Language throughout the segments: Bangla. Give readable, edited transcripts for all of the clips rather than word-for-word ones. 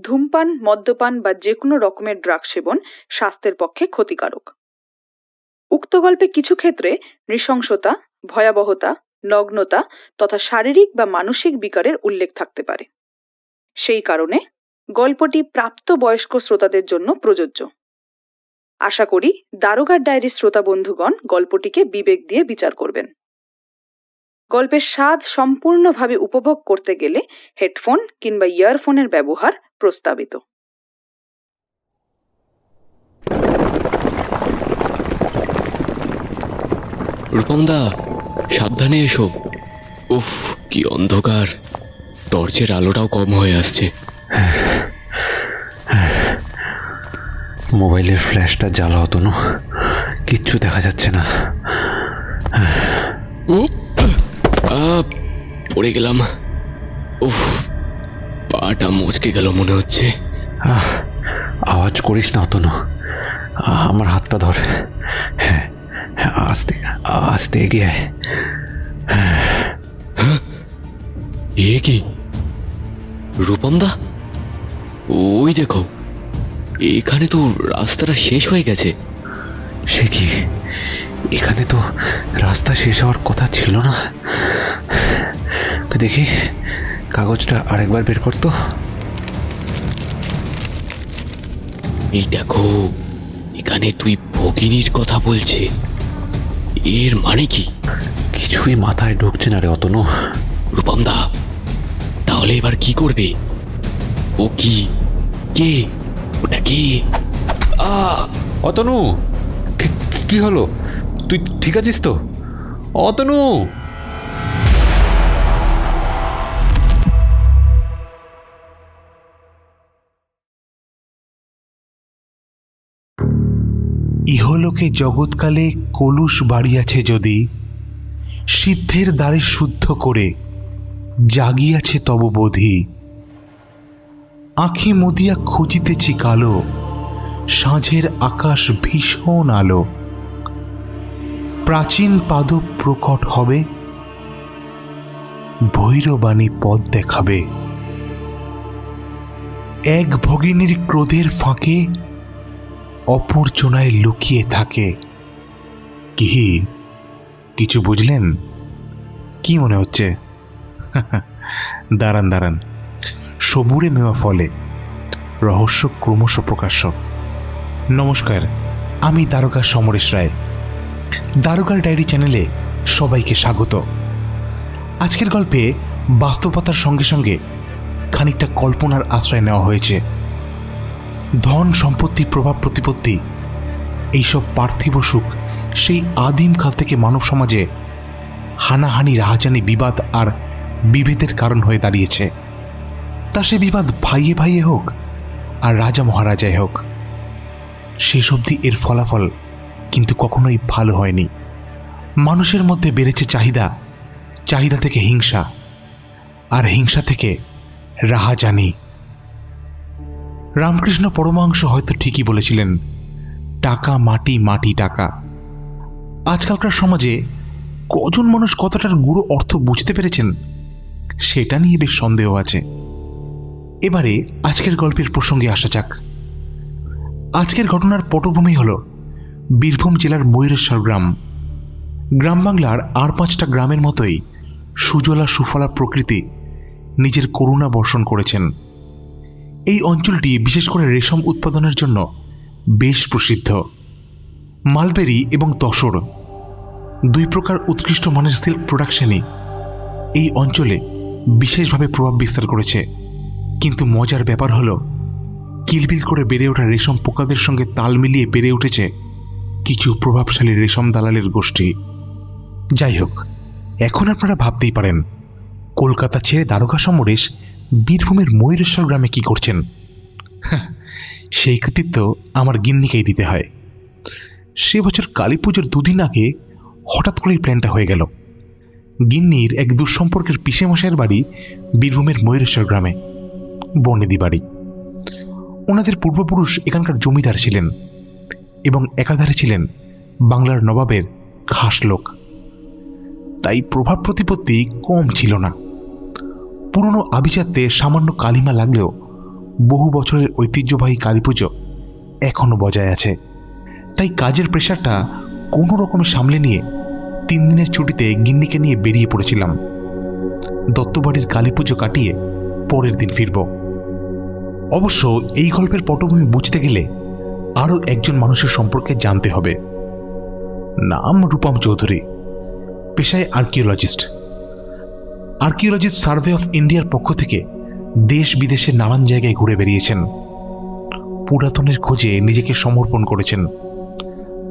ধূমপান, মদ্যপান বা যে কোনো রকমের ড্রাগ সেবন স্বাস্থ্যের পক্ষে ক্ষতিকারক। উক্ত গল্পে কিছু ক্ষেত্রে নৃশংসতা, ভয়াবহতা, নগ্নতা তথা শারীরিক বা মানসিক বিকারের উল্লেখ থাকতে পারে। সেই কারণে গল্পটি প্রাপ্তবয়স্ক শ্রোতাদের জন্য প্রযোজ্য। আশা করি দারোগার ডায়েরির শ্রোতা বন্ধুগণ গল্পটিকে বিবেক দিয়ে বিচার করবেন। গল্পের স্বাদ সম্পূর্ণভাবে উপভোগ করতে গেলে হেডফোন কিংবা ইয়ারফোনের ব্যবহার প্রস্তাবিত। রূপমদা, সাবধানে এসো। উফ, কি অন্ধকার! টর্চের আলোটাও কম হয়ে আসছে। মোবাইলের ফ্ল্যাশটা জ্বালা হতো না, কিচ্ছু দেখা যাচ্ছে না। পড়ে গেলাম। উফ, পাটা মচকে গেল মনে হচ্ছে। আওয়াজ করিস না অতনু, আমার হাতটা ধর। হ্যাঁ, আস্তে আস্তে এগিয়ে। এ কি রূপমদা? ওই দেখো, এখানে তো রাস্তাটা শেষ হয়ে গেছে। সে কি, এখানে তো রাস্তা শেষ হওয়ার কথা ছিল না। দেখি কাগজটা আরেকবার বের করতো। এই দেখো, এখানে তুই ভগিনীর কথা বলছে। এর মানে কি? কিছুই মাথায় ঢুকছে না রে অতনু। রূপমদা, তাহলে এবার কি করবে? ও কি, কে, ওটা কে? অতনু, কি হলো? তুই ঠিক আছিস তো অতনু? ইহলোকে জগৎকালে কলুষ বাড়িয়াছে যদি, সিদ্ধের দ্বারে শুদ্ধ করে জাগিয়াছে তব বোধি। আঁখি মুদিয়া খুঁজিতেছি কালো, সাঁঝের আকাশ ভীষণ আলো। প্রাচীন পাদ প্রকট হবে, ভৈরবাণী পথ দেখাবে। এক ভগিনীর ক্রোধের ফাঁকে অপরজনায় লুকিয়ে থাকে। কি কিছু বুঝলেন? কি মনে হচ্ছে? দাঁড়ান, সবুরে মেওয়া ফলে, রহস্য ক্রমশ প্রকাশ্য। নমস্কার, আমি দারোগা সমরেশ রায়। দারোগার ডায়েরি চ্যানেলে সবাইকে স্বাগত। আজকের গল্পে বাস্তবতার সঙ্গে সঙ্গে খানিকটা কল্পনার আশ্রয় নেওয়া হয়েছে। ধন সম্পত্তি, প্রভাব প্রতিপত্তি, এইসব পার্থিব সুখ সেই আদিমকাল থেকে মানব সমাজে হানাহানি, রাহাজানি, বিবাদ আর বিভেদের কারণ হয়ে দাঁড়িয়েছে। তা সে বিবাদ ভাইয়ে ভাইয়ে হোক আর রাজা মহারাজায় হোক, শেষ অবধি এর ফলাফল কিন্তু কখনোই ভালো হয়নি। মানুষের মধ্যে বেড়েছে চাহিদা, চাহিদা থেকে হিংসা, আর হিংসা থেকে রাহাজানি। রামকৃষ্ণ পরমহংস হয়তো ঠিকই বলেছিলেন, টাকা মাটি, মাটি টাকা। আজকালকার সমাজে কজন মানুষ কতটার গুঁড়ো অর্থ বুঝতে পেরেছেন সেটা নিয়ে বেশ সন্দেহ আছে। এবারে আজকের গল্পের প্রসঙ্গে আসা যাক। আজকের ঘটনার পটভূমি হল বীরভূম জেলার ময়ূরেশ্বর গ্রাম। গ্রাম বাংলার আর 5টা গ্রামের মতোই সুজলা সুফলা প্রকৃতি নিজের করুণা বর্ষণ করেছেন। এই অঞ্চলটি বিশেষ করে রেশম উৎপাদনের জন্য বেশ প্রসিদ্ধ। মালবেরি এবং তসর, দুই প্রকার উৎকৃষ্ট মানের সিল্ক প্রোডাকশনই এই অঞ্চলে বিশেষভাবে প্রভাব বিস্তার করেছে। কিন্তু মজার ব্যাপার হল, কিলবিল করে বেড়ে ওঠা রেশম পোকাদের সঙ্গে তাল মিলিয়ে বেড়ে উঠেছে কিছু প্রভাবশালী রেশম দালালের গোষ্ঠী। যাই হোক, এখন আপনারা ভাবতেই পারেন, কলকাতা ছেড়ে দারোগা সমরেশ বীরভূমের ময়ূরেশ্বর গ্রামে কি করছেন? সেই কৃতিত্ব আমার গিন্নিকেই দিতে হয়। সে বছর কালী পুজোর 2 দিন আগে হঠাৎ করেই প্ল্যানটা হয়ে গেল। গিন্নির এক দুঃসম্পর্কের পিসেমশাইয়ের বাড়ি বীরভূমের ময়ূরেশ্বর গ্রামে, বনেদি বাড়ি। ওনাদের পূর্বপুরুষ এখানকার জমিদার ছিলেন এবং একাধারে ছিলেন বাংলার নবাবের খাস লোক। তাই প্রভাব প্রতিপত্তি কম ছিল না। পুরনো আভিজাত্যে সামান্য কালিমা লাগলেও বহু বছরের ঐতিহ্যবাহী কালী পুজো এখনও বজায় আছে। তাই কাজের প্রেশারটা কোনো রকমে সামলে নিয়ে 3 দিনের ছুটিতে গিন্নিকে নিয়ে বেরিয়ে পড়েছিলাম। দত্তবাড়ির কালী পুজো কাটিয়ে পরের দিন ফিরব। অবশ্য এই গল্পের পটভূমি বুঝতে গেলে আরও একজন মানুষের সম্পর্কে জানতে হবে। নাম রূপম চৌধুরী, পেশায় আর্কিওলজিস্ট। আর্কিওলজিস্ট সার্ভে অফ ইন্ডিয়ার পক্ষ থেকে দেশ বিদেশে নানান জায়গায় ঘুরে বেরিয়েছেন, পুরাতনের খোঁজে নিজেকে সমর্পণ করেছেন।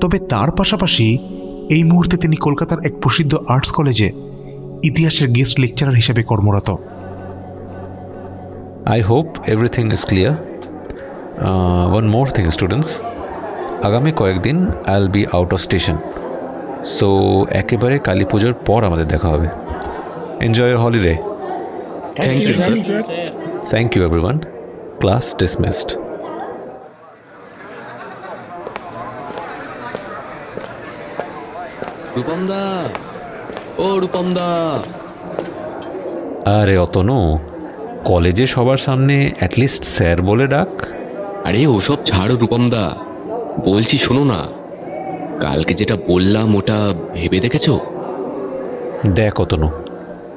তবে তার পাশাপাশি এই মুহূর্তে তিনি কলকাতার এক প্রসিদ্ধ আর্টস কলেজে ইতিহাসের গেস্ট লেকচারার হিসেবে কর্মরত। I hope everything is clear. One more thing, students. আগামী কয়েকদিন I'll be out of station. So একেবারে কালী পুজোর পর আমাদের দেখা হবে। Enjoy your holiday. Thank you sir. Thank you everyone. Class dismissed. রূপমদা, ও রূপমদা। আরে অতনু, কলেজে সবার সামনে অ্যাটলিস্ট স্যার বলে ডাক। আরে ওসব ছাড়ো রূপমদা, বলছি শোনো না, কালকে যেটা বললাম ওটা ভেবে দেখেছো? দেখ অতনু,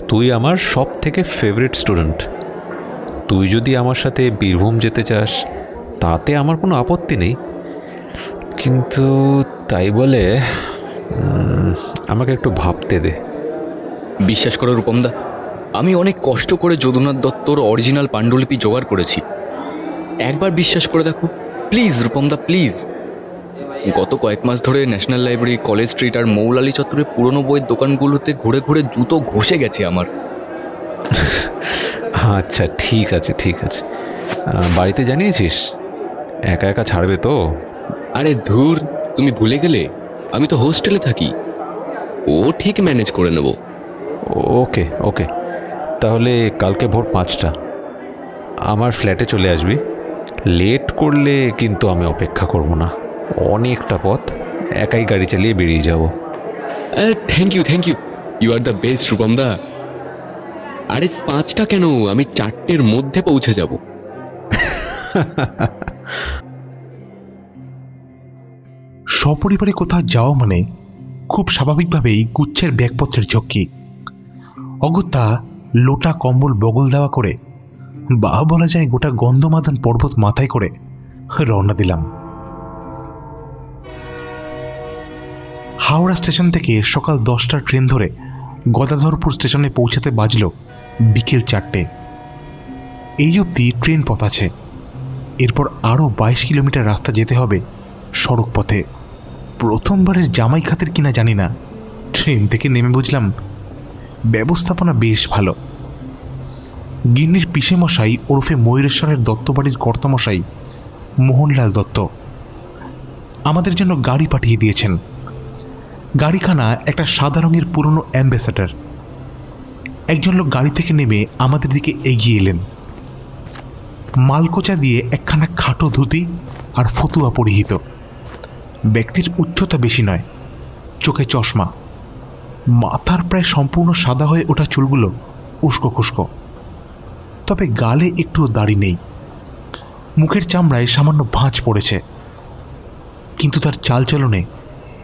তুই আমার সব থেকে ফেভারিট স্টুডেন্ট। তুই যদি আমার সাথে বীরভূম যেতে চাস তাতে আমার কোনো আপত্তি নেই, কিন্তু তাই বলে আমাকে একটু ভাবতে দে। বিশ্বাস করো রূপমদা, আমি অনেক কষ্ট করে যদুনাথ দত্তর অরিজিনাল পাণ্ডুলিপি জোগাড় করেছি। একবার বিশ্বাস করে দেখো প্লিজ রূপমদা, প্লিজ। গত কয়েক মাস ধরে ন্যাশনাল লাইব্রেরি, কলেজ স্ট্রিট আর মৌলালি চত্বরে পুরনো বইয়ের দোকানগুলোতে ঘুরে ঘুরে জুতো ঘষে গেছে আমার। আচ্ছা ঠিক আছে ঠিক আছে, বাড়িতে জানিয়েছিস? একা একা ছাড়বে তো? আরে ধুর, তুমি ভুলে গেলে আমি তো হোস্টেলে থাকি, ও ঠিক ম্যানেজ করে নেব। ওকে ওকে, তাহলে কালকে ভোর 5টা আমার ফ্ল্যাটে চলে আসবি। লেট করলে কিন্তু আমি অপেক্ষা করব না, অনেকটা পথ একাই গাড়ি চালিয়ে বেরিয়ে যাব। Thank you, you are the best রূপমদা। আরে 5টা কেন, আমি 4টের মধ্যে পৌঁছে যাব। সপরিবারে কোথাও যাওয়া মানে খুব স্বাভাবিকভাবেই গুচ্ছের ব্যাগপত্রের ঝক্কি। অগত্যা লোটা কম্বল বগল দেওয়া করে, বা বলা যায় গোটা গন্ধমাদন পর্বত মাথায় করে রওনা দিলাম। হাওড়া স্টেশন থেকে সকাল 10টার ট্রেন ধরে গদাধরপুর স্টেশনে পৌঁছাতে বাজল বিকেল 4টে। এই অবধি ট্রেন পথ আছে, এরপর আরও 22 কিলোমিটার রাস্তা যেতে হবে সড়ক পথে। প্রথমবারের জামাই খাতের কিনা জানি না, ট্রেন থেকে নেমে বুঝলাম ব্যবস্থাপনা বেশ ভালো। গিন্নির পিসেমশাই ওরফে ময়ূরেশ্বরের দত্তবাড়ির কর্তামশাই মোহনলাল দত্ত আমাদের জন্য গাড়ি পাঠিয়ে দিয়েছেন। গাড়িখানা একটা সাদা রঙের পুরনো অ্যাম্বাসেডর। একজন লোক গাড়ি থেকে নেমে আমাদের দিকে এগিয়ে এলেন। মালকোচা দিয়ে একখানা খাটো ধুতি আর ফতুয়া পরিহিত। ব্যক্তির উচ্চতা বেশি নয়, চোখে চশমা, মাথার প্রায় সম্পূর্ণ সাদা হয়ে ওঠা চুলগুলো উস্কো খুস্কো, তবে গালে একটু দাড়ি নেই। মুখের চামড়ায় সামান্য ভাঁজ পড়েছে, কিন্তু তার চালচলনে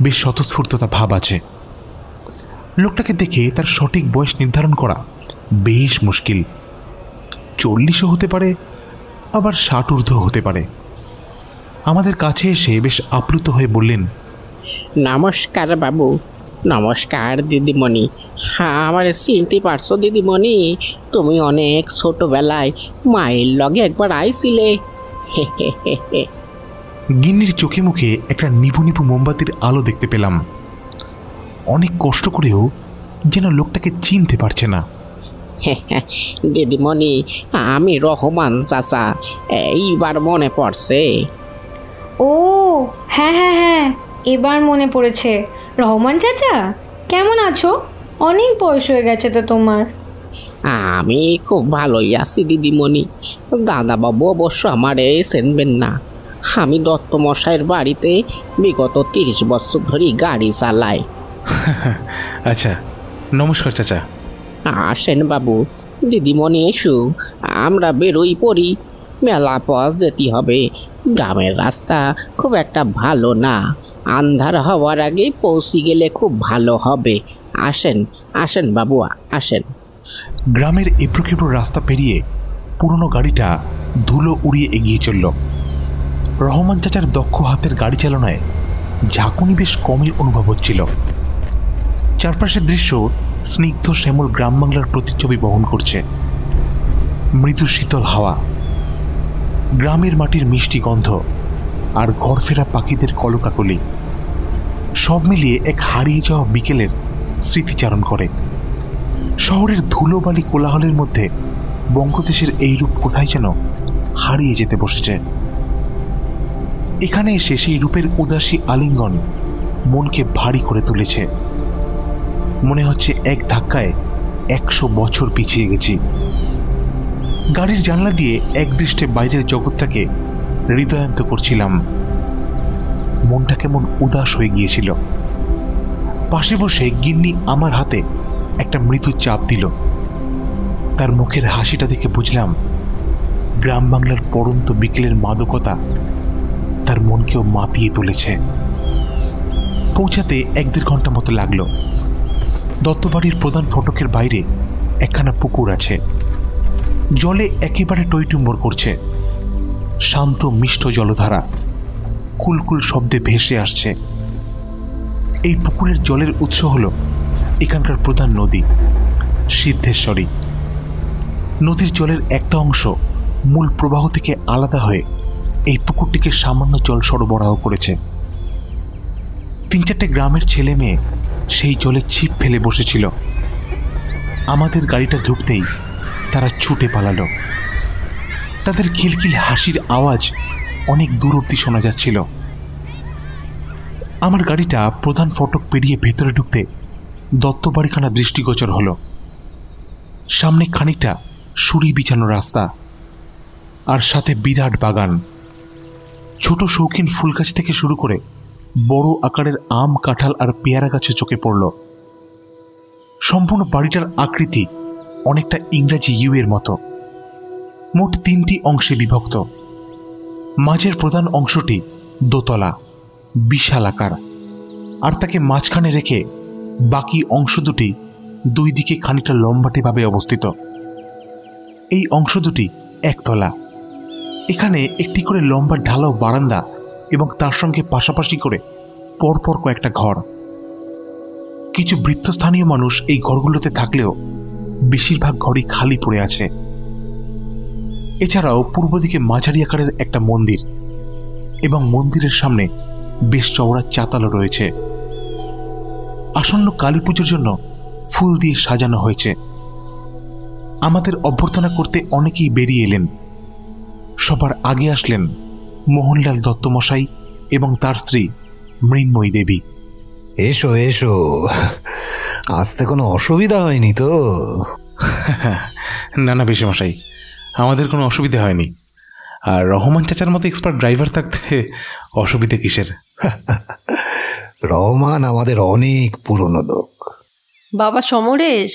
বেশ স্বতঃস্ফূর্ততা ভাব আছে। লোকটাকে দেখে তার সঠিক বয়স নির্ধারণ করা বেশ মুশকিল। 40ও হতে পারে, আবার 60 ঊর্ধ্ব হতে পারে। আমাদের কাছে এসে বেশ আপ্লুত হয়ে বললেন, নমস্কার বাবু। নমস্কার দিদিমণি। হ্যাঁ, আমার চিনতে পারছো দিদিমণি? তুমি অনেক ছোটবেলায় মায়ের লগে একবার আইছিলে। হে হে হে হে। গিন্নির চোখে মুখে একটা নিভু নিভু মোমবাতির আলো দেখতে পেলাম। অনেক কষ্ট করেও যেন লোকটাকে চিনতে পারছে না। দিদিমণি, আমি রহমান চাচা, এইবার মনে পড়ছে। ও হ্যাঁ হ্যাঁ হ্যাঁ, এবার মনে পড়েছে। রহমান চাচা, কেমন আছো? অনেক বয়স হয়ে গেছে তো তোমার। আমি খুব ভালোই আছি দিদিমণি। দাদাবাবু অবশ্য আমারে চেনবেন না। আমি দত্তমশাইয়ের বাড়িতে বিগত 30 বছর ধরে গাড়ি চালাই। আচ্ছা, নমস্কার চাচা। আসেন বাবু। দিদিমণি এসো, আমরা বেরোই পড়ি। মেলা পথ যেতে হবে। গ্রামের রাস্তা খুব একটা ভালো না, আন্ধার হওয়ার আগেই পৌঁছে গেলে খুব ভালো হবে। আসেন আসেন বাবু, আসেন। গ্রামের এবড়ো রাস্তা পেরিয়ে পুরনো গাড়িটা ধুলো উড়িয়ে এগিয়ে চলল। রহমান চাচার দক্ষ হাতের গাড়ি চালনায় ঝাঁকুনি বেশ কমই অনুভব হচ্ছিল। চারপাশের দৃশ্য স্নিগ্ধ শ্যামল গ্রাম বাংলার প্রতিচ্ছবি বহন করছে। মৃদু শীতল হাওয়া, গ্রামের মাটির মিষ্টি গন্ধ আর ঘর ফেরা পাখিদের কলকাকলি সব মিলিয়ে এক হারিয়ে যাওয়া বিকেলের স্মৃতিচারণ করে। শহরের ধুলোবালি কোলাহলের মধ্যে বঙ্গদেশের এই রূপ কোথায় যেন হারিয়ে যেতে বসেছে। এখানে এসে সেই রূপের উদাসী আলিঙ্গন মনকে ভারী করে তুলেছে। মনে হচ্ছে এক ধাক্কায় 100 বছর পিছিয়ে গেছি। গাড়ির জানলা দিয়ে একদৃষ্টে বাইরের জগৎটাকে হৃদয়ান্ত করছিলাম। মনটা কেমন উদাস হয়ে গিয়েছিল। পাশে বসে গিন্নি আমার হাতে একটা মৃদু চাপ দিল। তার মুখের হাসিটা দেখে বুঝলাম গ্রাম বাংলার পড়ন্ত বিকেলের মাদকতা তার মনকেও মাতিয়ে তুলেছে। পৌঁছাতে 1-1.5 ঘন্টা মতো লাগলো। দত্তবাড়ির প্রধান ফটকের বাইরে একখানা পুকুর আছে। জলে একেবারে টইটুম্বর করছে। শান্ত মিষ্ট জলধারা কুলকুল শব্দে ভেসে আসছে। এই পুকুরের জলের উৎস হল এখানকার প্রধান নদী সিদ্ধেশ্বরী। নদীর জলের একটা অংশ মূল প্রবাহ থেকে আলাদা হয়ে এই পুকুরটিকে সামান্য জল সরবরাহ করেছে। 3-4টে গ্রামের ছেলে মেয়ে সেই জলে ছিপ ফেলে বসেছিল। আমাদের গাড়িটা ঢুকতেই তারা ছুটে পালালো। তাদের খিলখিল হাসির আওয়াজ অনেক দূর অবধি শোনা যাচ্ছিল। আমার গাড়িটা প্রধান ফটক পেরিয়ে ভেতরে ঢুকতে দত্তবাড়িখানা দৃষ্টিগোচর হলো। সামনে খানিকটা সুরি বিছানো রাস্তা আর সাথে বিরাট বাগান। ছোট শৌখিন ফুল গাছ থেকে শুরু করে বড় আকারের আম, কাঁঠাল আর পেয়ারা গাছে চোখে পড়ল। সম্পূর্ণ বাড়িটার আকৃতি অনেকটা ইংরাজি ইউ এর মতো। মোট 3টি অংশে বিভক্ত। মাঝের প্রধান অংশটি দোতলা, বিশাল আকার, আর তাকে মাঝখানে রেখে বাকি অংশ দুটি দুই দিকে খানিকটা লম্বাটেভাবে অবস্থিত। এই অংশ দুটি একতলা। এখানে একটি করে লম্বা ঢালাও বারান্দা এবং তার সঙ্গে পাশাপাশি করে পরপর কয়েকটা ঘর। কিছু বৃত্তস্থানীয় মানুষ এই ঘরগুলোতে থাকলেও বেশিরভাগ ঘরই খালি পড়ে আছে। এছাড়াও পূর্ব দিকে মাঝারি আকারের একটা মন্দির এবং মন্দিরের সামনে বেশ চওড়া চাতালও রয়েছে। আসন্ন কালী পুজোর জন্য ফুল দিয়ে সাজানো হয়েছে। আমাদের অভ্যর্থনা করতে অনেকেই বেরিয়ে এলেন। সবার আগে আসলেন মোহনলাল দত্তমশাই এবং তার স্ত্রী মৃন্ময়ী দেবী। এসো এসো, আসতে কোনো অসুবিধা হয়নি তো? না না মশাই, আমাদের কোনো অসুবিধা হয়নি। আর রহমান চাচার মতো এক্সপার্ট ড্রাইভার থাকতে অসুবিধা কিসের? রহমান আমাদের অনেক পুরনো লোক। বাবা সমরেশ,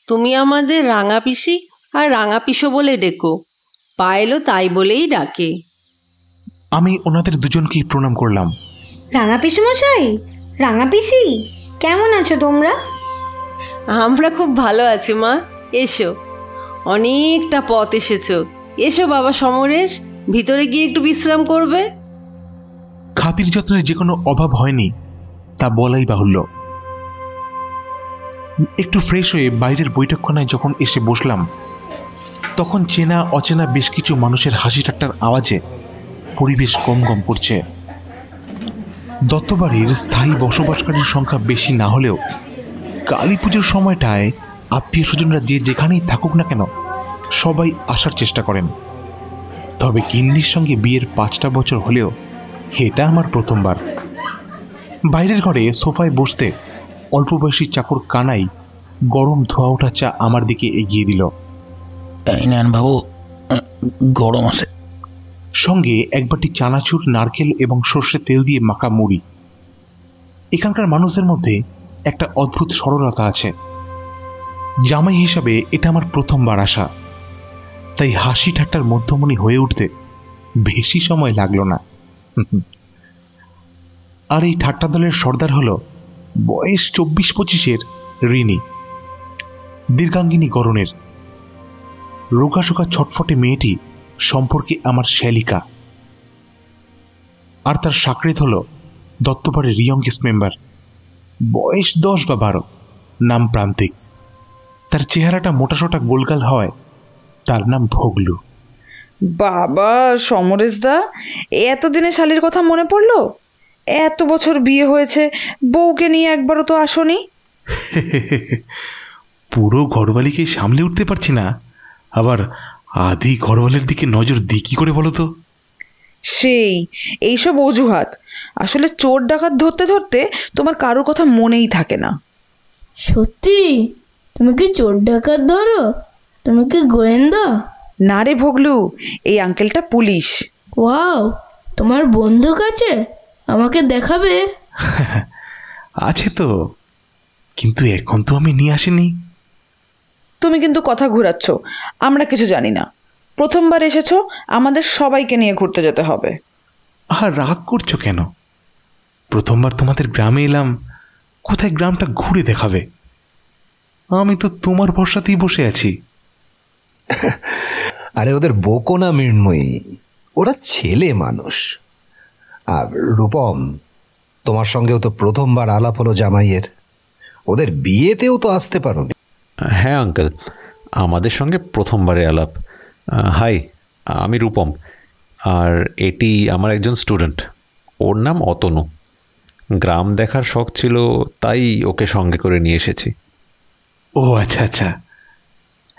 তুমি আমাদের রাঙা পিসি আর রাঙা পিসো বলে ডেকো, পায়েলও তাই বলেই ডাকে। আমি ওনাদের দুজনকেই প্রণাম করলাম। রাঙা পিসমশাই, রাঙা পিসি, কেমন আছো তোমরা? আমরা খুব ভালো আছি মা। এসো, অনেকটা পথ এসেছো। এসো বাবা সমরেশ, ভিতরে গিয়ে একটু বিশ্রাম করবে। খাতির যত্নের যে কোনো অভাব হয়নি তা বলাই বাহুল্য। একটু ফ্রেশ হয়ে বাইরের বৈঠকখানায় যখন এসে বসলাম, তখন চেনা অচেনা বেশ কিছু মানুষের হাসি ঠাট্টার আওয়াজে পরিবেশ গমগম করছে। দত্তবাড়ির স্থায়ী বসবাসকারীর সংখ্যা বেশি না হলেও কালী পুজোর সময়টায় আত্মীয় স্বজনরা যে যেখানেই থাকুক না কেন সবাই আসার চেষ্টা করেন। তবে গিন্নির সঙ্গে বিয়ের 5টা বছর হলেও এটা আমার প্রথমবার। বাইরের ঘরে সোফায় বসতে অল্প বয়সী চাকর কানাই গরম ধোয়া ওঠা চা আমার দিকে এগিয়ে দিল। বাবু, গরম আছে। সঙ্গে এক বাটি চানাচুর, নারকেল এবং সর্ষে তেল দিয়ে মাখা মুড়ি। এখানকার মানুষদের মধ্যে একটা অদ্ভুত সরলতা আছে। জামাই হিসাবে এটা আমার প্রথমবার আসা। তাই হাসি ঠাট্টার মধ্যমণি হয়ে উঠতে বেশি সময় লাগলো না। আর এই ঠাট্টা দলের সর্দার হল বয়স 24-25-এর রিনি, দীর্ঘাঙ্গিনী গরনের। রোগাশোকা ছটফটে মেয়েটি সম্পর্কে আমার শ্যালিকা। আর তার সাকরেত হল দত্তবাড়ির ইয়ংগেস্ট মেম্বার, বয়স 10 বা 12, নাম প্রান্তিক। তার চেহারাটা মোটাসোটা গোলগাল হয়, তার নাম ভগলু। বাবা সমরেশদা, এতদিনে শালির কথা মনে পড়লো? এত বছর বিয়ে হয়েছে, বউকে নিয়ে একবারও তো আসনি। পুরো ঘরবালিকে সামলে উঠতে পারছি না, আবার আধি ঘরবালের দিকে নজর দিই কি করে বলো তো? সেই এইসব অজুহাত, আসলে চোর ডাকাত ধরতে ধরতে তোমার কারোর কথা মনেই থাকে না। সত্যি? তুমি কি চোর ডাকাত ধরো? তুমি কি গোয়েন্দা? না রে ভগলু, এই আঙ্কেলটা পুলিশ। ওয়াও, তোমার বন্দুক আছে? আমাকে দেখাবে? আছে তো, কিন্তু এখন তো আমি নিয়ে আসিনি। তুমি কিন্তু কথা ঘুরাচ্ছ, আমরা কিছু জানি না। প্রথমবার এসেছো, আমাদের সবাইকে নিয়ে ঘুরতে যেতে হবে। আর রাগ করছো কেন? প্রথমবার তোমাদের গ্রামে এলাম, কোথায় গ্রামটা ঘুরে দেখাবে? আমি তো তোমার ভরসাতেই বসে আছি। আরে ওদের বকো না মৃন্ময়ী, ওরা ছেলে মানুষ। আর রূপম, তোমার সঙ্গেও তো প্রথমবার আলাপ হলো জামাইয়ের, ওদের বিয়েতেও তো আসতে পারো। হ্যাঁ আঙ্কেল, আমাদের সঙ্গে প্রথমবারে আলাপ। হাই, আমি রূপম, আর এটি আমার একজন স্টুডেন্ট, ওর নাম অতনু। গ্রাম দেখার শখ ছিল, তাই ওকে সঙ্গে করে নিয়ে এসেছি। ও আচ্ছা আচ্ছা,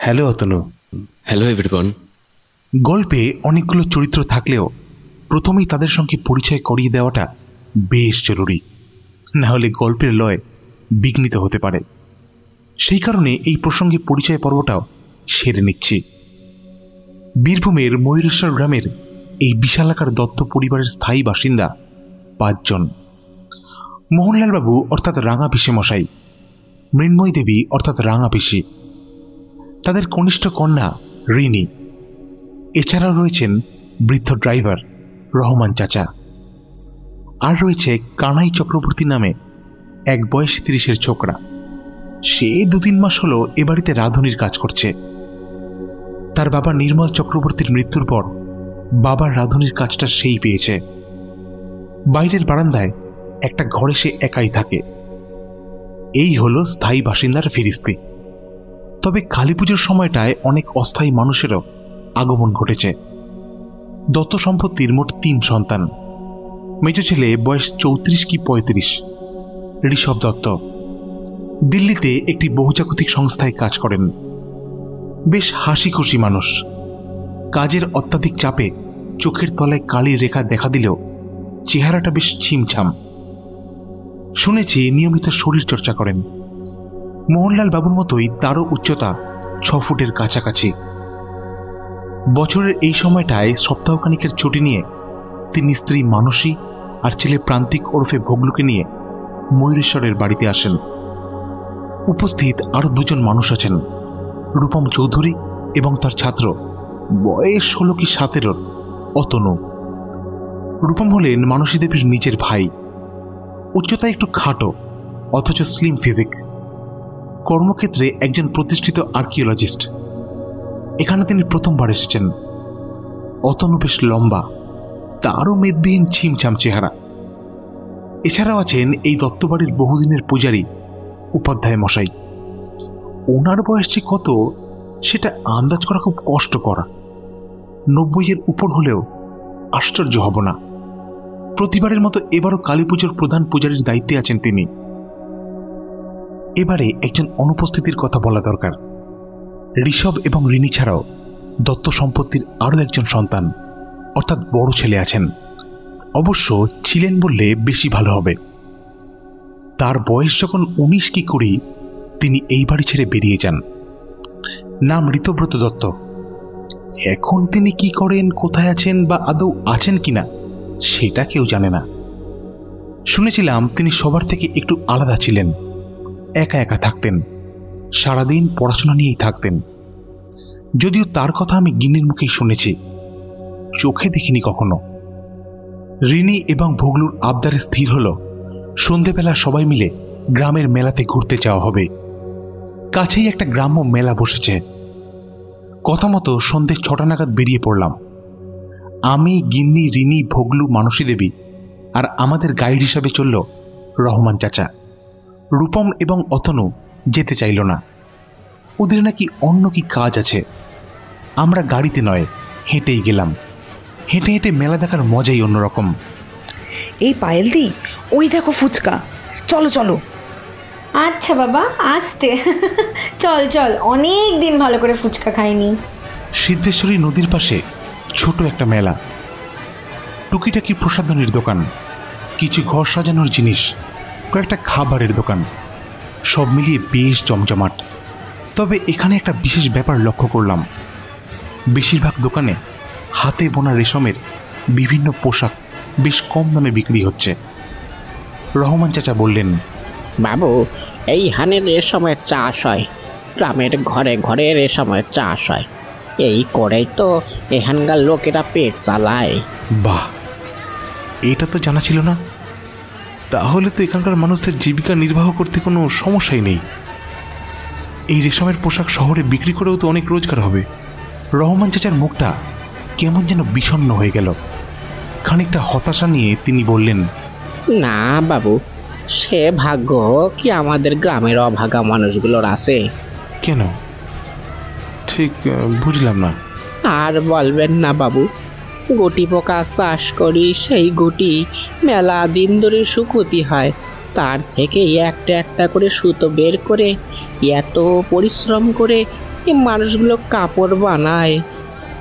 হ্যালো অতনু। Hello everyone. গল্পে অনেকগুলো চরিত্র থাকলেও প্রথমেই তাদের সঙ্গে পরিচয় করিয়ে দেওয়াটা বেশ জরুরি, না হলে গল্পের লয় বিঘ্নিত হতে পারে। সেই কারণে এই প্রসঙ্গে পরিচয় পর্বটাও সেরে নিচ্ছি। বীরভূমের ময়ূরেশ্বর গ্রামের এই বিশালাকার দত্ত পরিবারের স্থায়ী বাসিন্দা 5 জন। মোহনলালবাবু অর্থাৎ রাঙা পিসে মশাই, মৃন্ময়ী দেবী অর্থাৎ রাঙা পিসি, তাদের কনিষ্ঠ কন্যা রিনি, এছাড়াও রয়েছেন বৃদ্ধ ড্রাইভার রহমান চাচা, আর রয়েছে কানাই চক্রবর্তী নামে এক বয়স 30-এর ছোকরা। সে 2-3 মাস হলো এ বাড়িতে রাঁধুনির কাজ করছে। তার বাবা নির্মল চক্রবর্তীর মৃত্যুর পর বাবার রাঁধুনির কাজটা সেই পেয়েছে। বাইরের বারান্দায় একটা ঘরে সে একাই থাকে। এই হলো স্থায়ী বাসিন্দার ফিরিস্তি। তবে কালী পুজোর সময়টায় অনেক অস্থায়ী মানুষেরও আগমন ঘটেছে। দত্ত সম্পত্তির মোট 3 সন্তান। মেজ ছেলে বয়স 34 কি 35, ঋষভ দত্ত, দিল্লিতে একটি বহুজাগতিক সংস্থায় কাজ করেন। বেশ হাসি খুশি মানুষ। কাজের অত্যাধিক চাপে চোখের তলায় কালির রেখা দেখা দিলেও চেহারাটা বেশ ছিমছাম। শুনেছি নিয়মিত শরীর চর্চা করেন। মোহনলাল বাবুর মতোই তারও উচ্চতা 6 ফুটের কাছাকাছি। বছরের এই সময়টায় সপ্তাহখানিকের ছুটি নিয়ে তিনি স্ত্রী মানসী আর ছেলে প্রান্তিক ওরফে ভগলুকে নিয়ে ময়ূরেশ্বরের বাড়িতে আসেন। উপস্থিত আরও 2 জন মানুষ আছেন, রূপম চৌধুরী এবং তার ছাত্র বয়স 16 কি 17 অতনু। রূপম হলেন মানসী দেবীর নিজের ভাই। উচ্চতা একটু খাটো অথচ স্লিম ফিজিক। কর্মক্ষেত্রে একজন প্রতিষ্ঠিত আর্কিওলজিস্ট। এখানে তিনি প্রথমবার এসেছেন। অতনু বেশ লম্বা, তারও মেদবিহীন ছিমছাম চেহারা। এছাড়াও আছেন এই দত্তবাড়ির বহুদিনের পূজারী উপাধ্যায় মশাই। ওনার বয়স যে কত সেটা আন্দাজ করা খুব কষ্টকর। 90-এর উপর হলেও আশ্চর্য হব না। প্রতিবারের মতো এবারও কালী পুজোর প্রধান পূজারীর দায়িত্বে আছেন তিনি। এবারে একজন অনুপস্থিতির কথা বলা দরকার। ঋষভ এবং রিনি ছাড়াও দত্ত সম্পত্তির আরও একজন সন্তান অর্থাৎ বড় ছেলে আছেন। অবশ্য ছিলেন বললে বেশি ভালো হবে। তার বয়স যখন 19 কি 20 তিনি এই বাড়ি ছেড়ে বেরিয়ে যান। নাম ঋতব্রত দত্ত। এখন তিনি কি করেন, কোথায় আছেন বা আদৌ আছেন কিনা সেটা কেউ জানে না। শুনেছিলাম তিনি সবার থেকে একটু আলাদা ছিলেন, একা একা থাকতেন, সারাদিন পড়াশোনা নিয়েই থাকতেন। যদিও তার কথা আমি গিন্নির মুখেই শুনেছি, চোখে দেখিনি কখনো। রিনি এবং ভগলুর আবদারে স্থির হলো সন্ধেবেলা সবাই মিলে গ্রামের মেলাতে ঘুরতে যাওয়া হবে। কাছেই একটা গ্রাম্য মেলা বসেছে। কথা মতো সন্ধে 6টা নাগাদ বেরিয়ে পড়লাম। আমি, গিন্নি, রিনি, ভগলু, মানসী দেবী আর আমাদের গাইড হিসাবে চলল রহমান চাচা। রূপম এবং অতনু যেতে চাইল না, ওদের নাকি অন্য কি কাজ আছে। আমরা গাড়িতে নয়, হেঁটেই গেলাম। হেঁটে হেঁটে মেলা দেখার মজাই অন্যরকম। এই পায়েলদি, ওই দেখো ফুচকা, চলো চলো। আচ্ছা বাবা, আসতে। চল চল, অনেক দিন ভালো করে ফুচকা খাইনি। সিদ্ধেশ্বরী নদীর পাশে ছোট একটা মেলা, টুকিটাকি প্রসাধনীর দোকান, কিছু ঘর সাজানোর জিনিস, কয়েকটা খাবারের দোকান, সব মিলিয়ে বেশ জমজমাট। তবে এখানে একটা বিশেষ ব্যাপার লক্ষ্য করলাম, বেশিরভাগ দোকানে হাতে বোনা রেশমের বিভিন্ন পোশাক বেশ কম দামে বিক্রি হচ্ছে। রহমান চাচা বললেন, বাবু, এই হানে রেশমের চাষ হয়, গ্রামের ঘরে ঘরে রেশমের চাষ হয়, এই করেই তো এখানকার লোকেরা পেট চালায়। বাহ, এটা তো জানা ছিল না। তাহলে তো এখানকার মানুষদের জীবিকা নির্বাহ করতে কোনো সমস্যাই নেই। এই রেশমের পোশাক শহরে বিক্রি করেও তো অনেক রোজগার হবে। রহমান চাচার মুখটা কেমন যেন বিষণ্ণ হয়ে গেল। খানিকটা হতাশা নিয়ে তিনি বললেন, না বাবু, সে ভাগ্য কি আমাদের গ্রামের অভাগা মানুষগুলোর আছে। কেন ঠিক বুঝলাম না। আর বলবেন না বাবু, গুটি পোকা চাষ করি, সেই গুটি মেলা দিন ধরে শুকোতি হয়, তার থেকে একটা একটা করে সুতো বের করে এত পরিশ্রম করে এই মানুষগুলো কাপড় বানায়।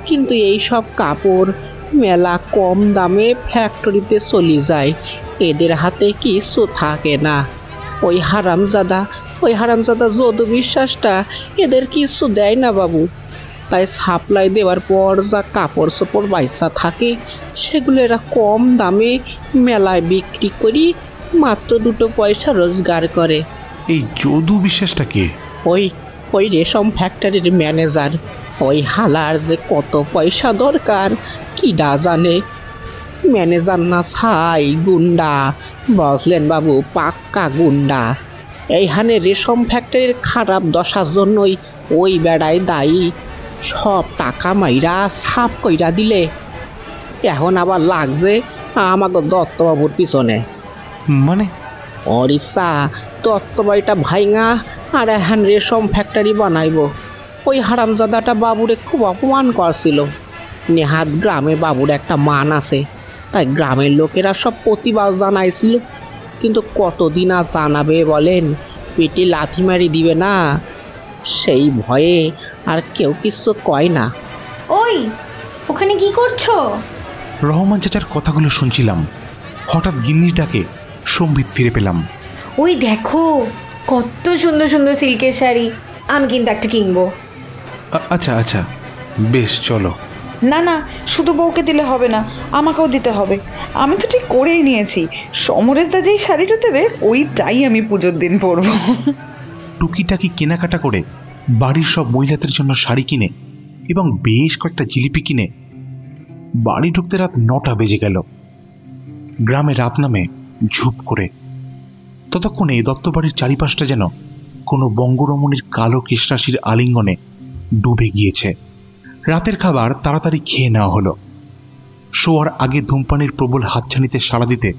কিন্তু এই সব কাপড় মেলা কম দামে ফ্যাক্টরিতে চলে যায়, এদের হাতে কিছু থাকে না। ওই হারামজাদা যদু বিশ্বাসটা এদের কিছু দেয় না বাবু। তাই সাপ্লাই দেওয়ার পর যা কাপড় চোপড় বাইসা থাকে সেগুলো এরা কম দামে মেলায় বিক্রি করি মাত্র 2 পয়সা রোজগার করে। এই যদু বিশ্বাসটা কে? ওই রেশম ফ্যাক্টরির ম্যানেজার। ওই হালার যে কত পয়সা দরকার কিডা জানে। ম্যানেজার না ছাই গুন্ডা, বুঝলেন বাবু, পাক্কা গুন্ডা। এইখানে রেশম ফ্যাক্টরির খারাপ দশার জন্যই ওই বেড়াই দায়ী। সব টাকা মাইরা সাফ কইরা দিলে, এখন আবার লাগছে আমাকে দত্তবাবুর পিছনে। মানে ওর ইচ্ছা দত্তবাড়িটা ভাইঙা আর এখন রেশম ফ্যাক্টরি বানাইব। ওই হারামজাদাটা বাবুরে খুব অপমান করছিল। নেহাত গ্রামে বাবুর একটা মান আছে, তাই গ্রামের লোকেরা সব প্রতিবাদ জানাইছিল। কিন্তু কতদিন আর জানাবে বলেন, পেটে লাথি মারি দিবে না, সেই ভয়ে আর কেউ কিছু কয় না। ওই, ওখানে কি করছো? রহমান চাচার কথাগুলো শুনছিলাম, হঠাৎ গিন্নির ডাকে সম্বিত ফিরে পেলাম। ওই দেখো, কত সুন্দর সুন্দর সিল্কের শাড়ি, আমি কিন্তু একটা কিনবো। আচ্ছা আচ্ছা, বেশ চলো। না না, শুধু বউকে দিলে হবে না, আমাকেও দিতে হবে। আমি তো ঠিক করেই নিয়েছি, সমরেশদা যেই শাড়িটা দেবে ওইটাই আমি পুজোর দিন পরবো। টুকিটাকি কেনাকাটা করে বাড়ির সব মহিলাদের জন্য শাড়ি কিনে এবং বেশ কয়েকটা জিলিপি কিনে বাড়ি ঢুকতে রাত 9টা বেজে গেল। গ্রামে রাত নামে ঝুপ করে। ততক্ষণে দত্তবাড়ির চারিপাশটা যেন কোনো বঙ্গরমণীর কালো কৃষ্ণাশির আলিঙ্গনে ডুবে গিয়েছে। রাতের খাবার তাড়াতাড়ি খেয়ে নেওয়া হলো। শোয়ার আগে ধূমপানের প্রবল হাতছানিতে সাড়া দিতে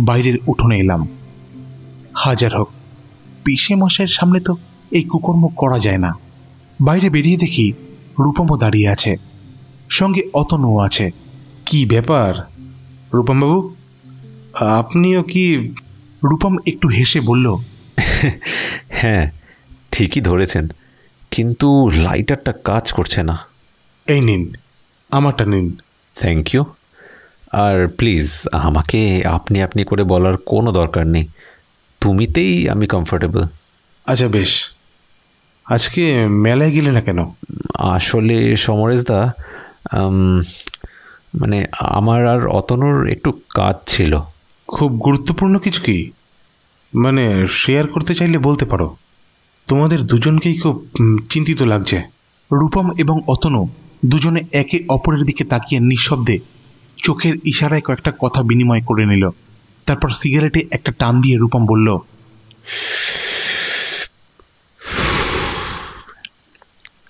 বাইরের উঠোনে এলাম। হাজার হোক, পিসে মশাইয়ের সামনে তো এই কুকর্ম করা যায় না। বাইরে বেরিয়ে দেখি রূপমও দাঁড়িয়ে আছে, সঙ্গে অতনুও আছে। কি ব্যাপার রূপমবাবু, আপনিও কি? রূপম একটু হেসে বলল, হ্যাঁ ঠিকই ধরেছেন, কিন্তু লাইটারটা কাজ করছে না। এই নিন, আমারটা নিন। Thank you. আর প্লিজ আমাকে আপনি আপনি করে বলার কোনো দরকার নেই, তুমিতেই আমি কমফোর্টেবল। আচ্ছা বেশ, আজকে মেলায় গেলে না কেন? আসলে সমরেশদা, মানে আমার আর অতনুর একটু কাজ ছিল। খুব গুরুত্বপূর্ণ কিছু কি? মানে শেয়ার করতে চাইলে বলতে পারো। তোমাদের দুজনকেই খুব চিন্তিত লাগছে। রূপম এবং অতনু দুজনে একে অপরের দিকে তাকিয়ে নিঃশব্দে চোখের ইশারায় কয়েকটা কথা বিনিময় করে নিল। তারপর সিগারেটে একটা টান দিয়ে রূপম বলল,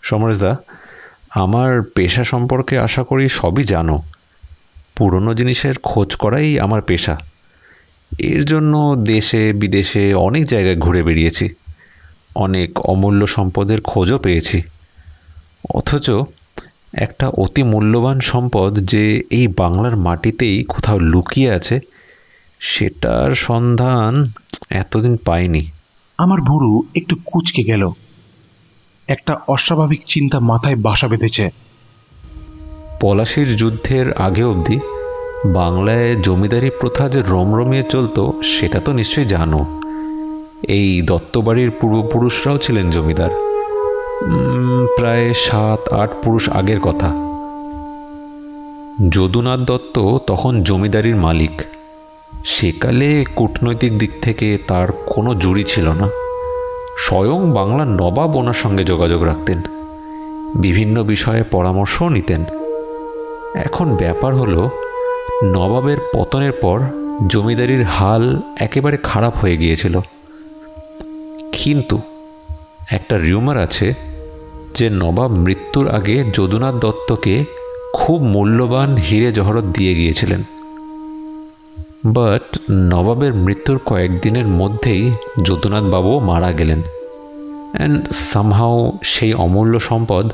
সমরেশদা, আমার পেশা সম্পর্কে আশা করি সবই জানো। পুরনো জিনিসের খোঁজ করাই আমার পেশা। এর জন্য দেশে বিদেশে অনেক জায়গায় ঘুরে বেরিয়েছি, অনেক অমূল্য সম্পদের খোঁজও পেয়েছি। অথচ একটা অতি মূল্যবান সম্পদ যে এই বাংলার মাটিতেই কোথাও লুকিয়ে আছে, সেটার সন্ধান এতদিন পাইনি। আমার ভুরু একটু কুঁচকে গেল। একটা অস্বাভাবিক চিন্তা মাথায় বাসা বেঁধেছে। পলাশির যুদ্ধের আগে অবধি বাংলায় জমিদারি প্রথা যে রমরমিয়ে চলতো সেটা তো নিশ্চয়ই জানো। এই দত্তবাড়ির পূর্বপুরুষরাও ছিলেন জমিদার, প্রায় 7-8 পুরুষ আগের কথা। যদুনাথ দত্ত তখন জমিদারির মালিক। সেকালে কূটনৈতিক দিক থেকে তার কোনো জুড়ি ছিল না। স্বয়ং বাংলার নবাব ওনার সঙ্গে যোগাযোগ রাখতেন, বিভিন্ন বিষয়ে পরামর্শও নিতেন। এখন ব্যাপার হলো, নবাবের পতনের পর জমিদারির হাল একেবারে খারাপ হয়ে গিয়েছিল। কিন্তু একটা রিউমার আছে যে নবাব মৃত্যুর আগে যদুনাথ দত্তকে খুব মূল্যবান হিরে জহরত দিয়ে গিয়েছিলেন। বাট নবাবের মৃত্যুর কয়েকদিনের মধ্যেই যদুনাথ বাবু মারা গেলেন, অ্যান্ড সামহাও সেই অমূল্য সম্পদ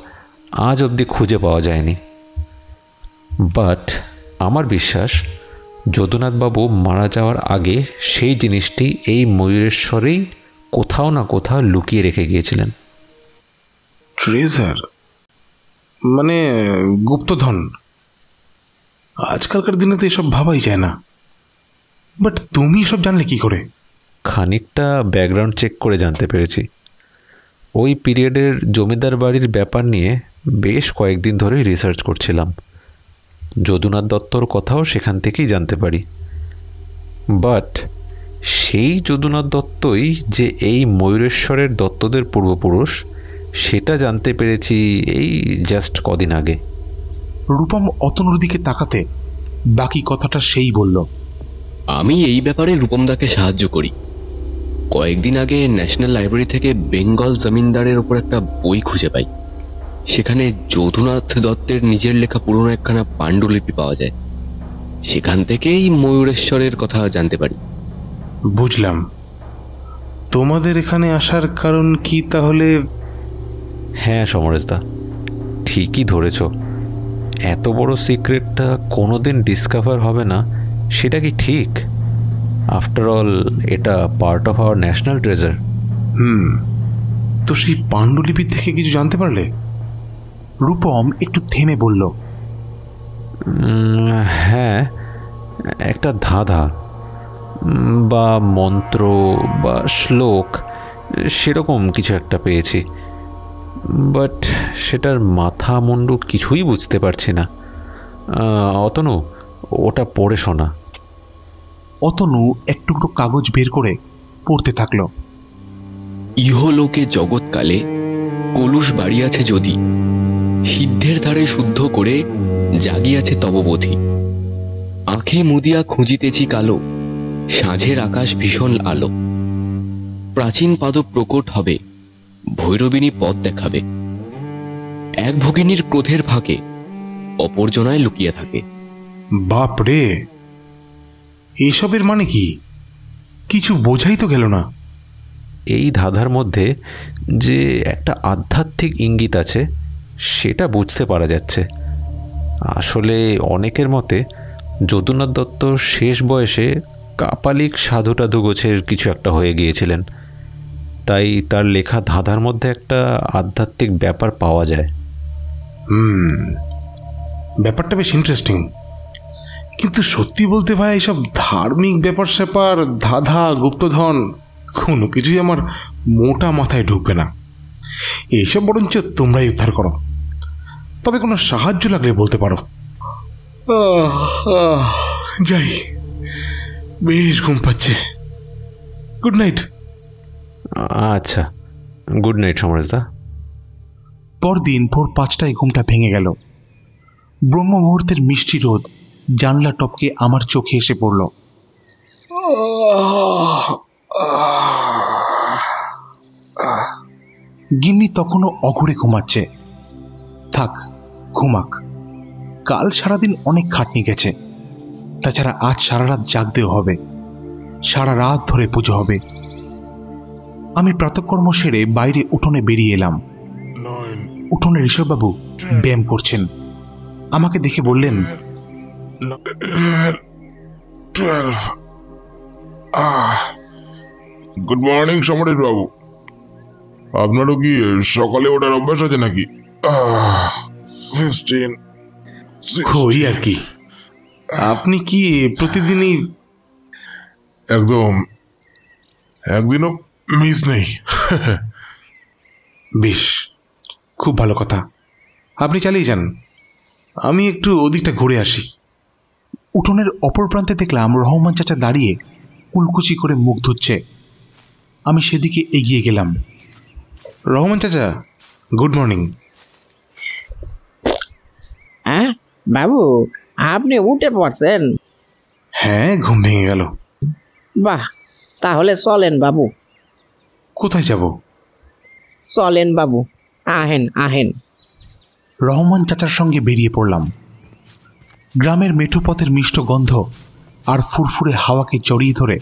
আজ অবধি খুঁজে পাওয়া যায়নি। বাট আমার বিশ্বাস, যদুনাথবাবু মারা যাওয়ার আগে সেই জিনিসটি এই ময়ূরেশ্বরেই কোথাও না কোথাও লুকিয়ে রেখে গিয়েছিলেন। ট্রেজার মানে গুপ্তধন? আজকালকার দিনে তো এসব ভাবাই যায় না। বাট তুমি এসব জানলে কি করে? খানিকটা ব্যাকগ্রাউন্ড চেক করে জানতে পেরেছি। ওই পিরিয়ডের জমিদার বাড়ির ব্যাপার নিয়ে বেশ কয়েকদিন ধরেই রিসার্চ করছিলাম। যদুনাথ দত্তর কথাও সেখান থেকেই জানতে পারি। বাট সেই যদুনাথ দত্তই যে এই ময়ূরেশ্বরের দত্তদের পূর্বপুরুষ, সেটা জানতে পেরেছি এই জাস্ট কদিন আগে। রূপম অতনুর দিকে তাকাতে বাকি কথাটা সেই বলল। আমি এই ব্যাপারে রূপমদাকে সাহায্য করি। কয়েকদিন আগে ন্যাশনাল লাইব্রেরি থেকে বেঙ্গল জমিনদারের ওপর একটা বই খুঁজে পাই। সেখানে যদুনাথ দত্তের নিজের লেখা পুরনো একখানা পাণ্ডুলিপি পাওয়া যায়। সেখান থেকেই ময়ূরেশ্বরের কথা জানতে পারি। বুঝলাম। তোমাদের এখানে আসার কারণ কি তাহলে? হ্যাঁ সমরেশদা, ঠিকই ধরেছ। এত বড় সিক্রেটটা কোনোদিন ডিসকভার হবে না সেটা কি ঠিক? আফটার অল এটা part of our national treasure. তো সেই পাণ্ডুলিপি থেকে কিছু জানতে পারলে? রূপম একটু থেমে বলল, হ্যাঁ, একটা ধাঁধা বা মন্ত্র বা শ্লোক সেরকম কিছু একটা পেয়েছি। বাট সেটার মাথা মুন্ডু কিছুই বুঝতে পারছি না। অতনু, ওটা পড়ে শোনা। অতনু এক টুকরো কাগজ বের করে পড়তে থাকল। ইহলোকে জগৎকালে কলুষ বাড়িয়াছে যদি, সিদ্ধের ধারে শুদ্ধ করে জাগিয়াছে তববোধি। আঁখে মুদিয়া খুঁজিতেছি কালো, সাঁঝের আকাশ ভীষণ আলো। প্রাচীন পাদ প্রকট হবে, ভৈরবিনী পথ দেখাবে। এক ভগিনীর ক্রোধের ফাঁকে অপরজনায় লুকিয়ে থাকে। বাপ রে, এসবের মানে কি? কিছু বোঝাই তো গেল না। এই ধাঁধার মধ্যে যে একটা আধ্যাত্মিক ইঙ্গিত আছে সেটা বুঝতে পারা যাচ্ছে। আসলে অনেকের মতে যদুনাথ দত্ত শেষ বয়সে কাপালিক সাধু টাধু গোছের কিছু একটা হয়ে গিয়েছিলেন, তাই তার লেখা ধাঁধার মধ্যে একটা আধ্যাত্মিক ব্যাপার পাওয়া যায়। ব্যাপারটা বেশ ইন্টারেস্টিং। কিন্তু সত্যি বলতে ভাই, এইসব ধার্মিক ব্যাপার স্যাপার, ধাঁধা, গুপ্তধন কোনো কিছুই আমার মোটা মাথায় ঢুকবে না। এইসব বরঞ্চ তোমরাই উদ্ধার করো। তবে কোনো সাহায্য লাগলে বলতে পারো। যাই, বেশ ঘুম পাচ্ছে। Good night. আচ্ছা, গুড নাইট সমরেশদা। পরদিন ভোর 5টায় ঘুমটা ভেঙে গেল। ব্রহ্ম মুহূর্তের মিষ্টি রোদ জানলা টপকে আমার চোখে এসে পড়ল। গিন্নি তখনও অঘরে ঘুমাচ্ছে। থাক, ঘুমাক। কাল সারাদিন অনেক খাটনি গেছে, তাছাড়া আজ সারা রাত জাগতেও হবে, সারা রাত ধরে পুজো হবে। আমি প্রাতঃকর্ম সেরে বাইরে উঠোনে বেরিয়ে এলাম। উঠোনে ঋষভবাবু ব্যায়াম করছেন। আমাকে দেখে বললেন, গুড মর্নিং সমরেশ বাবু। আপনারও কি সকালে ওঠার অভ্যাস আছে নাকি? 15 ওই আর কি। আপনি কি প্রতিদিনই? একদম, একদিনও মিস নেই। বেশ, খুব ভালো কথা। আপনি চালিয়ে যান, আমি একটু ওদিকটা ঘুরে আসি। উঠোনের অপর প্রান্তে দেখলাম রহমান চাচা দাঁড়িয়ে কুলকুচি করে মুখ ধুচ্ছে। আমি সেদিকে এগিয়ে গেলাম। রহমান চাচা, গুড মর্নিং। হ্যাঁ বাবু, আপনি উঠে পড়ছেন? হ্যাঁ, ঘুম ভেঙে গেল। বাহ, তাহলে চলেন বাবু। কোথায় যাব? চলেন বাবু, আহেন আহেন। রহমান চাচার সঙ্গে বেরিয়ে পড়লাম। গ্রামের মেঠো পথের মিষ্ট গন্ধ আর ফুরফুরে হাওয়াকে জড়িয়ে ধরে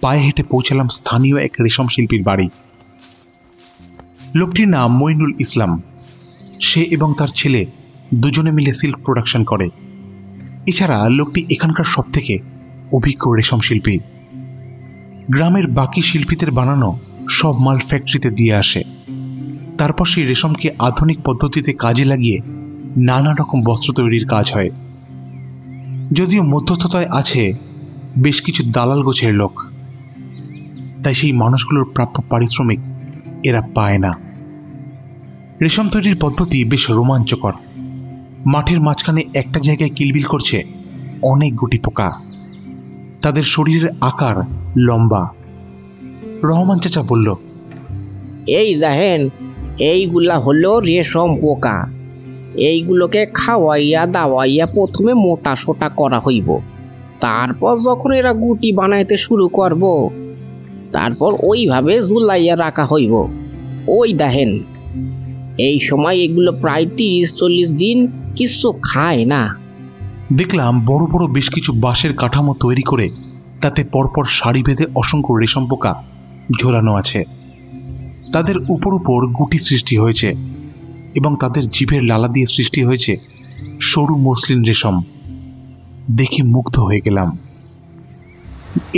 পায়ে হেঁটে পৌঁছালাম স্থানীয় এক রেশম শিল্পীর বাড়ি। লোকটির নাম মইনুল ইসলাম। সে এবং তার ছেলে দুজনে মিলে সিল্ক প্রোডাকশন করে। এছাড়া লোকটি এখানকার সবথেকে অভিজ্ঞ রেশম শিল্পী। গ্রামের বাকি শিল্পীদের বানানো সব মাল ফ্যাক্টরিতে দিয়ে আসে। তারপর সেই রেশমকে আধুনিক পদ্ধতিতে কাজে লাগিয়ে নানা রকম বস্ত্র তৈরির কাজ হয়। যদিও মধ্যস্থতায় আছে বেশ কিছু দালাল গোছের লোক, তাই সেই মানুষগুলোর প্রাপ্য পারিশ্রমিক এরা পায় না। রেশম তৈরির পদ্ধতি বেশ রোমাঞ্চকর। মাঠের মাঝখানে একটা জায়গায় কিলবিল করছে অনেক গুটি পোকা। তাদের শরীরের আকার লম্বা। রহমান চাচা বলল, এই দেখেন, এইগুলা হলো রেশম পোকা। এইগুলোকে খাওয়াইয়া দাওয়াইয়া প্রথমে মোটা সোটা করা হইব। তারপর যখন এরা গুটি বানাইতে শুরু করব, তারপর ওইভাবে ঝুলাইয়া রাখা হইব। ওই দেখেন, এই সময় এগুলো প্রায় 30-40 দিন কিছু খায় না। দেখলাম বড় বড় বেশ কিছু বাঁশের কাঠামো তৈরি করে তাতে পরপর সারি বেঁধে অসংখ্য রেশম পোকা ঝোলানো আছে। তাদের উপর উপর গুটি সৃষ্টি হয়েছে এবং তাদের জিভের লালা দিয়ে সৃষ্টি হয়েছে সরু মসলিন রেশম। দেখে মুগ্ধ হয়ে গেলাম।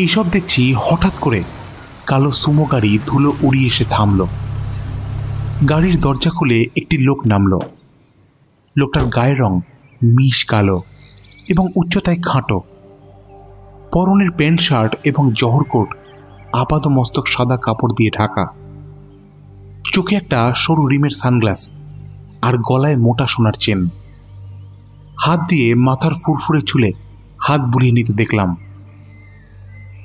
এইসব দেখছি হঠাৎ করে কালো সুমো গাড়ি ধুলো উড়িয়ে এসে থামল। গাড়ির দরজা খুলে একটি লোক নামল। লোকটার গায়ের রং মিশ কালো এবং উচ্চতায় খাটো। পরনের প্যান্ট শার্ট এবং জহর কোট আপাত মস্তক সাদা কাপড় দিয়ে ঢাকা। চোখে একটা সরু রিমের সানগ্লাস আর গলায় মোটা সোনার চেন। হাত দিয়ে মাথার ফুরফুরে চুলে হাত বুলিয়ে নিতে দেখলাম।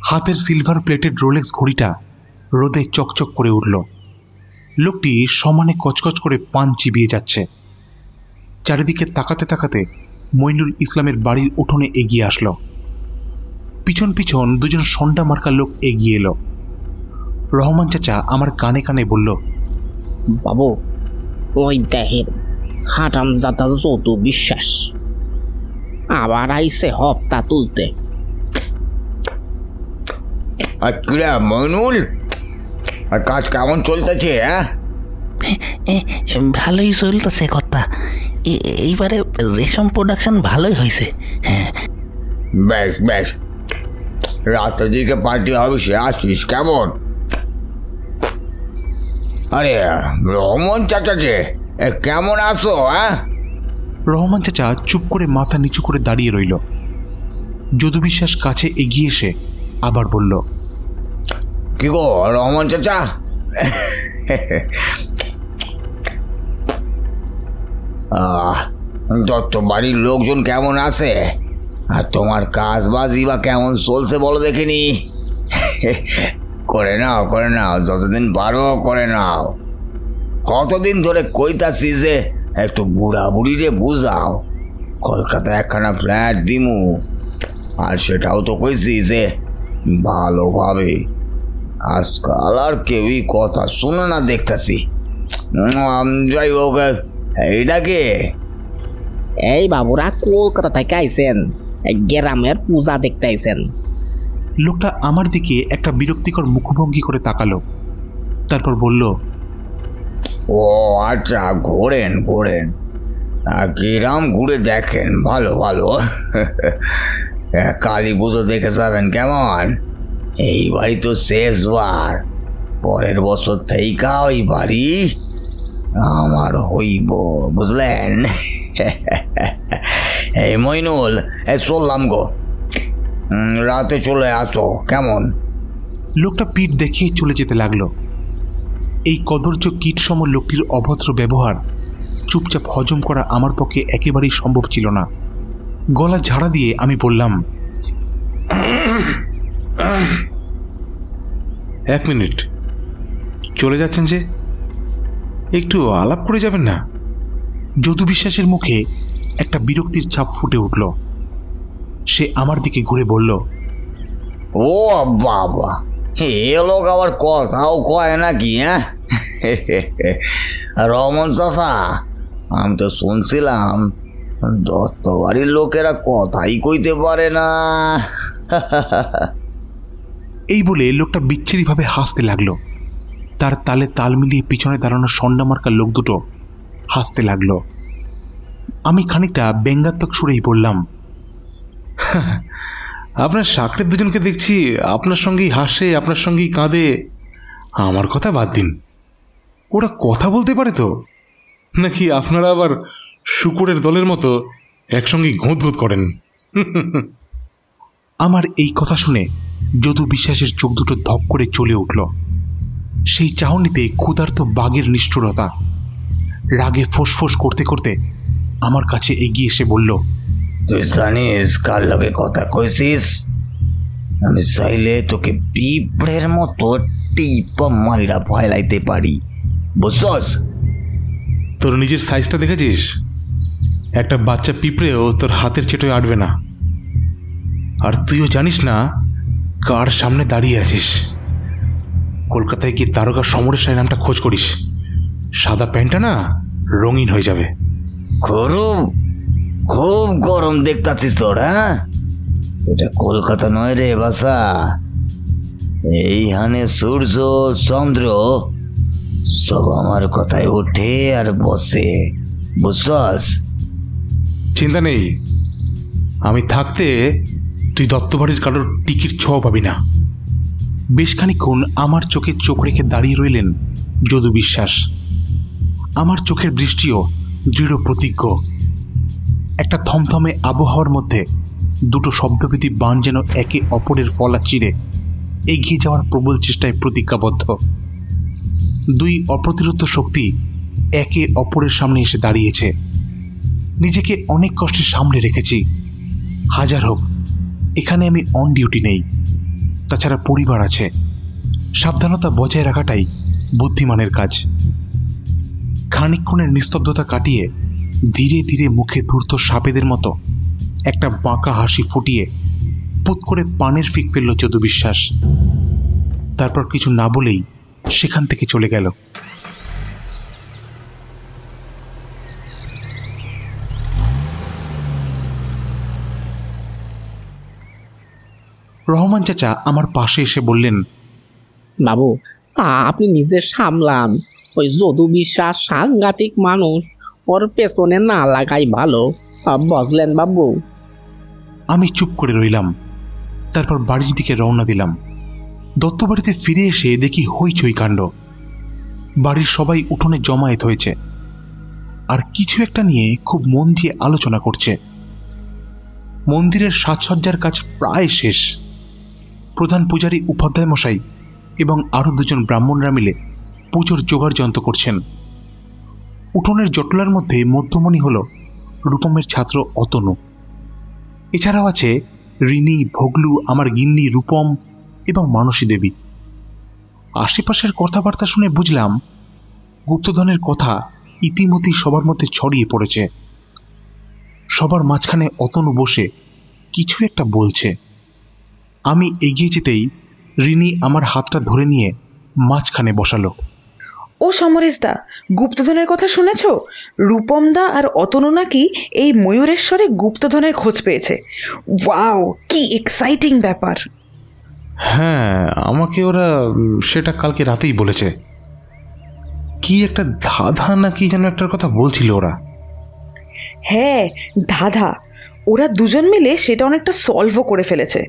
হাতের সিলভার প্লেটেড রোলেক্স ঘড়িটা রোদে চকচক করে উঠল। লোকটি সমানে কচকচ করে পান চিবিয়ে যাচ্ছে। চারিদিকে তাকাতে তাকাতে মইনুল ইসলামের বাড়ির উঠোনে এগিয়ে আসলো। পিছন পিছন দুজন সন্ডা মার্কা লোক এগিয়ে এলো। রহমান চাচা আমার কানে কানে বলল, বাবু, ওই দেখেন, হাটাম জাতা যত বিশ্বাস আবার আইসে হপ্তা তুলতে। আচ্ছা মইনুল, আর কাজ কেমন চলতেছে? ভালোই চলতেছে কর্তা। এইবারে রেশম প্রোডাকশন ভালোই হয়েছে। হ্যাঁ, বেশ বেশ। রাতের দিকে পার্টি হবে, সে আসিস কেমন? আরে রহমান চাচা যে, কেমন আছো? রহমান চাচা চুপ করে মাথা নিচু করে দাঁড়িয়ে রইল। যদু বিশ্বাস কাছে এগিয়ে এসে আবার বলল, কি গো রহমান চাচা, দত্ত বাড়ির লোকজন কেমন আছে? আর তোমার কাজ বাজি বা কেমন চলছে বলো দেখিনি। করে নাও যতদিন পারো করে নাও। কতদিন ধরে কইতাছি যে একটু বুড়া বুড়িরে বুঝাও, কলকাতায় একখানা ফ্ল্যাট দিমু, আর সেটাও তো কইছি যে ভালোভাবে। আজকাল আর কেউই কথা শুনে না দেখতেছি। যাই হোক, এইটা কে? এই বাবুরা কলকাতা থেকে আইছেন, গ্রামের পূজা দেখতে আইছেন। লোকটা আমার দিকে একটা বিরক্তিকর মুখভঙ্গি করে তাকালো, তারপর বলল, ও আচ্ছা, ঘোরেন ঘোরেন, কিরাম ঘুরে দেখেন, ভালো ভালো। কালী পুজো দেখে যাবেন কেমন? এই বাড়ি তো শেষবার, পরের বছর থেইকা ওই বাড়ি আমার হইব, বুঝলেন? এই মইনুল, চললাম গো, রাতে চলে আসো কেমন? লোকটা পিঠ দেখিয়ে চলে যেতে লাগলো। এই কদর্য কীটসম লোকটির অভদ্র ব্যবহার চুপচাপ হজম করা আমার পক্ষে একেবারেই সম্ভব ছিল না। গলা ঝাড়া দিয়ে আমি বললাম, 1 মিনিট, চলে যাচ্ছেন যে, একটু আলাপ করে যাবেন না? যদু বিশ্বাসের মুখে একটা বিরক্তির ছাপ ফুটে উঠল। সে আমার দিকে ঘুরে বলল, ও বাবা, এ লোক আবার কথাও কয় নাকি? হ্যাঁ, রহমান চাচা, আমি তো শুনছিলাম দত্ত বাড়ির লোকেরা কথাই কইতে পারে না। এই বলে লোকটা বিচ্ছিরিভাবে হাসতে লাগলো। তার তালে তাল মিলিয়ে পিছনে দাঁড়ানো সন্ডামার্কা লোক দুটো হাসতে লাগলো। আমি খানিকটা ব্যঙ্গাত্মক সুরেই বললাম, আপনার সাকরের দুজনকে দেখছি আপনার সঙ্গেই হাসে, আপনার সঙ্গেই কাঁদে। আমার কথা বাদ দিন, ওরা কথা বলতে পারে তো, নাকি আপনারা আবার শুকুরের দলের মতো একসঙ্গেই ঘোঁত করেন? আমার এই কথা শুনে যদু বিশ্বাসের চোখ দুটো ধক করে চলে উঠল। সেই চাহনিতে ক্ষুধার্ত বাঘের নিষ্ঠুরতা। রাগে ফোঁস করতে করতে আমার কাছে এগিয়ে এসে বলল, তুই জানিস কার লগে কথা কইছিস? আমি চাইলে তোকে পিঁপড়ের মতো টিপা মাইরা ফেলাইতে পারি, বুঝছস? তোর নিজের সাইজটা দেখেছিস? একটা বাচ্চা পিঁপড়েও তোর হাতের চেটোয় আটবে না। আর তুইও জানিস না কার সামনে দাঁড়িয়ে আছিস। কলকাতায় গিয়ে দারোগা সমরেশ রায় নামটা খোঁজ করিস, সাদা প্যান্টটা না রঙিন হয়ে যাবে। খুব গরম দেখতাছিস তোর। হ্যাঁ, এটা কলকাতা নয় রে বাসা, এইখানে সূর্য চন্দ্র সব আমার কথায় ওঠে আর বসে, বুঝছস? চিন্তা নেই, আমি থাকতে তুই দত্তবাড়ির কারোর টিকির ছোঁয়া পাবি না। বেশ খানিকক্ষণ আমার চোখে চোখ রেখে দাঁড়িয়ে রইলেন যদু বিশ্বাস। আমার চোখের দৃষ্টিও দৃঢ় প্রতিজ্ঞ। একটা থমথমে আবহাওয়ার মধ্যে দুটো শব্দভেদী বাণ যেন একে অপরের ফলা চিরে এগিয়ে যাওয়ার প্রবল চেষ্টায় প্রতিজ্ঞাবদ্ধ। দুই অপ্রতিরোধ শক্তি একে অপরের সামনে এসে দাঁড়িয়েছে। নিজেকে অনেক কষ্টে সামলে রেখেছি। হাজার হোক, এখানে আমি অন ডিউটি নেই, তাছাড়া পরিবার আছে। সাবধানতা বজায় রাখাটাই বুদ্ধিমানের কাজ। খানিকক্ষণের নিস্তব্ধতা কাটিয়ে ধীরে ধীরে মুখে ধূর্ত সাপেদের মতো একটা বাঁকা হাসি ফুটিয়ে পুত করে পানের ফিক ফেলল যদু বিশ্বাস। তারপর কিছু না বলেই সেখান থেকে চলে গেল। রহমান চাচা আমার পাশে এসে বললেন, বাবু, আপনি নিজে সামলান। ওই যদু বিশ্বাস সাংঘাতিক মানুষ, ওর পেছনে না লাগাই ভালো, বুঝলেন বাবু? আমি চুপ করে রইলাম। তারপর বাড়ির দিকে রওনা দিলাম। দত্তবাড়িতে ফিরে এসে দেখি হইচই কাণ্ড। বাড়ির সবাই উঠোনে জমায়েত হয়েছে আর কিছু একটা নিয়ে খুব মন দিয়ে আলোচনা করছে। মন্দিরের সাজসজ্জার কাজ প্রায় শেষ। প্রধান পূজারী উপাধ্যায় মশাই এবং আরও দুজন ব্রাহ্মণরা মিলে পুজোর জোগাড় যন্ত্র করছেন। উঠোনের জটলার মধ্যে মধ্যমণি হল রূপমের ছাত্র অতনু। এছাড়াও আছে রিনি, ভগলু, আমার গিন্নি রূপম এবং মানসী দেবী। আশেপাশের কথাবার্তা শুনে বুঝলাম গুপ্তধনের কথা ইতিমধ্যেই সবার মধ্যে ছড়িয়ে পড়েছে। সবার মাঝখানে অতনু বসে কিছু একটা বলছে। আমি এগিয়ে যেতেই রিনি আমার হাতটা ধরে নিয়ে মাঝখানে বসালো। ও সমরেশদা, গুপ্তধনের কথা শুনেছ? রূপমদা আর অতনু নাকি এই ময়ূরেশ্বরে গুপ্তধনের খোঁজ পেয়েছে। ওয়াও, কি এক্সাইটিং ব্যাপার! হ্যাঁ, আমাকে ওরা সেটা কালকে রাতেই বলেছে। কি একটা ধাঁধা না কি যেন একটার কথা বলছিল ওরা। হ্যাঁ, ধাঁধা। ওরা দুজন মিলে সেটা অনেকটা সলভও করে ফেলেছে।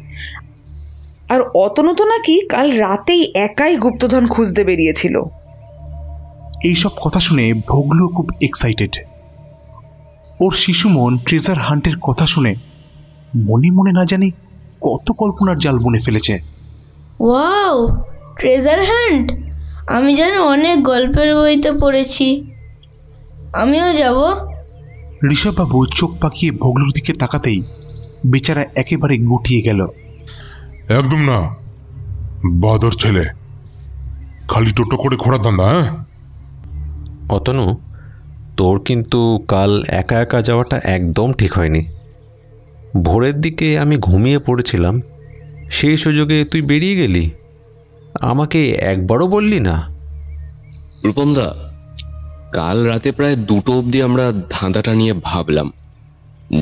আর অতনু তো নাকি কাল রাতেই একাই গুপ্তধন খুঁজতে বেরিয়েছিল। এইসব কথা শুনে ভোগলু খুব এক্সাইটেড। ওর শিশু মন ট্রেজার হান্টের কথা শুনে মনে মনে না জানি কত কল্পনার জাল বুনে ফেলেছে। Wow, treasure hunt! আমি জানি অনেক গল্পের বইতে পড়েছি, আমিও যাব। ঋষভবাবু চোখ পাকিয়ে ভোগলুর দিকে তাকাতেই বেচারা একেবারে গুটিয়ে গেল। একদম না, বাদর ছেলে, খালি টোটো করে ঘোরা ধান্দা। হ্যাঁ অতনু, তোর কিন্তু কাল একা একা যাওয়াটা একদম ঠিক হয়নি। ভোরের দিকে আমি ঘুমিয়ে পড়েছিলাম, সেই সুযোগে তুই বেরিয়ে গেলি, আমাকে একবারও বললি না। রূপমদা, কাল রাতে প্রায় 2টো অবধি আমরা ধাঁধাটা নিয়ে ভাবলাম।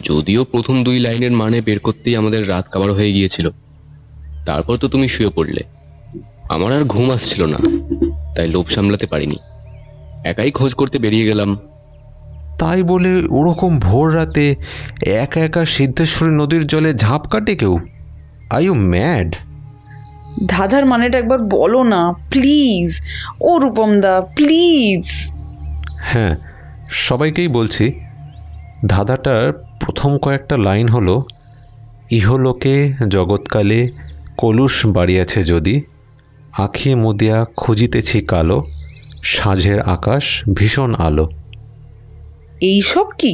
যদিও প্রথম 2 লাইনের মানে বের করতেই আমাদের রাত কাবার হয়ে গিয়েছিল। তারপর তো তুমি শুয়ে পড়লে। আমার আর ঘুম আসছিল না, তাই লোভ সামলাতে পারিনি, একাই খোঁজ করতে বেরিয়ে গেলাম। তাই বলে ওরকম ভোর রাতে একা একা সিদ্ধেশ্বরী নদীর জলে ঝাঁপ কাটে কেউ? Are you mad? ধাঁধার মানেটা একবার বলো না প্লিজ। O রূপমদা, please. হ্যাঁ, সবাইকেই বলছি। ধাঁধাটার প্রথম কয়েকটা লাইন হলো, ইহলোকে জগৎকালে কলুষ বাড়িয়াছে যদি, আখি মুদিয়া খুঁজিতেছি কালো, সাঁঝের আকাশ ভীষণ আলো। এইসব কি?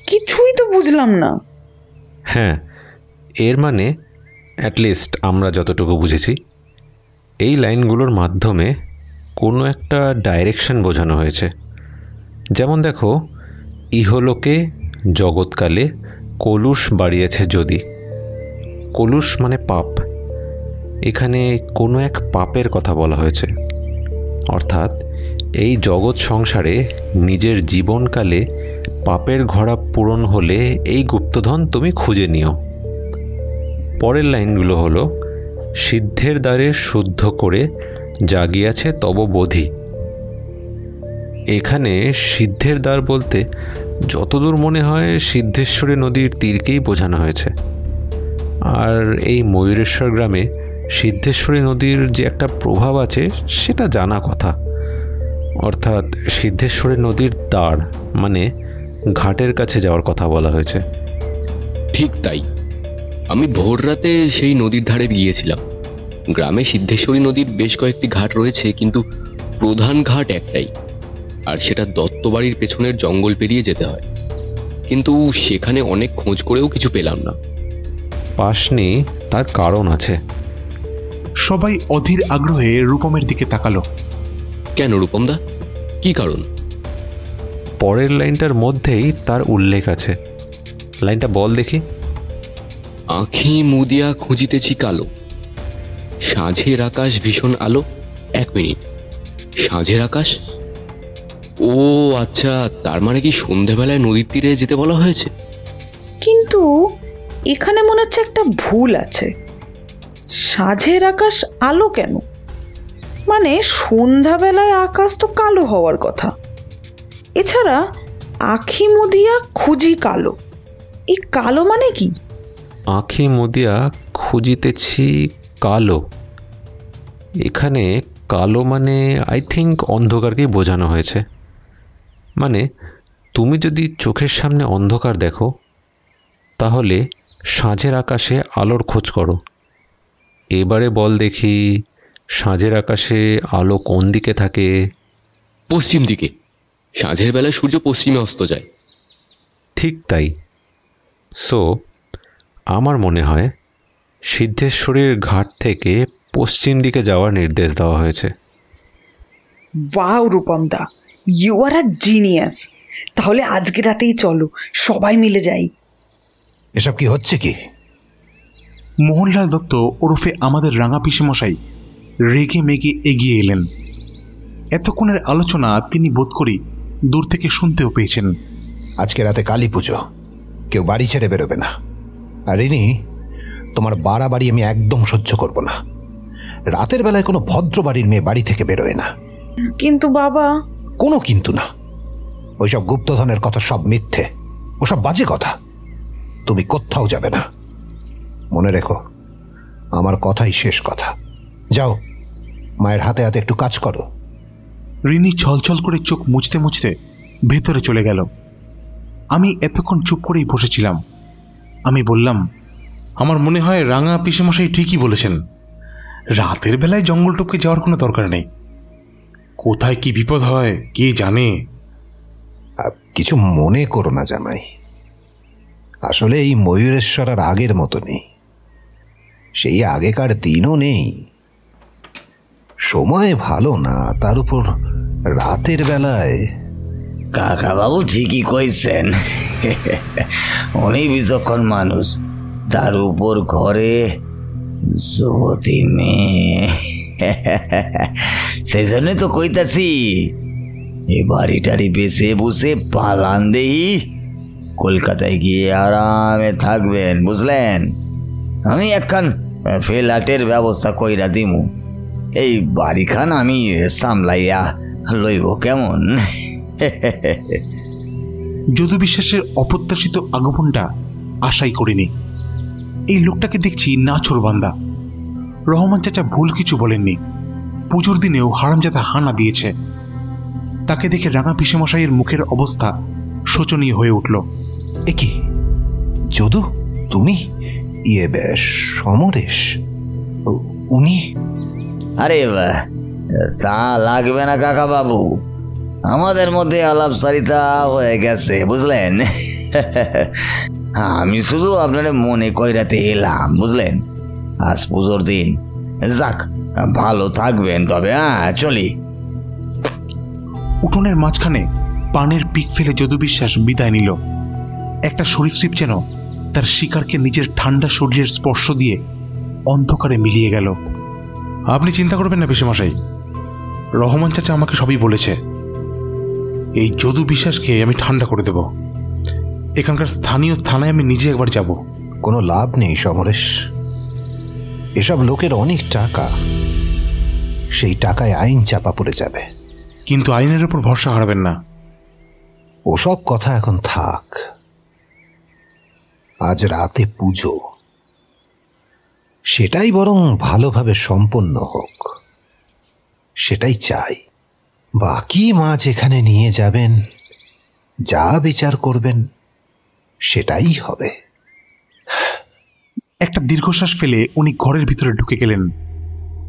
কিছুই তো বুঝলাম না। হ্যাঁ, এর মানে অ্যাটলিস্ট আমরা যতটুকু বুঝেছি, এই লাইনগুলোর মাধ্যমে কোনো একটা ডাইরেকশন বোঝানো হয়েছে। যেমন দেখো, ইহলোকে জগৎকালে কলুষ বাড়িয়েছে যদি। কলুষ মানে পাপ। এখানে কোনো এক পাপের কথা বলা হয়েছে। অর্থাৎ এই জগৎ সংসারে নিজের জীবনকালে পাপের ঘোড়া পূরণ হলে এই গুপ্তধন তুমি খুঁজে নিও। পরের লাইনগুলো হলো, সিদ্ধের দ্বারে শুদ্ধ করে জাগিয়াছে তব বোধি। এখানে সিদ্ধের দ্বার বলতে যতদূর মনে হয় সিদ্ধেশ্বরী নদীর তীরকেই বোঝানো হয়েছে। আর এই ময়ূরেশ্বর গ্রামে সিদ্ধেশ্বরী নদীর যে একটা প্রভাব আছে সেটা জানা কথা। অর্থাৎ সিদ্ধেশ্বরী নদীর দ্বার মানে ঘাটের কাছে যাওয়ার কথা বলা হয়েছে। ঠিক তাই, আমি ভোর রাতে সেই নদীর ধারে গিয়েছিলাম। গ্রামে সিদ্ধেশ্বরী নদীর বেশ কয়েকটি ঘাট রয়েছে, কিন্তু প্রধান ঘাট একটাই, আর সেটা দত্তবাড়ির পেছনের জঙ্গল পেরিয়ে যেতে হয়। কিন্তু সেখানে অনেক খোঁজ করেও কিছু পেলাম না। পাসনি, তার কারণ আছে। সবাই অধীর আগ্রহে রূপমের দিকে তাকালো। কেন রূপমদা, কি কারণ? পরের লাইনটার মধ্যেই তার উল্লেখ আছে। লাইনটা বল দেখি। আঁখি মুদিয়া খুঁজিতেছি কালো, সাঁঝের আকাশ ভীষণ আলো। 1 মিনিট, সাঁঝের আকাশ? ও আচ্ছা, তার মানে কি সন্ধেবেলায় নদীর তীরে যেতে বলা হয়েছে? কিন্তু এখানে মনে হচ্ছে একটা ভুল আছে। সাঁঝের আকাশ আলো কেন? মানে সন্ধ্যাবেলায় আকাশ তো কালো হওয়ার কথা। এছাড়া আঁখি মুদিয়া খুঁজি কালো, এই কালো মানে কি? আঁখি মুদিয়া খুঁজিতেছি কালো, এখানে কালো মানে আই থিঙ্ক অন্ধকারকেই বোঝানো হয়েছে। মানে তুমি যদি চোখের সামনে অন্ধকার দেখো, তাহলে সাঁঝের আকাশে আলোর খোঁজ করো। এবারে বল দেখি, সাঁঝের আকাশে আলো কোন দিকে থাকে? পশ্চিম দিকে। সাঁঝের বেলায় সূর্য পশ্চিমে অস্ত যায়। ঠিক তাই। সো আমার মনে হয় সিদ্ধেশ্বরীর ঘাট থেকে পশ্চিম দিকে যাওয়ার নির্দেশ দেওয়া হয়েছে। ওয়াও রূপমদা, ইউ আর আ জিনিয়াস। তাহলে আজকে রাতেই চলো, সবাই মিলে যাই। এসব কি হচ্ছে কি? মোহনলাল দত্ত ওরফে আমাদের রাঙা পিসেমশাই রেগে মেগে এগিয়ে এলেন। এতক্ষণের আলোচনা তিনি বোধ করি দূর থেকে শুনতেও পেয়েছেন। আজকে রাতে কালী পুজো, কেউ বাড়ি ছেড়ে বেরোবে না। আর রিনি, তোমার বাড়াবাড়ি আমি একদম সহ্য করব না। রাতের বেলায় কোনো ভদ্র বাড়ির মেয়ে বাড়ি থেকে বেরোয় না। কিন্তু বাবা। কোনো কিন্তু না। ওইসব গুপ্তধনের কথা সব মিথ্যে, ওসব বাজে কথা। তুমি কোথাও যাবে না। মনে রেখো, আমার কথাই শেষ কথা। যাও, মায়ের হাতে হাতে একটু কাজ করো। রিনি ছলছল করে চোখ মুছতে মুছতে ভেতরে চলে গেল। আমি এতক্ষণ চুপ করেই বসেছিলাম। আমি বললাম, আমার মনে হয় রাঙা পিসেমশাই ঠিকই বলেছেন। রাতের বেলায় জঙ্গল টপকে যাওয়ার কোনো দরকার নেই। কোথায় কি বিপদ হয় কে জানে। কিছু মনে করো না জামাই, আসলে এই ময়ূরেশ্বর আর আগের মতো নেই। সেই আগেকার দিনও নেই। সময় ভালো না, তার উপর রাতের বেলায়। কাকা বাবু ঠিকই কইছেন, উনি বিচক্ষণ মানুষ, তার উপর ঘরে যুবতী মেয়ে। সেই জন্য তো কইতাছি, এই বাড়িটারি বেছে বুঝে পালান দেই, কলকাতায় গিয়ে আরামে থাকবেন, বুঝলেন? আমি একখান ফ্ল্যাটের ব্যবস্থা কইরা দিমু, এই বাড়িখান আমি সামলাইয়া লইব, কেমন? যদু বিশ্বাসের অপ্রত্যাশিত আগমনটা আশাই করিনি। এই লোকটাকে দেখছি নাছোড়বান্দা। রহমান চাচা ভুল কিছু বলেননি। পুজোর দিনেও হারামজাদা হানা দিয়েছে। তাকে দেখে রাঙা পিসেমশাইয়ের মুখের অবস্থা শোচনীয় হয়ে উঠল। এ কি যদু, তুমি? ইয়ে বেশ, সমরেশ উনি? আরে তা লাগবে না কাকা বাবু, আমাদের মধ্যে আলাপচারিতা হয়ে গেছে, বুঝলেন? আমি শুধু আপনার মনে কইরাতে এলাম, বুঝলেন? আজ পুজোর দিন। যাক, ভালো থাকবেন তবে। চলি। উঠোনের মাঝখানে পানের পিক ফেলে যদু বিশ্বাস বিদায় নিল। একটা সরীসৃপ যেন তার শিকারকে নিজের ঠান্ডা শরীরের স্পর্শ দিয়ে অন্ধকারে মিলিয়ে গেল। আপনি চিন্তা করবেন না পিসেমশাই, রহমান চাচা আমাকে সবই বলেছে। এই যদু বিশ্বাসকে আমি ঠান্ডা করে দেব। এখানকার স্থানীয় থানায় আমি নিজে একবার যাব। কোনো লাভ নেই সমরেশ, এসব লোকের অনেক টাকা, সেই টাকায় আইন চাপা পড়ে যাবে। কিন্তু আইনের উপর ভরসা হারাবেন না। ওসব কথা এখন থাক। আজ রাতে পুজো, সেটাই বরং ভালোভাবে সম্পন্ন হোক, সেটাই চাই। বাকি মাছ এখানে নিয়ে যাবেন, যা বিচার করবেন সেটাই হবে। একটা দীর্ঘশ্বাস ফেলে উনি ঘরের ভিতরে ঢুকে গেলেন।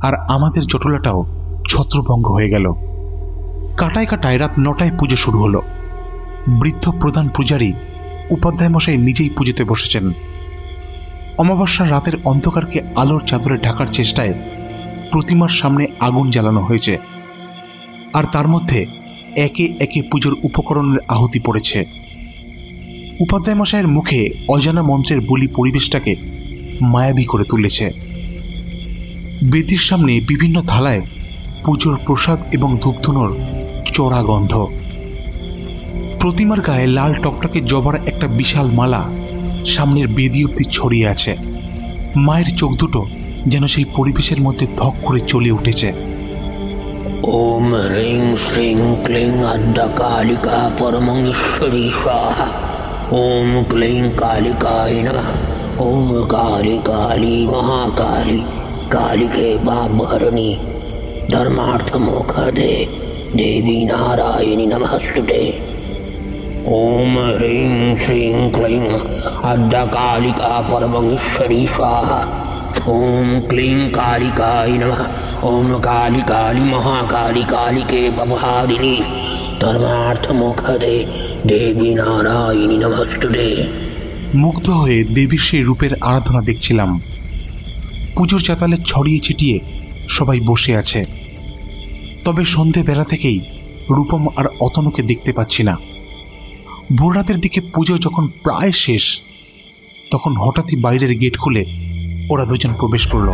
আর আমাদের জটলাটাও ছত্রভঙ্গ হয়ে গেল। কাটায় কাটায় রাত 9টায় পুজো শুরু হলো। বৃদ্ধ প্রধান পূজারী উপাধ্যায় মশাই নিজেই পুজোতে বসেছেন। অমাবস্যার রাতের অন্ধকারকে আলোর চাদরে ঢাকার চেষ্টায় প্রতিমার সামনে আগুন জ্বালানো হয়েছে। আর তার মধ্যে একে একে পুজোর উপকরণের আহুতি পড়েছে। উপাধ্যায় মশাইয়ের মুখে অজানা মন্ত্রের বলি পরিবেশটাকে মায়াবী করে তুলেছে। বেদির সামনে বিভিন্ন থালায় পুজোর প্রসাদ এবং ধূপধুনোর চড়া গন্ধ। প্রতিমার গায়ে লাল টকটকে জবার একটা বিশাল মালা সামনের বেদি অব্দি ছড়িয়ে আছে। মায়ের চোখ দুটো যেন সেই পরিবেশের মধ্যে ধক করে চলে উঠেছে। ওম হ্রিং শ্রীং ক্লিং আদ্যা কালিকা পরমেশ্বরী স্বাহা। ওম ক্লিং কালিকায় নমঃ। ওম কালী কালী মহাকালী কালিকে বাগহরণী ধর্মার্থ মোক্ষদে দেবী নারায়ণী নমস্তুতে। ওম হ্রিং শ্রীং ক্লিং আদ্যা কালিকা পরমেশ্বরী স্বাহা। ओम क्लीं कालिकाय नमः। ओम काली काली महाकाली कालिके भवहारिणी धर्मार्थमुखदे देवी नारायणी नमस्तुते। মুগ্ধ হয়ে দেবীর সেই রূপের আরাধনা দেখছিলাম। পুজোর চাতালে ছড়িয়ে ছিটিয়ে সবাই বসে আছে। তবে সন্ধেবেলা থেকেই রূপম আর অতনুকে দেখতে পাচ্ছি না। ভোর রাতের দিকে পুজো যখন প্রায় শেষ, তখন হঠাৎই বাইরের গেট খুলে ওরা দুজন প্রবেশ করল।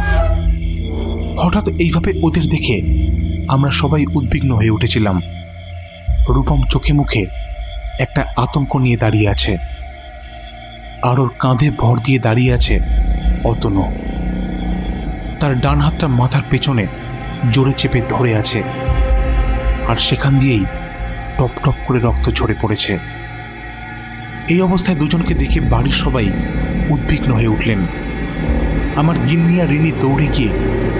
হঠাৎ এইভাবে ওদের দেখে আমরা সবাই উদ্বিগ্ন হয়ে উঠেছিলাম। রূপম চোখে মুখে একটা আতঙ্ক নিয়ে দাঁড়িয়ে আছে, আর ওর কাঁধে ভর দিয়ে দাঁড়িয়ে আছে অতনু। তার ডান হাতটা মাথার পেছনে জোরে চেপে ধরে আছে, আর সেখান দিয়েই টপ টপ করে রক্ত ঝরে পড়েছে। এই অবস্থায় দুজনকে দেখে বাড়ির সবাই উদ্বিগ্ন হয়ে উঠলেন। আমার গিন্নি আর রিনি দৌড়ে গিয়ে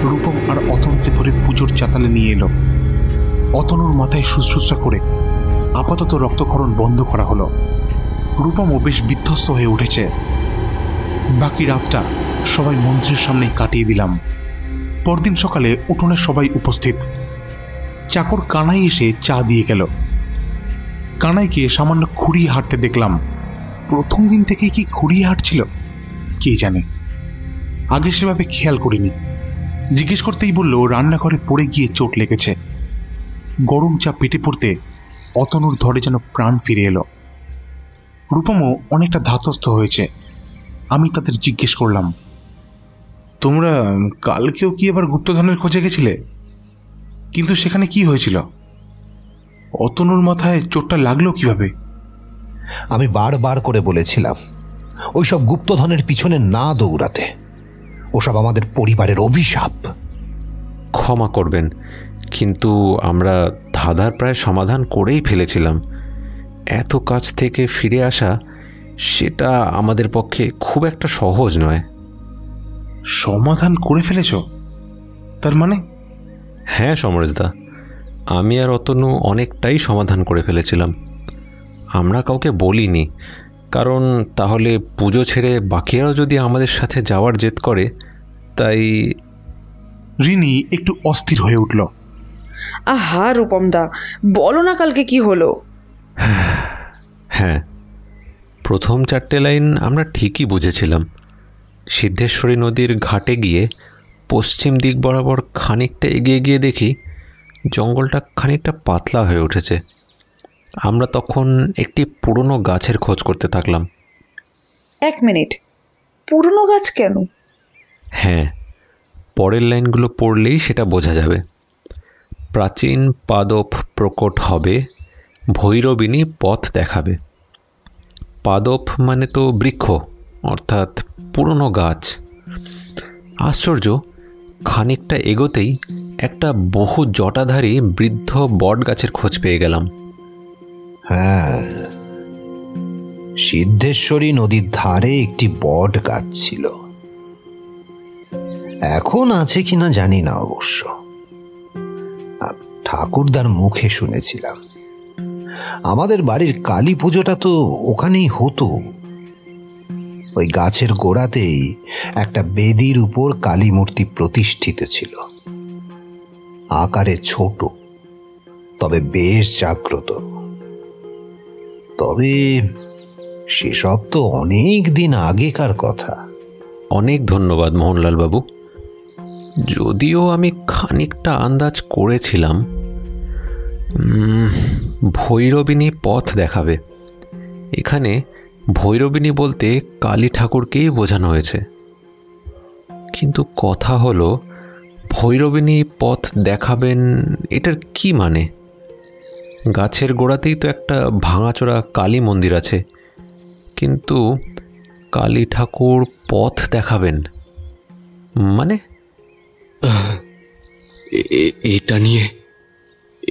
রূপম আর অতনুকে ধরে পুজোর চাতালে নিয়ে এলো। অতনুর মাথায় শুশ্রূষা করে আপাতত রক্তক্ষরণ বন্ধ করা হলো। রূপমও বেশ বিধ্বস্ত হয়ে উঠেছে। বাকি রাতটা সবাই মন্দিরের সামনেই কাটিয়ে দিলাম। পরদিন সকালে উঠোনে সবাই উপস্থিত। চাকর কানাই এসে চা দিয়ে গেল। কানাইকে সামান্য খুঁড়িয়ে হাঁটতে দেখলাম। প্রথম দিন থেকেই কি খুঁড়িয়ে হাঁটছিল কে জানে, আগে সেভাবে খেয়াল করিনি। জিজ্ঞেস করতেই বলল রান্নাঘরে পড়ে গিয়ে চোট লেগেছে। গরম চা পেটে পড়তে অতনুর ধরে যেন প্রাণ ফিরে এলো। রূপমও অনেকটা ধাতস্থ হয়েছে। আমি তাদের জিজ্ঞেস করলাম, তোমরা কালকেও কি আবার গুপ্তধনের খোঁজে গেছিলে? কিন্তু সেখানে কি হয়েছিল? অতনুর মাথায় চোটটা লাগলো কিভাবে? আমি বারবার করে বলেছিলাম ওইসব গুপ্তধনের পিছনে না দৌড়াতে, ওসব আমাদের পরিবারের অভিশাপ। ক্ষমা করবেন, কিন্তু আমরা ধাঁধার প্রায় সমাধান করেই ফেলেছিলাম। এত কাছ থেকে ফিরে আসা, সেটা আমাদের পক্ষে খুব একটা সহজ নয়। সমাধান করে ফেলেছ তার মানে? হ্যাঁ সমরেশদা, আমি আর অতনু অনেকটাই সমাধান করে ফেলেছিলাম। আমরা কাউকে বলিনি, কারণ তাহলে পুজো ছেড়ে বাকিরাও যদি আমাদের সাথে যাওয়ার জেদ করে, তাই। রিনি একটু অস্থির হয়ে উঠল। আহা রূপমদা, বলো না কালকে কি হলো? হ্যাঁ, প্রথম 4টে লাইন আমরা ঠিকই বুঝেছিলাম। সিদ্ধেশ্বরী নদীর ঘাটে গিয়ে পশ্চিম দিক বরাবর খানিকটা এগিয়ে গিয়ে দেখি জঙ্গলটা খানিকটা পাতলা হয়ে উঠেছে। আমরা তখন একটি পুরনো গাছের খোঁজ করতে থাকলাম। 1 মিনিট, পুরনো গাছ কেন? হ্যাঁ, পরের লাইনগুলো পড়লেই সেটা বোঝা যাবে। প্রাচীন পাদপ প্রকট হবে, ভৈরবিনী পথ দেখাবে। পাদপ মানে তো বৃক্ষ, অর্থাৎ পুরনো গাছ। আশ্চর্য, খানিকটা এগোতেই একটা বহু জটাধারী বৃদ্ধ বট গাছের খোঁজ পেয়ে গেলাম। হ্যাঁ, সিদ্ধেশ্বরী নদীর ধারে একটি বট গাছ ছিল। এখন আছে কিনা জানি না অবশ্য, ঠাকুরদার মুখে শুনেছিলাম। আমাদের বাড়ির কালী পুজোটা তো ওখানেই হতো। ওই গাছের গোড়াতেই একটা বেদির উপর কালী মূর্তি প্রতিষ্ঠিত ছিল। আকারে ছোট, তবে বেশ জাগ্রত। তবে সেসব তো অনেক দিন আগেকার কথা। অনেক ধন্যবাদ মোহনলাল বাবু। যদিও আমি খানিকটা আন্দাজ করেছিলাম ভৈরবিনী পথ দেখাবে। এখানে ভৈরবিনী বলতে কালী ঠাকুরকেই বোঝানো হয়েছে। কিন্তু কথা হলো, ভৈরবিনী পথ দেখাবেন এটার কি মানে? গাছের গোড়াতেই তো একটা ভাঙাচোরা কালী মন্দির আছে, কিন্তু কালী ঠাকুর পথ দেখাবেন মানে?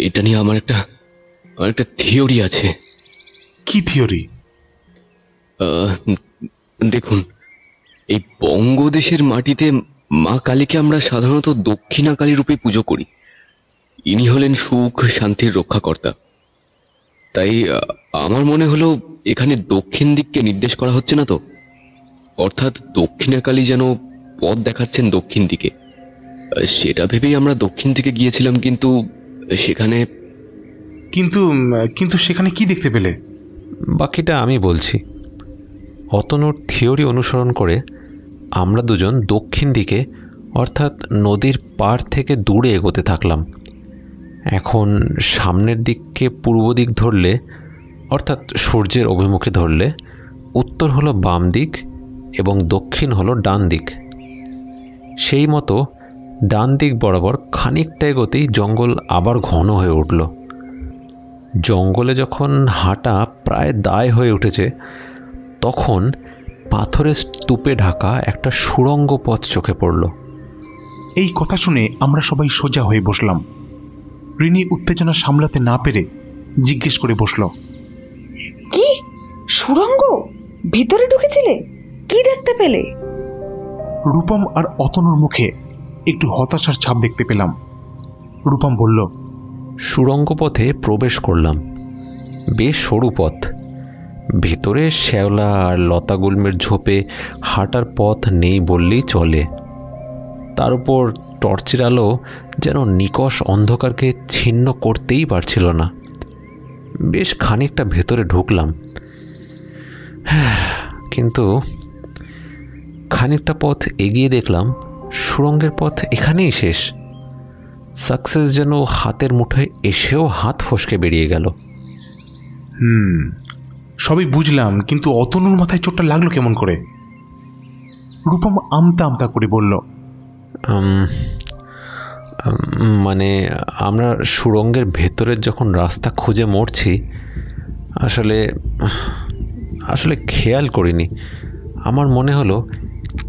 এটা নিয়ে আমার একটা থিওরি আছে। কি থিওরি? দেখুন, এই বঙ্গদেশের মাটিতে মা কালীকে আমরা সাধারণত দক্ষিণা কালী রূপে পুজো করি। ইনি হলেন সুখ শান্তির রক্ষাকর্তা। তাই আমার মনে হলো এখানে দক্ষিণ দিককে নির্দেশ করা হচ্ছে না তো, অর্থাৎ দক্ষিণা কালী যেন পথ দেখাচ্ছেন দক্ষিণ দিকে। সেটা ভেবেই আমরা দক্ষিণ দিকে গিয়েছিলাম, কিন্তু সেখানে কিন্তু সেখানে কি দেখতে পেলে? বাকিটা আমি বলছি। অতনুর থিওরি অনুসরণ করে আমরা দুজন দক্ষিণ দিকে, অর্থাৎ নদীর পাড় থেকে দূরে এগোতে থাকলাম। এখন সামনের দিককে পূর্ব দিক ধরলে, অর্থাৎ সূর্যের অভিমুখে ধরলে, উত্তর হলো বাম দিক এবং দক্ষিণ হলো ডান দিক। সেই মতো ডান দিক বরাবর খানিকটা এগোতেই জঙ্গল আবার ঘন হয়ে উঠল। জঙ্গলে যখন হাঁটা প্রায় দায় হয়ে উঠেছে, তখন পাথরের স্তূপে ঢাকা একটা সুড়ঙ্গ পথ চোখে পড়ল। এই কথা শুনে আমরা সবাই সোজা হয়ে বসলাম। রিনি উত্তেজনা সামলাতে না পেরে জিজ্ঞেস করে বসল, কি সুড়ঙ্গ? ভিতরে ঢুকেছিলে? কি দেখতে পেলে? রূপম আর অতনুর মুখে একটু হতাশার ছাপ দেখতে পেলাম। রূপম বলল, সুড়ঙ্গ পথে প্রবেশ করলাম। বেশ সরু পথ, ভেতরে শ্যাওলা আর লতাগুল্মের ঝোপে হাঁটার পথ নেই বললেই চলে। তার উপর টর্চের আলো যেন নিকষ অন্ধকারকে ছিন্ন করতেই পারছিল না। বেশ খানিকটা ভেতরে ঢুকলাম, কিন্তু খানিকটা পথ এগিয়ে দেখলাম সুড়ঙ্গের পথ এখানেই শেষ। সাকসেস যেন হাতের মুঠোয় এসেও হাত ফসকে বেরিয়ে গেল। সবই বুঝলাম, কিন্তু অতনুর মাথায় চোটটা লাগলো কেমন করে? রূপম আমতা আমতা করে বলল, মানে আমরা সুড়ঙ্গের ভেতরের যখন রাস্তা খুঁজে মরছি, আসলে খেয়াল করিনি। আমার মনে হলো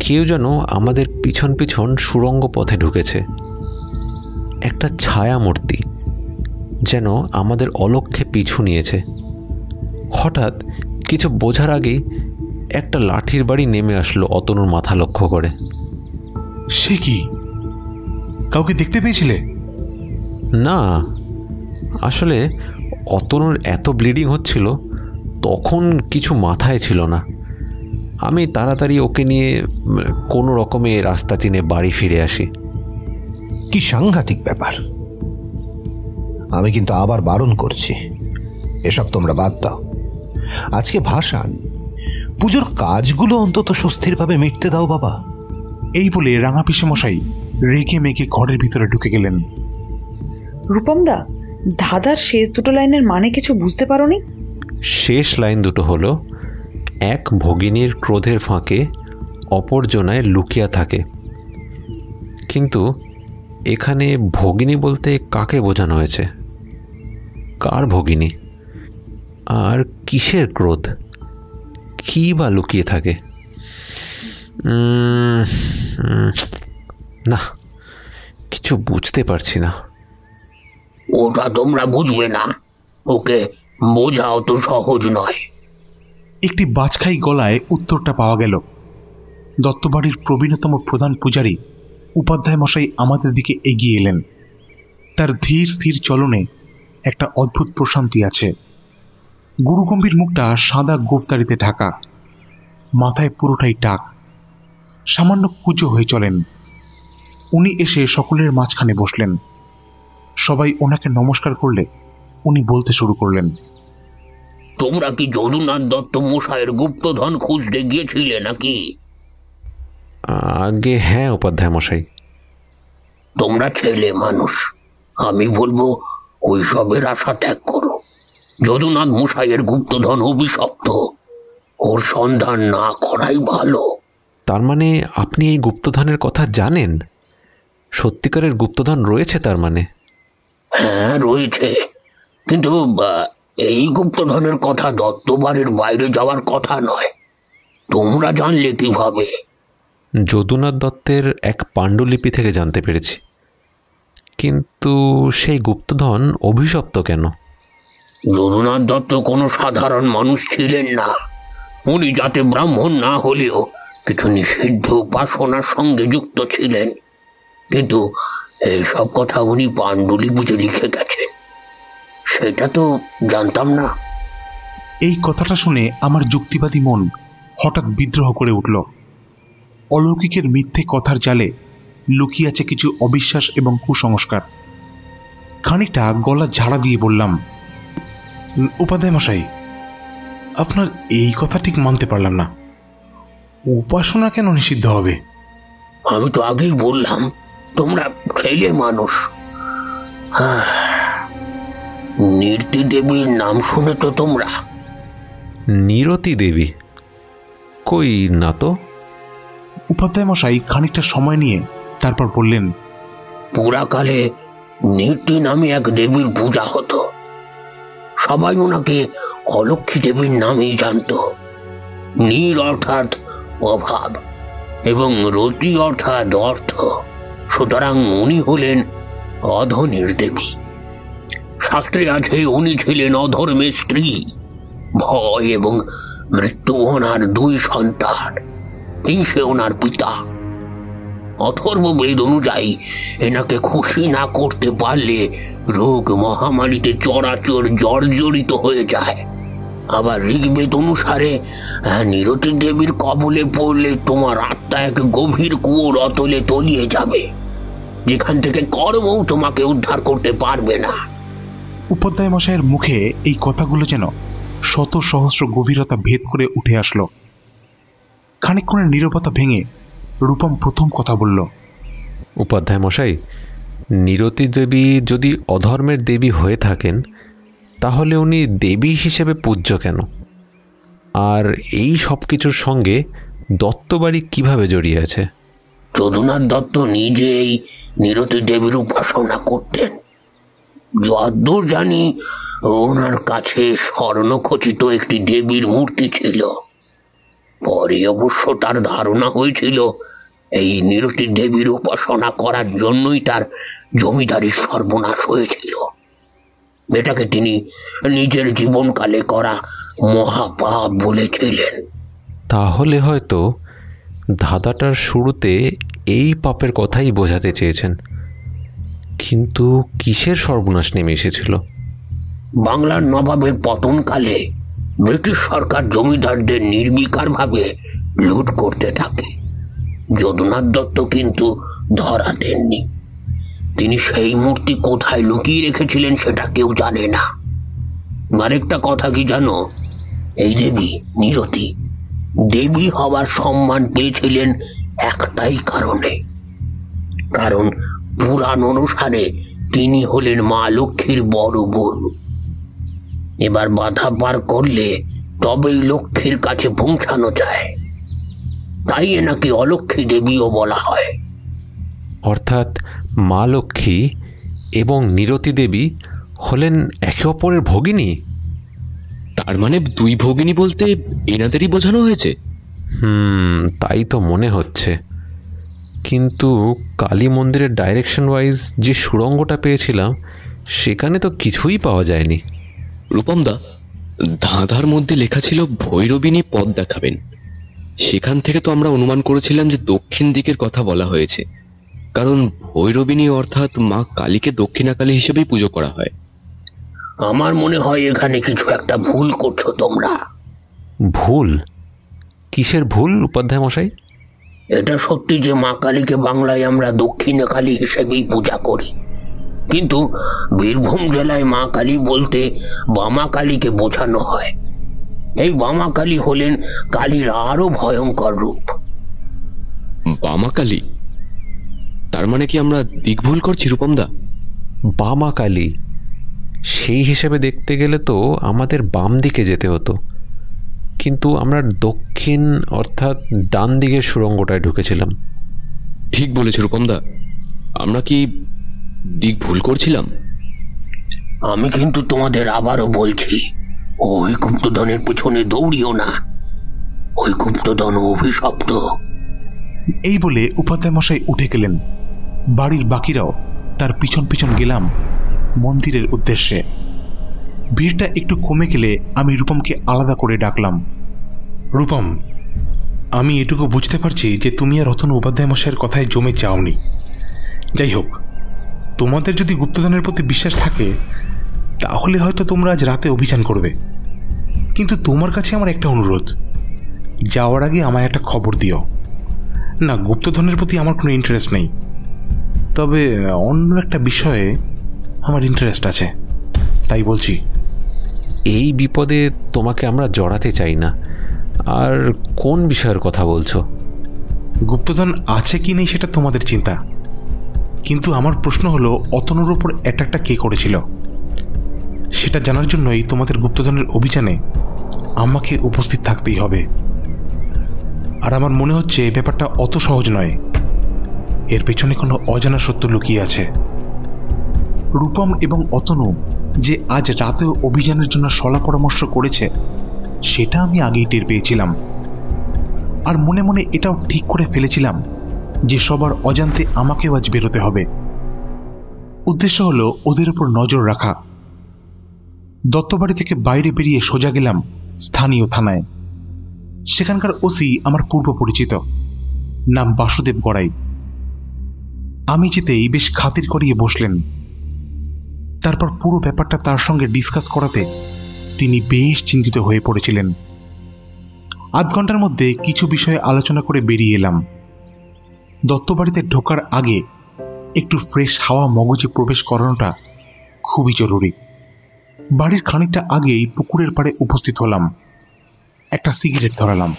কেউ যেন আমাদের পিছন পিছন সুড়ঙ্গ পথে ঢুকেছে। একটা ছায়া মূর্তি যেন আমাদের অলক্ষ্যে পিছু নিয়েছে। হঠাৎ কিছু বোঝার আগেই একটা লাঠির বাড়ি নেমে আসলো অতনুর মাথা লক্ষ্য করে। সে কি? কাউকে দেখতে পেয়েছিলে? না, আসলে অতনুর এত ব্লিডিং হচ্ছিল তখন কিছু মাথায় ছিল না। আমি তাড়াতাড়ি ওকে নিয়ে কোনো রকমে রাস্তা চিনে বাড়ি ফিরে আসি। কি সাংঘাতিক ব্যাপার! আমি কিন্তু আবার বারণ করছি, এসব তোমরা বাদ দাও। আজকে ভাসান, পুজোর কাজগুলো অন্তত সুস্থিরভাবে মিটতে দাও বাবা। এই বলে রাঙা পিসে মশাই রেগে মেগে ঘরের ভিতরে ঢুকে গেলেন। রূপমদা, দাদার শেষ দুটো লাইনের মানে কিছু বুঝতে পারোনি? শেষ লাইন দুটো হলো, এক ভগিনীর ক্রোধের ফাঁকে অপরজনায় লুকিয়া থাকে। কিন্তু এখানে ভগিনী বলতে কাকে বোঝানো হয়েছে? কার ভগিনী? আর কিসের ক্রোধ? কি বা লুকিয়ে থাকে? না, কিছু বুঝতে পারছি না। ওটা তোমরা বুঝবে না, ওকে বোঝাও তো সহজ নয়। একটি বাজখাই গলায় উত্তরটা পাওয়া গেল। দত্তবাড়ির প্রবীণতম প্রধান পূজারী উপাধ্যায় মশাই আমাদের দিকে এগিয়ে এলেন। তার ধীর স্থির চলনে একটা অদ্ভুত প্রশান্তি আছে। গুরুগম্ভীর মুখটা সাদা গোফদারিতে ঢাকা, মাথায় পুরোটাই টাক, সামান্য কুঁজো হয়ে চলেন। উনি এসে সকলের মাঝখানে বসলেন। সবাই ওনাকে নমস্কার করলে উনি বলতে শুরু করলেন, তোমরা কি যদুনাথ দত্ত মশাইয়ের গুপ্তধন খুঁজতে গিয়েছিলে নাকি? আগে হ্যাঁ উপাধ্যায় মশাই। তোমরা ছেলে মানুষ, আমি বলবো ওইসবের আশা ত্যাগ করো। যদুনাথ মশাইয়ের গুপ্তধন অভিশপ্ত, ওর সন্ধান না করাই ভালো। তার মানে আপনি এই গুপ্তধনের কথা জানেন? সত্যিকারের গুপ্তধন রয়েছে তার মানে? হ্যাঁ রয়েছে, কিন্তু এই গুপ্তধনের কথা দত্তবাড়ির বাইরে যাওয়ার কথা নয়। তোমরা জানলে কিভাবে? যদুনাথ দত্তের এক পাণ্ডুলিপি থেকে জানতে পেরেছি। কিন্তু সেই গুপ্তধন অভিশপ্ত কেন? যদুনাথ দত্ত কোনো সাধারণ মানুষ ছিলেন না। উনি যাতে ব্রাহ্মণ না হলেও কিছু নিষিদ্ধ উপাসনার সঙ্গে যুক্ত ছিলেন। কিন্তু এইসব কথা উনি পাণ্ডুলিপিতে লিখে গেছেন, সেটা তো জানতাম না। এই কথাটা শুনে আমার যুক্তিবাদী মন হঠাৎ বিদ্রোহ করে উঠল। অলৌকিকের মিথ্যে কথার জালে লুকিয়ে আছে কিছু অবিশ্বাস এবং কুসংস্কার। খানিকটা গলা ঝাড়া দিয়ে বললাম, উপাধ্যায় মশাই, আপনার এই কথা ঠিক মানতে পারলাম না। উপাসনা কেন নিষিদ্ধ হবে? আমি তো আগেই বললাম তোমরা ছেলে মানুষ। হ্যাঁ, নিরতি দেবীর নাম শুনে তো তোমরা? নিরতি দেবী? কই না তো। উপাধ্যায় মশাই খানিকটা সময় নিয়ে তারপর বললেন, পুরাকালে নিরতি নামে এক দেবীর পূজা হতো। সবাই ওনাকে অলক্ষ্মী দেবীর নামেই জানত। নীর অর্থাৎ অভাব এবং রতি অর্থাৎ অর্থ, সুতরাং উনি হলেন অধনীর দেবী। শাস্ত্রে আছে উনি ছিলেন অধর্মের স্ত্রী। ভয় এবং মৃত্যু ওনার 2 সন্তান, হিংসে ওনার পিতা। অথর্ববেদ অনুযায়ী এনাকে খুশি না করতে পারলে রোগ মহামারীতে চরাচর জর্জরিত হয়ে যায়। আবার ঋগ্বেদ অনুসারে নিরতি দেবীর কবলে পড়লে তোমার আত্মা এক গভীর কুয়োর অতলে তলিয়ে যাবে, যেখান থেকে কর্মও তোমাকে উদ্ধার করতে পারবে না। উপাধ্যায় মশাইয়ের মুখে এই কথাগুলো যেন শত সহস্র গভীরতা ভেদ করে উঠে আসলো। খানিকক্ষণের নীরবতা ভেঙে রূপম প্রথম কথা বলল, উপাধ্যায় মশাই, নিরতি দেবী যদি অধর্মের দেবী হয়ে থাকেন, তাহলে উনি দেবী হিসেবে পূজ্য কেন? আর এই সব কিছুর সঙ্গে দত্তবাড়ি কিভাবে জড়িয়ে আছে? যদুনাথ দত্ত নিজেই নিরতি দেবীর উপাসনা করতেন। যদ্দূর জানি ওনার কাছে স্বর্ণখচিত একটি দেবীর মূর্তি ছিল। পরে অবশ্য তার ধারণা হয়েছিল এই নিরতি দেবীর উপাসনা করার জন্যই তার জমিদারির সর্বনাশ হয়েছিল। এটাকে তিনি নিজের জীবনকালে করা মহাপাপ বলেছিলেন। তাহলে হয়তো ধাঁধাটার শুরুতে এই পাপের কথাই বোঝাতে চেয়েছেন। কিন্তু কিসের সর্বনাশ নেমে এসেছিল? বাংলার নবাবের পতনকালে ব্রিটিশ সরকার জমিদারদের নির্বিকারভাবে লুট করতে থাকে। যদুনাথ দত্ত কিন্তু ধরা দেননি। তিনি সেই মূর্তি কোথায় লুকিয়ে রেখেছিলেন সেটা কেউ জানে না। আরেকটা কথা কি জানো? এই দেবী নিরতি দেবী হওয়ার সম্মান পেয়েছিলেন একটাই কারণে, কারণ পুরাণ অনুসারে তিনি হলেন মা লক্ষ্মীর বড় বোন। এবার বাধা পার করলে তবেই লক্ষ্মীর কাছে পৌঁছানো যায়, তাই এনাকে অলক্ষ্মী দেবীও বলা হয়। অর্থাৎ মা লক্ষ্মী এবং নিরতি দেবী হলেন একে অপরের ভগিনী? তার মানে 2 ভগিনী বলতে এনাদেরই বোঝানো হয়েছে? তাই তো মনে হচ্ছে। কিন্তু কালী মন্দিরের ডাইরেকশন ওয়াইজ যে সুড়ঙ্গটা পেয়েছিলাম, সেখানে তো কিছুই পাওয়া যায়নি। রূপমদা, ধাঁধার মধ্যে লেখা ছিল ভৈরবিনী পথ দেখাবেন। সেখান থেকে তো আমরা অনুমান করেছিলাম যে দক্ষিণ দিকের কথা বলা হয়েছে, কারণ ভৈরবিনী অর্থাৎ মা কালীকে দক্ষিণাকালী হিসেবেই পুজো করা হয়। আমার মনে হয় এখানে কিছু একটা ভুল করছো তোমরা। ভুল? কিসের ভুল উপাধ্যায় মশাই? এটা সত্যি যে মা কালীকে বাংলায় আমরা দক্ষিণা কালী হিসেবেই পূজা করি, কিন্তু বীরভূম জেলায় মা কালী বলতে বামা কালীকে বোঝানো হয়। এই বামা কালী হলেন কালীর আরো ভয়ঙ্কর রূপ। বামা কালী? তার মানে কি আমরা দিক ভুল করছি রূপমদা? বামা কালী? সেই হিসেবে দেখতে গেলে তো আমাদের বাম দিকে যেতে হতো, কিন্তু আমরা দক্ষিণ অর্থাৎ ডান দিকের সুড়ঙ্গটায় ঢুকেছিলাম। ঠিক বলেছ রূপমদা, আমরা কি দিক ভুল করছিলাম? আমি কিন্তু তোমাদের আবারও বলছি, ওই গুপ্তধনের পেছনে দৌড়িও না। ওই গুপ্তধন অভিশপ্ত। এই বলে উপাধ্যায় মশাই উঠে গেলেন। বাড়ির বাকিরাও তার পিছন পিছন গেলাম মন্দিরের উদ্দেশ্যে। ভিড়টা একটু কমে গেলে আমি রূপমকে আলাদা করে ডাকলাম। রূপম, আমি এটুকু বুঝতে পারছি যে তুমি আর রতন উপাধ্যায় মশাইয়ের কথায় জমে যাওনি। যাই হোক, তোমাদের যদি গুপ্তধনের প্রতি বিশ্বাস থাকে তাহলে হয়তো তোমরা আজ রাতে অভিযান করবে। কিন্তু তোমার কাছে আমার একটা অনুরোধ, যাওয়ার আগে আমায় একটা খবর দিও। না, গুপ্তধনের প্রতি আমার কোনো ইন্টারেস্ট নেই, তবে অন্য একটা বিষয়ে আমার ইন্টারেস্ট আছে, তাই বলছি। এই বিপদে তোমাকে আমরা জড়াতে চাই না। আর কোন বিষয়ের কথা বলছো? গুপ্তধন আছে কি নেই সেটা তোমাদের চিন্তা, কিন্তু আমার প্রশ্ন হলো অতনুর ওপর অ্যাটাকটা কে করেছিল? সেটা জানার জন্যই তোমাদের গুপ্তধনের অভিযানে আমাকে উপস্থিত থাকতেই হবে। আর আমার মনে হচ্ছে ব্যাপারটা অত সহজ নয়, এর পেছনে কোনো অজানা সত্য লুকিয়ে আছে। রূপম এবং অতনু যে আজ রাতেও অভিযানের জন্য সলা পরামর্শ করেছে সেটা আমি আগেই টের পেয়েছিলাম। আর মনে মনে এটাও ঠিক করে ফেলেছিলাম যে সবার অজান্তে আমাকেও আজ বেরোতে হবে। উদ্দেশ্য হলো ওদের উপর নজর রাখা। দত্তবাড়ি থেকে বাইরে বেরিয়ে সোজা গেলাম স্থানীয় থানায়। সেখানকার ওসি আমার পূর্ব পরিচিত, নাম বাসুদেব গড়াই। আমি যেতেই বেশ খাতির করিয়ে বসলেন। তারপর পুরো ব্যাপারটা তার সঙ্গে ডিসকাস করাতে তিনি বেশ চিন্তিত হয়ে পড়েছিলেন। আধ ঘন্টার মধ্যে কিছু বিষয়ে আলোচনা করে বেরিয়ে এলাম। দত্তবাড়িতে ঢোকার আগে একটু ফ্রেশ হাওয়া মগজে প্রবেশ করানোটা খুবই জরুরি। বাড়ির খানিকটা আগেই পুকুরের পাড়ে উপস্থিত হলাম। একটা সিগারেট ধরালাম।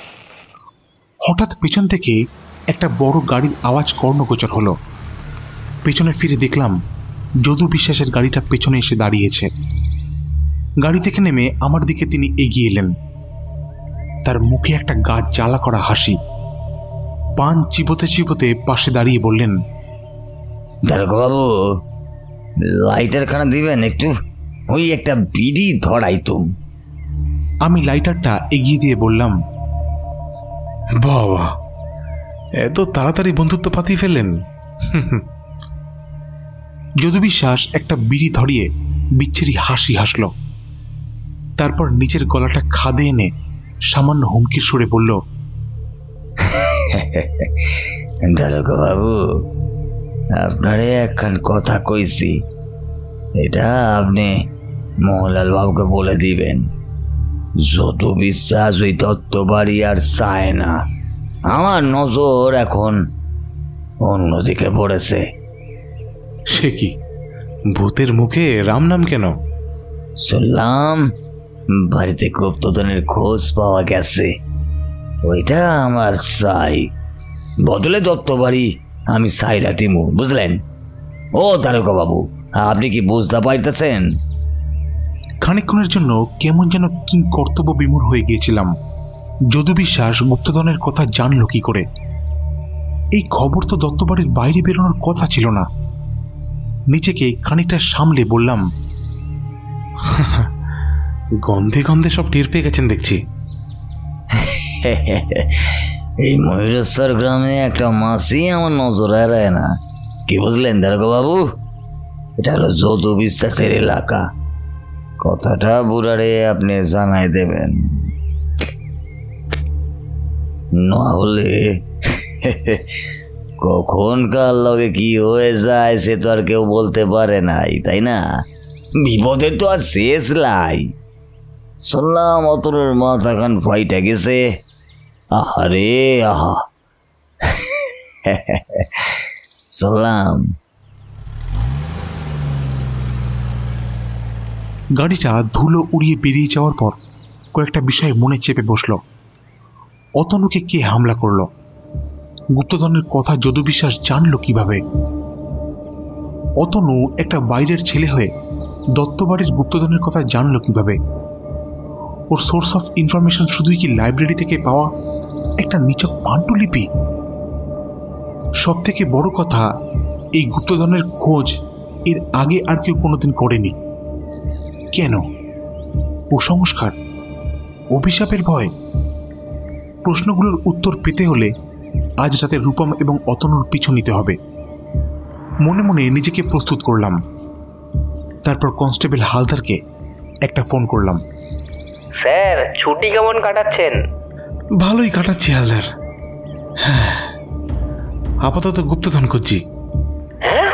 হঠাৎ পেছন থেকে একটা বড় গাড়ির আওয়াজ কর্ণগোচর হলো। পেছনে ফিরে দেখলাম যদু বিশ্বাসের গাড়িটা পেছনে এসে দাঁড়িয়েছে। গাড়ি থেকে নেমে আমার দিকে তিনি এগিয়ে এলেন। তার মুখে একটা গা জ্বালা করা হাসি। পান চিবোতে চিবোতে পাশে দাঁড়িয়ে বললেন, দারোগাবাবু, লাইটার খানা দিবেন একটু? ওই একটা বিড়ি ধরাই তো। আমি লাইটারটা এগিয়ে দিয়ে বললাম, বাবা, এত তাড়াতাড়ি বন্ধুত্ব পাতিয়ে ফেললেন। যদু বিশ্বাস একটা বিড়ি ধরিয়ে বিচ্ছিরি হাসি হাসল। তারপর নিজের গলাটা খাদে এনে সামান্য হুমকির সুরে বলল, দারোগাবাবু, আপনারে একখান কথা কইছি, এটা আপনি মোহনলাল বাবুকে বলে দিবেন। যদু বিশ্বাস ওই দত্তবাড়ি আর চায় না। আমার নজর এখন অন্যদিকে পড়েছে। সে কি, ভূতের মুখে রাম নাম কেন? শুনলাম বাড়িতে গুপ্তধনের খোঁজ পাওয়া গেছে, ওইটা আমার চাই। বদলে দত্তবাড়ি আমি সাইরা দিমু, বুঝলেন? ও দারোগাবাবু, আপনি কি বুঝতে পারতেছেন? খানিকক্ষণের জন্য কেমন যেন কি কর্তব্য বিমূঢ় হয়ে গিয়েছিলাম। যদু বিশ্বাস গুপ্তধনের কথা জানলো কি করে? এই খবর তো দত্তবাড়ির বাইরে বেরোনোর কথা ছিল না। নিজেকে খানিকটা সামলে বললাম, গন্ধে গন্ধে সব টের পেয়ে গেছেন দেখছি। এই ময়ূরেশ্বর গ্রামে একটা মাসি আমার নজর এড়ায় না, কি বুঝলেন দারোগাবাবু? এটা হলো যদু বিশ্বাসের এলাকা। কথাটা বুড়ারে আপনি জানাই দেবেন, না হলে কখন কার লগে কি হয়ে যায় সে তো আর কেউ বলতে পারে নাই, তাই না? বিপদে তো আর শেষ লাই। শুনলাম অতরের মাথা খান ফাইটা গেছে। আহারে আহা, শুনলাম। গাড়িটা ধুলো উড়িয়ে বেরিয়ে যাওয়ার পর কয়েকটা বিষয় মনে চেপে বসল। অতনুকে কে হামলা করলো? গুপ্তধনের কথা যদু বিশ্বাস জানলো কিভাবে? অতনু একটা বাইরের ছেলে হয়ে দত্তবাড়ির গুপ্তধনের কথা জানলো কিভাবে? ওর সোর্স অফ ইনফরমেশন শুধুই কি লাইব্রেরি থেকে পাওয়া একটা নিছক পাণ্ডুলিপি? সব থেকে বড় কথা, এই গুপ্তধনের খোঁজ এর আগে আর কেউ কোনোদিন করেনি। কেন? কুসংস্কার? অভিশাপের ভয়? প্রশ্নগুলোর উত্তর পেতে হলে আজ রাতে রূপম এবং অতনুর পিছু নিতে হবে। মনে মনে নিজেকে প্রস্তুত করলাম। তারপর কনস্টেবল হালদারকে একটা ফোন করলাম। স্যার, ছুটি কেমন কাটাচ্ছেন? ভালোই কাটাচ্ছি হালদার। হ্যাঁ, আপাতত গুপ্তধন খুঁজছি। হ্যাঁ?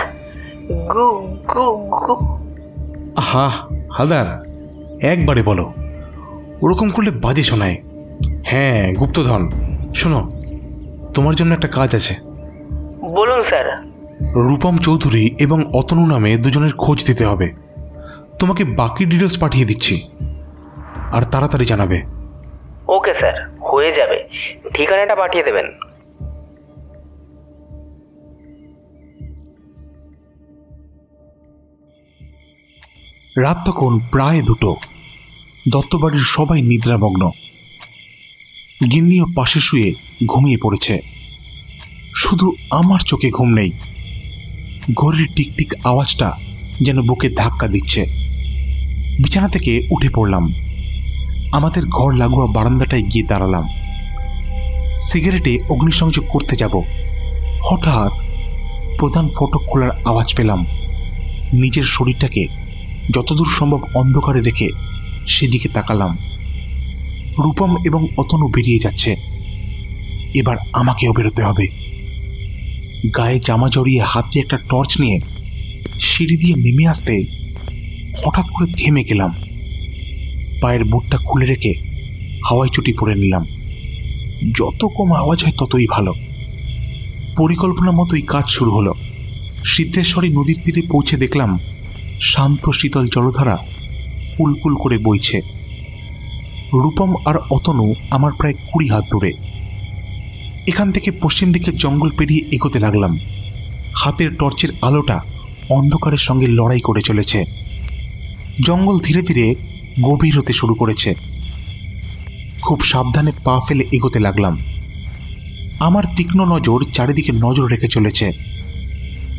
আহা হালদার, একবারে বলো, ওরকম করলে বাজে শোনায়। হ্যাঁ, গুপ্তধন। শোনো, তোমার জন্য একটা কাজ আছে। বলুন স্যার। রূপম চৌধুরী এবং অতনু নামে দুজনের খোঁজ দিতে হবে। তোমাকে বাকি ডিটেলস পাঠিয়ে দিচ্ছি, আর তাড়াতাড়ি জানাবে। ওকে স্যার, হয়ে যাবে। ঠিকানাটা পাঠিয়ে দেবেন। রাত তখন প্রায় 2টো। দত্তবাড়ির সবাই নিদ্রামগ্ন। গিন্নিও পাশে শুয়ে ঘুমিয়ে পড়েছে। শুধু আমার চোখে ঘুম নেই। ঘড়ির টিকটিক আওয়াজটা যেন বুকে ধাক্কা দিচ্ছে। বিছানা থেকে উঠে পড়লাম। আমাদের ঘর লাগোয়া বারান্দাটায় গিয়ে দাঁড়ালাম। সিগারেটে অগ্নিসংযোগ করতে যাব। হঠাৎ প্রধান ফটক খোলার আওয়াজ পেলাম। নিজের শরীরটাকে যতদূর সম্ভব অন্ধকারে রেখে সেদিকে তাকালাম। রূপম এবং অতনু বেরিয়ে যাচ্ছে। এবার আমাকেও বেরোতে হবে। গায়ে জামা জড়িয়ে হাতে একটা টর্চ নিয়ে সিঁড়ি দিয়ে নেমে আসতে হঠাৎ করে থেমে গেলাম। পায়ের বুটটা খুলে রেখে হাওয়ায় চটি পরে নিলাম। যত কম আওয়াজ হয় ততই ভালো। পরিকল্পনা মতোই কাজ শুরু হলো। সিদ্ধেশ্বরী নদীর তীরে পৌঁছে দেখলাম শান্ত শীতল জলধারা কুলকুল করে বইছে। রূপম আর অতনু আমার প্রায় 20 হাত দূরে। এখান থেকে পশ্চিম দিকে জঙ্গল পেরিয়ে এগোতে লাগলাম। হাতের টর্চের আলোটা অন্ধকারের সঙ্গে লড়াই করে চলেছে। জঙ্গল ধীরে ধীরে গভীর হতে শুরু করেছে। খুব সাবধানে পা ফেলে এগোতে লাগলাম। আমার তীক্ষ্ণ নজর চারিদিকে নজর রেখে চলেছে।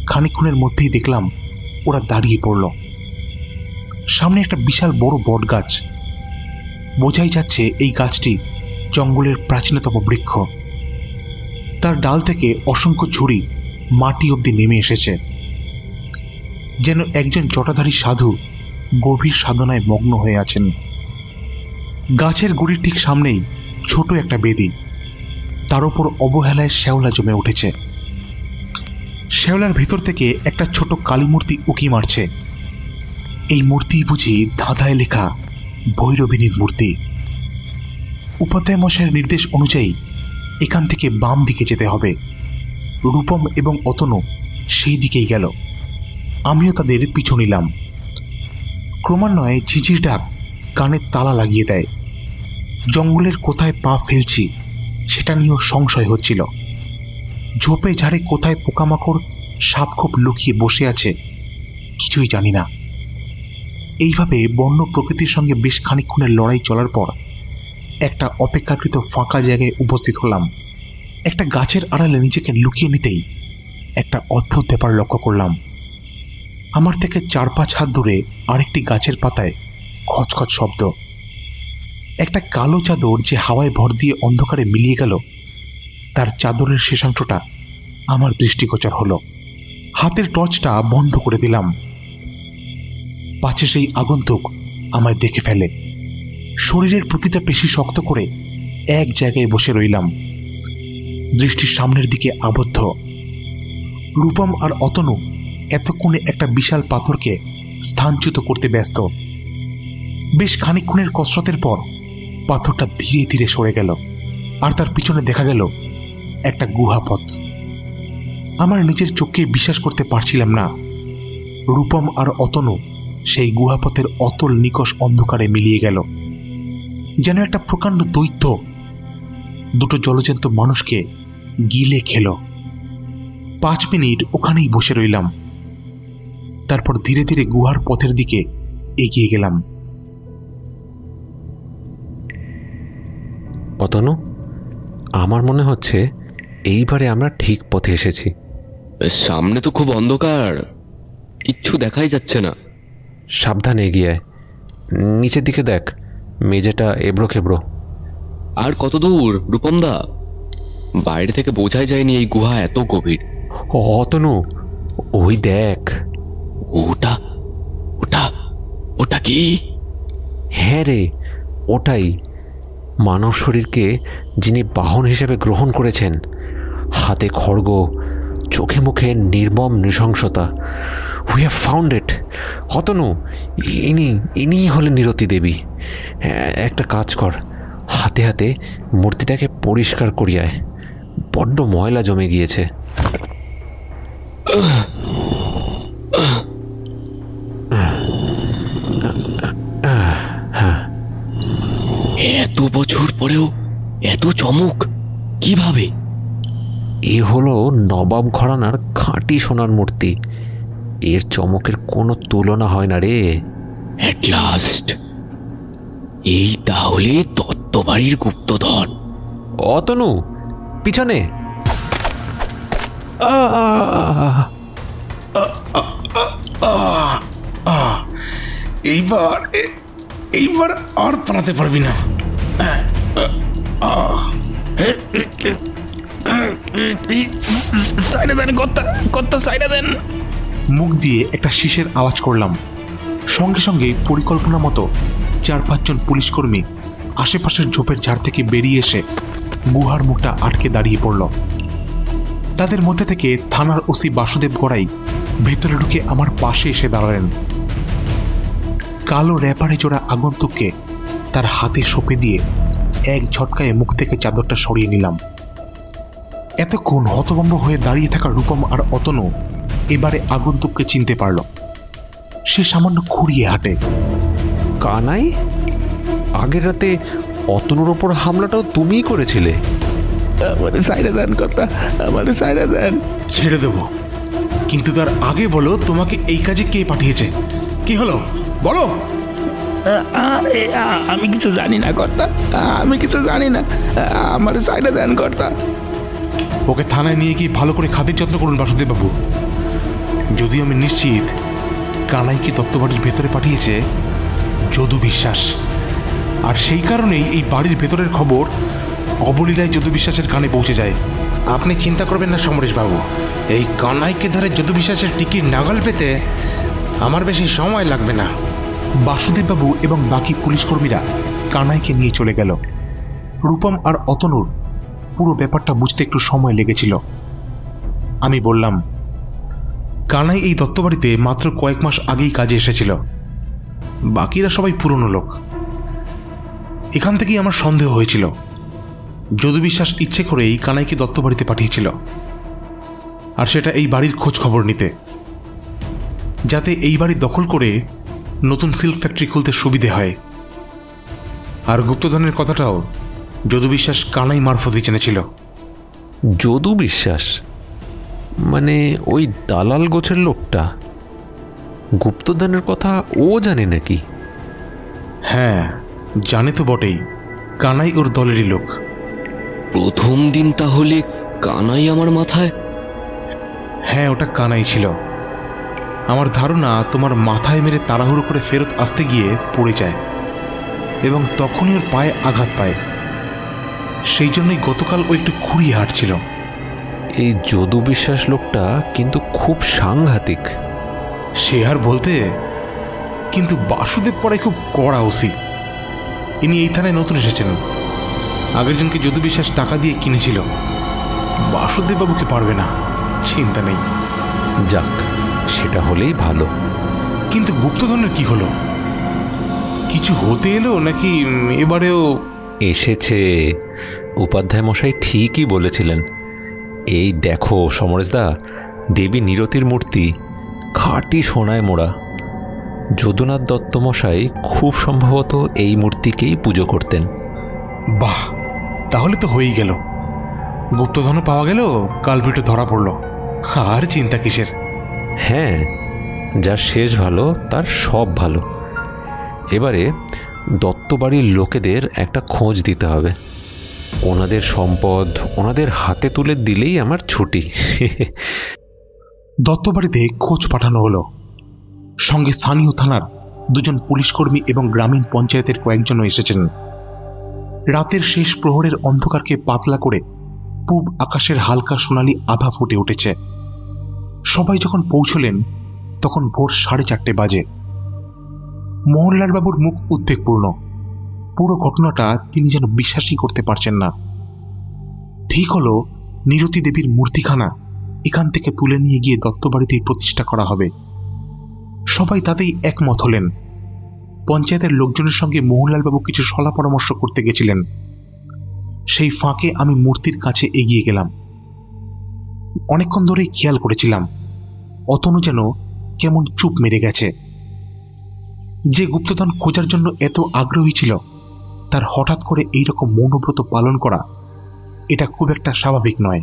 খানিকক্ষণের মধ্যেই দেখলাম ওরা দাঁড়িয়ে পড়ল। সামনে একটা বিশাল বড় বট গাছ। বোঝাই যাচ্ছে এই গাছটি জঙ্গলের প্রাচীনতম বৃক্ষ। তার ডাল থেকে অসংখ্য ঝুড়ি মাটি অবধি নেমে এসেছে। যেন একজন জটাধারী সাধু গভীর সাধনায় মগ্ন হয়ে আছেন। গাছের গুড়ির ঠিক সামনেই ছোট একটা বেদি। তার উপর অবহেলায় শ্যাওলা জমে উঠেছে। শ্যাওলার ভেতর থেকে একটা ছোট কালী মূর্তি উকি মারছে। এই মূর্তি বুঝি ধাঁধায় লেখা ভৈরবিনীর মূর্তি। উপাধ্যায় মশাইয়ের নির্দেশ অনুযায়ী এখান থেকে বাম দিকে যেতে হবে। রূপম এবং অতনু সেই দিকেই গেল। আমিও তাদের পিছু নিলাম। ক্রমান্বয়ে ঝিঝির ডাক কানের তালা লাগিয়ে দেয়। জঙ্গলের কোথায় পা ফেলছি সেটা নিয়েও সংশয় হচ্ছিল। ঝোপে ঝাড়ে কোথায় পোকামাকড় সাপখোপ লুকিয়ে বসে আছে কিছুই জানি না। এইভাবে বন্য প্রকৃতির সঙ্গে বেশ খানিকক্ষণের লড়াই চলার পর একটা অপেক্ষাকৃত ফাঁকা জায়গায় উপস্থিত হলাম। একটা গাছের আড়ালে নিজেকে লুকিয়ে নিতেই একটা অদ্ভুত ব্যাপার লক্ষ্য করলাম। আমার থেকে 4-5 হাত দূরে আরেকটি গাছের পাতায় খচখচ শব্দ। একটা কালো চাদর যে হাওয়ায় ভর দিয়ে অন্ধকারে মিলিয়ে গেল, তার চাদরের শেষাংশটা আমার দৃষ্টিগোচর হলো। হাতের টর্চটা বন্ধ করে দিলাম। পাছে সেই আগন্তুক আমায় দেখে ফেলে। শরীরের প্রতিটা পেশি শক্ত করে এক জায়গায় বসে রইলাম, দৃষ্টির সামনের দিকে আবদ্ধ। রূপম আর অতনু এতক্ষণে একটা বিশাল পাথরকে স্থানচ্যুত করতে ব্যস্ত। বেশ খানিকক্ষণের কসরতের পর পাথরটা ধীরে ধীরে সরে গেল, আর তার পিছনে দেখা গেল একটা গুহাপথ। আমার নিজের চোখকে বিশ্বাস করতে পারছিলাম না। রূপম আর অতনু সেই গুহাপথের অতল নিকষ অন্ধকারে মিলিয়ে গেল। যেন একটা প্রকাণ্ড দৈত্য দুটো জলজন্ত মানুষকে গিলে খেল। 5 মিনিট ওখানেই বসে রইলাম। তারপর ধীরে ধীরে গুহার পথের দিকে এগিয়ে গেলাম। অতনু, আমার মনে হচ্ছে এইবারে আমরা ঠিক পথে এসেছি। সামনে তো খুব অন্ধকার, কিচ্ছু দেখাই যাচ্ছে না। সাবধান এগিয়ে, নিচের দিকে দেখ, মেঝেটা এবড়ো খেবড়ো। আর কত দূর রূপমদা? বাইরে থেকে বোঝাই যায়নি এই গুহা এত গভীর। অতনু, ওই দেখ। ওটা ওটা ওটা কি? হ্যাঁ রে, ওটাই মানব শরীরকে যিনি বাহন হিসেবে গ্রহণ করেছেন। হাতে খড়গ, চোখে মুখে নির্মম নৃশংসতা। We have found it. Atanu, ইনি হলেন নিরতি দেবী। একটা কাজ কর, হাতে হাতে মূর্তিটাকে পরিষ্কার করিয়ায়, বড্ড ময়লা জমে গিয়েছে। এত বছর পরেও এত চমক কিভাবে? এ হলো নবাব ঘরানার খাঁটি সোনার মূর্তি। এর চমকের কোনো তুলনা হয় না রে। অ্যাট লাস্ট এই তাহলে দত্তবাড়ির গুপ্তধন। অতনু, পিছনে। এইবার আর পালাতে পারবি না। মুখ দিয়ে একটা শীষের আওয়াজ করলাম। সঙ্গে সঙ্গে পরিকল্পনা মতো 4-5 জন পুলিশকর্মী আশেপাশের ঝোপের ঝাড় থেকে বেরিয়ে এসে গুহার মুখটা আটকে দাঁড়িয়ে পড়ল। তাদের মধ্যে থেকে থানার ওসি বাসুদেব গড়াই ভেতরে ঢুকে আমার পাশে এসে দাঁড়ালেন। কালো র্যাপারে জোড়া আগন্তুককে তার হাতে সঁপে দিয়ে এক ঝটকায় মুখ থেকে চাদরটা সরিয়ে নিলাম। এতক্ষণ হতভম্ব হয়ে দাঁড়িয়ে থাকা রূপম আর অতনু এবারে আগন্তুককে চিনতে পারল। সে সামান্য খুঁড়িয়ে হাঁটে। কানাই, আগের রাতে অতনুর ওপর হামলাটাও তুমিই করেছিলে? আমাদের সাইডে দেন কথা, আমাদের সাইডে দেন। ছেড়ে দেব, কিন্তু তার আগে বলো তোমাকে এই কাজে কে পাঠিয়েছে? কি হলো বলো। আমি কিছু জানি না কর্তা, আমি কিছু জানি না, আমার সাইডে দেন কর্তা। ওকে থানায় নিয়ে গিয়ে ভালো করে খাতির যত্ন করুন বাসুদেব বাবু। যদিও আমি নিশ্চিত কানাইকে দত্তবাড়ির ভেতরে পাঠিয়েছে যদু বিশ্বাস, আর সেই কারণেই এই বাড়ির ভেতরের খবর অবলীলায় যদু বিশ্বাসের কানে পৌঁছে যায়। আপনি চিন্তা করবেন না সমরেশ বাবু, এই কানাইকে ধরে যদু বিশ্বাসের টিকিট নাগাল পেতে আমার বেশি সময় লাগবে না। বাসুদেব বাবু এবং বাকি পুলিশকর্মীরা কানাইকে নিয়ে চলে গেল। রূপম আর অতনুর পুরো ব্যাপারটা বুঝতে একটু সময় লেগেছিল। আমি বললাম, কানাই এই দত্তবাড়িতে মাত্র কয়েক মাস আগেই কাজে এসেছিল, বাকিরা সবাই পুরনো লোক। এখান থেকেই আমার সন্দেহ হয়েছিল যদু বিশ্বাস ইচ্ছে করেই কানাইকে দত্তবাড়িতে পাঠিয়েছিল, আর সেটা এই বাড়ির খোঁজ খবর নিতে, যাতে এই বাড়ি দখল করে নতুন সিল্ক ফ্যাক্টরি খুলতে সুবিধে হয়। আর গুপ্তধনের কথাটাও যদু বিশ্বাস কানাই মারফতই জেনেছিল। যদু বিশ্বাস মানে ওই দালাল গোছের লোকটা? গুপ্তধনের কথা ও জানে নাকি? হ্যাঁ, জানে তো বটেই। কানাই ওর দলেরই লোক। প্রথম দিন তাহলে কানাই আমার মাথায়? হ্যাঁ, ওটা কানাই ছিল। আমার ধারণা তোমার মাথায় মেরে তাড়াহুড়ো করে ফেরত আসতে গিয়ে পড়ে যায় এবং তখনই ওর পায়ে আঘাত পায়। সেই জন্যই গতকাল ও একটু খুঁড়িয়ে হাঁটছিল। এই যদু বিশ্বাস লোকটা কিন্তু খুব সাংঘাতিক। সে আর বলতে, কিন্তু বাসুদেব পড়ায় খুব কড়া ওসি। ইনি এই থানায় নতুন এসেছেন। আগের জনকে যদু বিশ্বাস টাকা দিয়ে কিনেছিল। বাসুদেব বাবুকে পারবে না, চিন্তা নেই। যাক, সেটা হলেই ভালো। কিন্তু গুপ্তধনের কি হলো? কিছু হতে এলো নাকি এবারেও? এসেছে। উপাধ্যায় মশাই ঠিকই বলেছিলেন। এই দেখো সমরেশদা, দেবী নিরতির মূর্তি খাঁটি সোনায় মোড়া। যদুনাথ দত্ত মশাই খুব সম্ভবত এই মূর্তিকেই পুজো করতেন। বাহ, তাহলে তো হয়েই গেল। গুপ্তধনও পাওয়া গেল, কালপিঠে ধরা পড়ল, আর চিন্তা কিসের? হ্যাঁ, যার শেষ ভালো তার সব ভালো। এবারে দত্তবাড়ির লোকেদের একটা খোঁজ দিতে হবে। ওনাদের সম্পদ ওনাদের হাতে তুলে দিলেই আমার ছুটি। দত্তবাড়িতে খোঁজ পাঠানো হলো। সঙ্গে স্থানীয় থানার 2 জন পুলিশকর্মী এবং গ্রামীণ পঞ্চায়েতের কয়েকজনও এসেছেন। রাতের শেষ প্রহরের অন্ধকারকে পাতলা করে পূব আকাশের হালকা সোনালি আভা ফুটে উঠেছে। সবাই যখন পৌঁছলেন তখন ভোর 4:30 বাজে। মোহনলাল বাবুর মুখ উদ্বেগপূর্ণ। পুরো ঘটনাটা তিনি যেন বিশ্বাসই করতে পারছেন না। ঠিক হলো, নিরতি দেবীর মূর্তিখানা এখান থেকে তুলে নিয়ে গিয়ে দত্তবাড়িতেই প্রতিষ্ঠা করা হবে। সবাই তাতেই একমত হলেন। পঞ্চায়েতের লোকজনের সঙ্গে মোহনলাল বাবু কিছু সলা পরামর্শ করতে গেছিলেন। সেই ফাঁকে আমি মূর্তির কাছে এগিয়ে গেলাম। অনেকক্ষণ ধরেই খেয়াল করেছিলাম অতনু যেন কেমন চুপ মেরে গেছে। যে গুপ্তধন খোঁজার জন্য এত আগ্রহী ছিল, তার হঠাৎ করে এইরকম মৌনব্রত পালন করা এটা খুব একটা স্বাভাবিক নয়।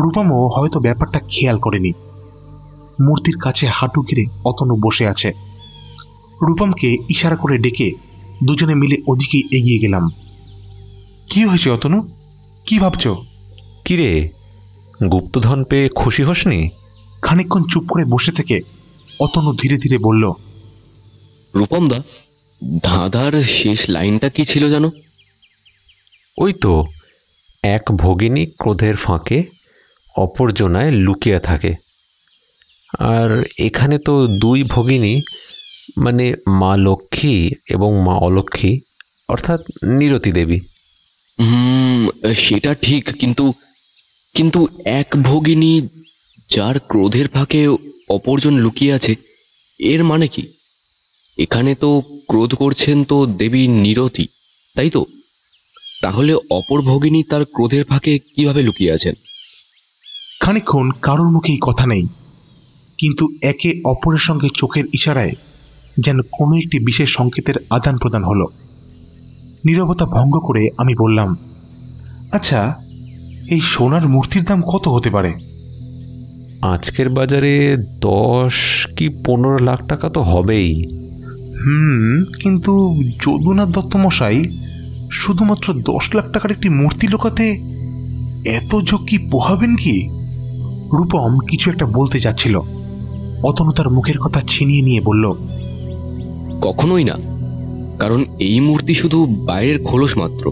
রূপমও হয়তো ব্যাপারটা খেয়াল করেনি। মূর্তির কাছে হাঁটু গেড়ে অতনু বসে আছে। রূপমকে ইশারা করে ডেকে দুজনে মিলে ওদিকে এগিয়ে গেলাম। কি হয়েছে অতনু, কি ভাবছ? কিরে, গুপ্তধন পেয়ে খুশি হসনি? খানিকক্ষণ চুপ করে বসে থেকে অতনু ধীরে ধীরে বলল, রূপমদা, ধাঁধার শেষ লাইনটা কি ছিল জানো? ওই তো, এক ভগিনী ক্রোধের ফাঁকে অপরজনায় লুকিয়ে থাকে। আর এখানে তো দুই ভগিনী, মানে মা লক্ষ্মী এবং মা অলক্ষ্মী, অর্থাৎ নিরতি দেবী। সেটা ঠিক, কিন্তু কিন্তু এক ভগিনী যার ক্রোধের ফাঁকে অপরজন লুকিয়ে আছে, এর মানে কি? এখানে তো ক্রোধ করছেন তো দেবী নিরতি, তাই তো? তাহলে অপর ভগিনী তার ক্রোধের ফাঁকে কিভাবে লুকিয়ে আছেন? খানিকক্ষণ কারোর মুখেই কথা নেই, কিন্তু একে অপরের সঙ্গে চোখের ইশারায় যেন কোনো একটি বিশেষ সংকেতের আদান প্রদান হলো। নীরবতা ভঙ্গ করে আমি বললাম, আচ্ছা, এই সোনার মূর্তির দাম কত হতে পারে? আজকের বাজারে 10 কি 15 লাখ টাকা তো হবেই। কিন্তু যদুনাথ দত্ত মশাই শুধুমাত্র 10 লাখ টাকার একটি মূর্তি লোকাতে এত ঝক্কি পোহাবেন কি? রূপম কিছু একটা বলতে যাচ্ছিল, অতনু তার মুখের কথা ছিনিয়ে নিয়ে বলল, কখনোই না, কারণ এই মূর্তি শুধু বাইরের খোলস মাত্র।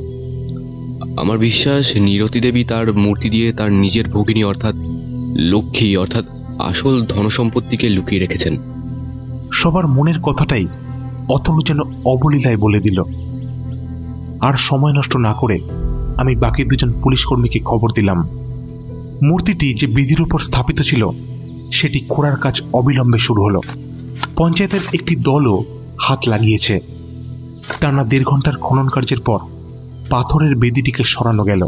আমার বিশ্বাস নিরতি দেবী তার মূর্তি দিয়ে তার নিজের ভগিনী অর্থাৎ লক্ষ্মী অর্থাৎ আসল ধনসম্পত্তিকে লুকিয়ে রেখেছেন। সবার মনের কথাটাই অতনু যেন অবলীলায় বলে দিল। আর সময় নষ্ট না করে আমি বাকি দুজন পুলিশ কর্মীকে খবর দিলাম। মূর্তিটি যে বেদির উপর স্থাপিত ছিল সেটি খোঁড়ার কাজ অবিলম্বে শুরু হলো। পঞ্চায়েতের একটি দলও হাত লাগিয়েছে। টানা 1.5 ঘন্টার খনন কার্যের পর পাথরের বেদিটিকে সরানো গেল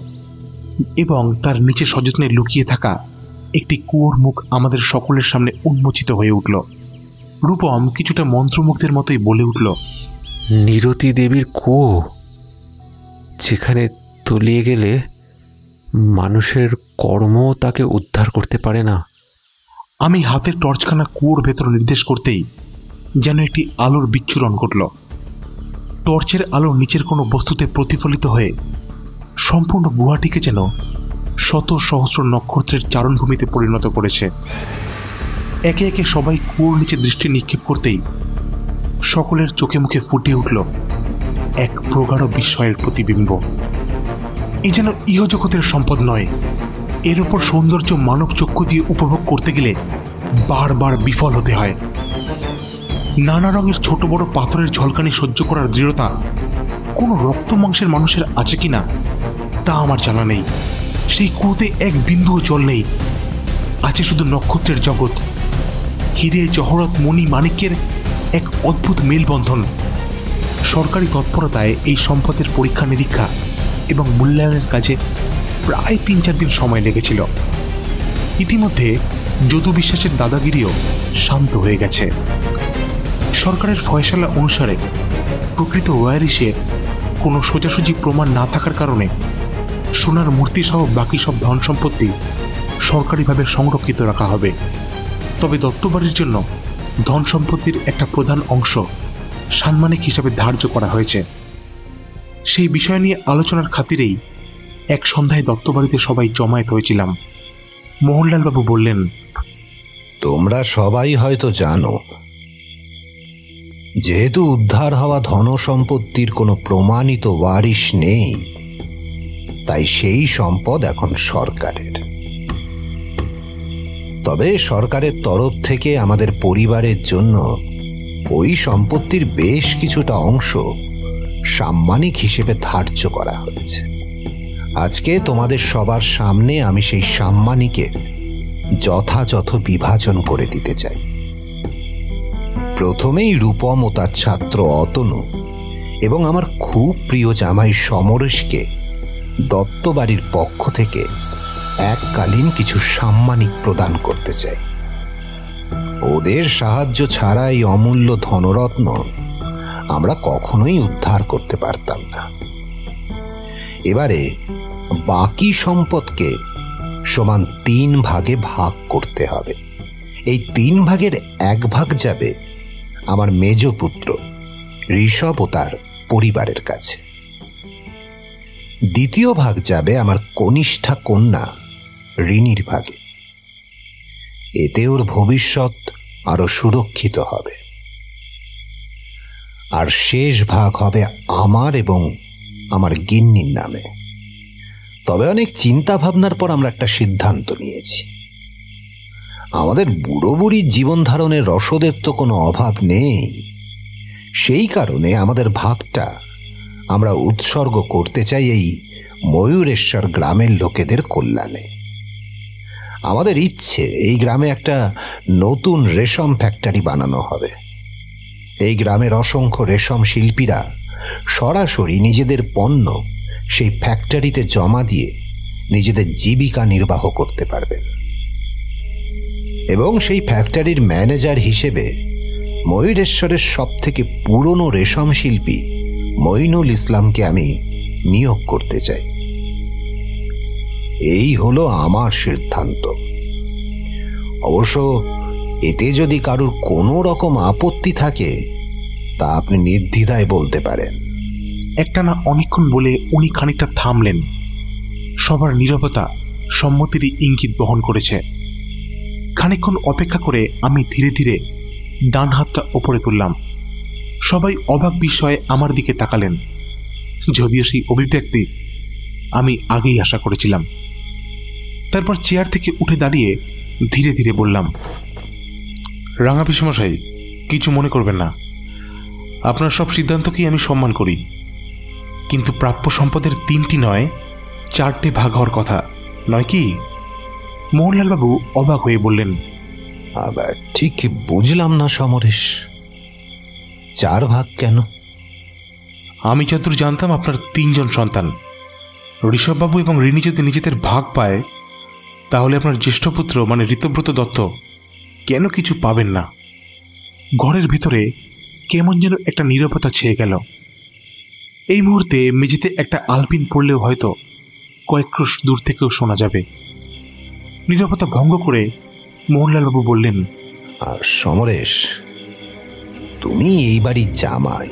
এবং তার নিচে সযত্নে লুকিয়ে থাকা একটি কুয়োর মুখ আমাদের সকলের সামনে উন্মোচিত হয়ে উঠল। রূপম কিছুটা মন্ত্রমুগ্ধের মতোই বলে উঠল, নিরতি দেবীর কুয়ো, যেখানে তলিয়ে গেলে মানুষের কর্ম তাকে উদ্ধার করতে পারে না। আমি হাতের টর্চখানা কুয়োর ভেতর নির্দেশ করতেই যেন একটি আলোর বিচ্ছুরণ ঘটল। টর্চের আলো নিচের কোনো বস্তুতে প্রতিফলিত হয়ে সম্পূর্ণ গুহাটিকে যেন শত সহস্র নক্ষত্রের চারণভূমিতে পরিণত করেছে। একে একে সবাই কুয়োর নিচে দৃষ্টি নিক্ষেপ করতেই সকলের চোখে মুখে ফুটে উঠল এক প্রগাঢ় বিস্ময়ের প্রতিবিম্ব। এ যেন ইহজগতের সম্পদ নয়, এর ওপর সৌন্দর্য মানব চক্ষু দিয়ে উপভোগ করতে গেলে বারবার বিফল হতে হয়। নানা রঙের ছোট বড় পাথরের ঝলকানি সহ্য করার দৃঢ়তা কোনো রক্ত মাংসের মানুষের আছে কিনা তা আমার জানা নেই। সেই কুয়োতে এক বিন্দুও জল নেই, আছে শুধু নক্ষত্রের জগৎ, হিরে জহরত মণি মাণিক্যের এক অদ্ভুত মেলবন্ধন। সরকারি তৎপরতায় এই সম্পদের পরীক্ষা নিরীক্ষা এবং মূল্যায়নের কাজে প্রায় 3-4 দিন সময় লেগেছিল। ইতিমধ্যে যদু বিশ্বাসের দাদাগিরিও শান্ত হয়ে গেছে। সরকারের ফয়সালা অনুসারে প্রকৃত ওয়ারিশের কোনো সোজাসুজি প্রমাণ না থাকার কারণে সোনার মূর্তি সহ বাকি সব ধন সম্পত্তি সরকারিভাবে সংরক্ষিত রাখা হবে। তবে দত্তবাড়ির জন্য ধন সম্পত্তির একটা প্রধান অংশ সাম্মানিক হিসাবে ধার্য করা হয়েছে। সেই বিষয় নিয়ে আলোচনার খাতিরেই এক সন্ধ্যায় দত্তবাড়িতে সবাই জমায়েত হয়েছিলাম। মোহনলালবাবু বললেন, তোমরা সবাই হয়তো জানো, যেহেতু উদ্ধার হওয়া ধন সম্পত্তির কোনো প্রমাণিত ওয়ারিশ নেই, তাই সেই সম্পদ এখন সরকারের। তবে সরকারের তরফ থেকে আমাদের পরিবারের জন্য ওই সম্পত্তির বেশ কিছুটা অংশ সাম্মানিক হিসেবে ধার্য করা হয়েছে। আজকে তোমাদের সবার সামনে আমি সেই সাম্মানিকে যথাযথ বিভাজন করে দিতে চাই। প্রথমেই রূপম ও তার ছাত্র অতনু এবং আমার খুব প্রিয় জামাই সমরেশকে দত্তবাড়ির পক্ষ থেকে এককালীন কিছু সাম্মানিক প্রদান করতে চাই। ওদের সাহায্য ছাড়া এই অমূল্য ধনরত্ন আমরা কখনোই উদ্ধার করতে পারতাম না। এবারে বাকি সম্পদকে সমান 3 ভাগে ভাগ করতে হবে। এই 3 ভাগের 1 ভাগ যাবে আমার মেজ পুত্র ঋষভ ও তার পরিবারের কাছে। দ্বিতীয় ভাগ যাবে আমার কনিষ্ঠা কন্যা রিনির ভাগে। এতে ওর ভবিষ্যৎ আরো সুরক্ষিত হবে। আর শেষ ভাগ হবে আমার এবং আমার গিন্নির নামে। তবে অনেক চিন্তা ভাবনার পর আমরা একটা সিদ্ধান্ত নিয়েছি। আমাদের বুড়ো বুড়ির জীবন ধারণের রসদের তো কোনো অভাব নেই। সেই কারণে আমাদের ভাগটা আমরা উৎসর্গ করতে চাই এই ময়ূরেশ্বর গ্রামের লোকেদের কল্যাণে। আমাদের ইচ্ছে এই গ্রামে একটা নতুন রেশম ফ্যাক্টরি বানানো হবে। এই গ্রামের অসংখ্য রেশম শিল্পীরা সরাসরি নিজেদের পণ্য সেই ফ্যাক্টরিতে জমা দিয়ে নিজেদের জীবিকা নির্বাহ করতে পারবেন। এবং সেই ফ্যাক্টরির ম্যানেজার হিসেবে ময়ূরেশ্বরের সবথেকে পুরনো রেশম শিল্পী মঈনুল ইসলামকে আমি নিয়োগ করতে চাই। এই হলো আমার সিদ্ধান্ত। অবশ্য এতে যদি কারুর কোনো রকম আপত্তি থাকে তা আপনি নির্দ্বিধায় বলতে পারেন। একটানা অনেকক্ষণ বলে উনি খানিকটা থামলেন। সবার নীরবতা সম্মতিরই ইঙ্গিত বহন করেছে। খানিকক্ষণ অপেক্ষা করে আমি ধীরে ধীরে ডান হাতটা ওপরে তুললাম। সবাই অবাক বিস্ময়ে আমার দিকে তাকালেন, যদিও সেই অভিব্যক্তি আমি আগেই আশা করেছিলাম। তারপর চেয়ার থেকে উঠে দাঁড়িয়ে ধীরে ধীরে বললাম, রাঙা পিসমশাই, কিছু মনে করবেন না। আপনার সব সিদ্ধান্তকেই আমি সম্মান করি, কিন্তু প্রাপ্য সম্পদের 3টি নয় 4টে ভাগ হওয়ার কথা নয় কি? মোহনলালবাবু অবাক হয়ে বললেন, আবার ঠিক বুঝলাম না সমরেশ, 4 ভাগ কেন? আমি যতদূর জানতাম আপনার 3 জন সন্তান। ঋষভবাবু এবং রিনি যদি নিজেদের ভাগ পায়, তাহলে আপনার জ্যেষ্ঠ পুত্র মানে ঋতব্রত দত্ত কেন কিছু পাবেন না? ঘরের ভিতরে কেমন যেন একটা নীরবতা ছেয়ে গেল। এই মুহূর্তে মেঝেতে একটা আলপিন পড়লেও হয়তো কয়েক ক্রোশ দূর থেকেও শোনা যাবে। নীরবতা ভঙ্গ করে মোহনলালবাবু বললেন, আর সমরেশ, তুমি এই বাড়ির জামাই।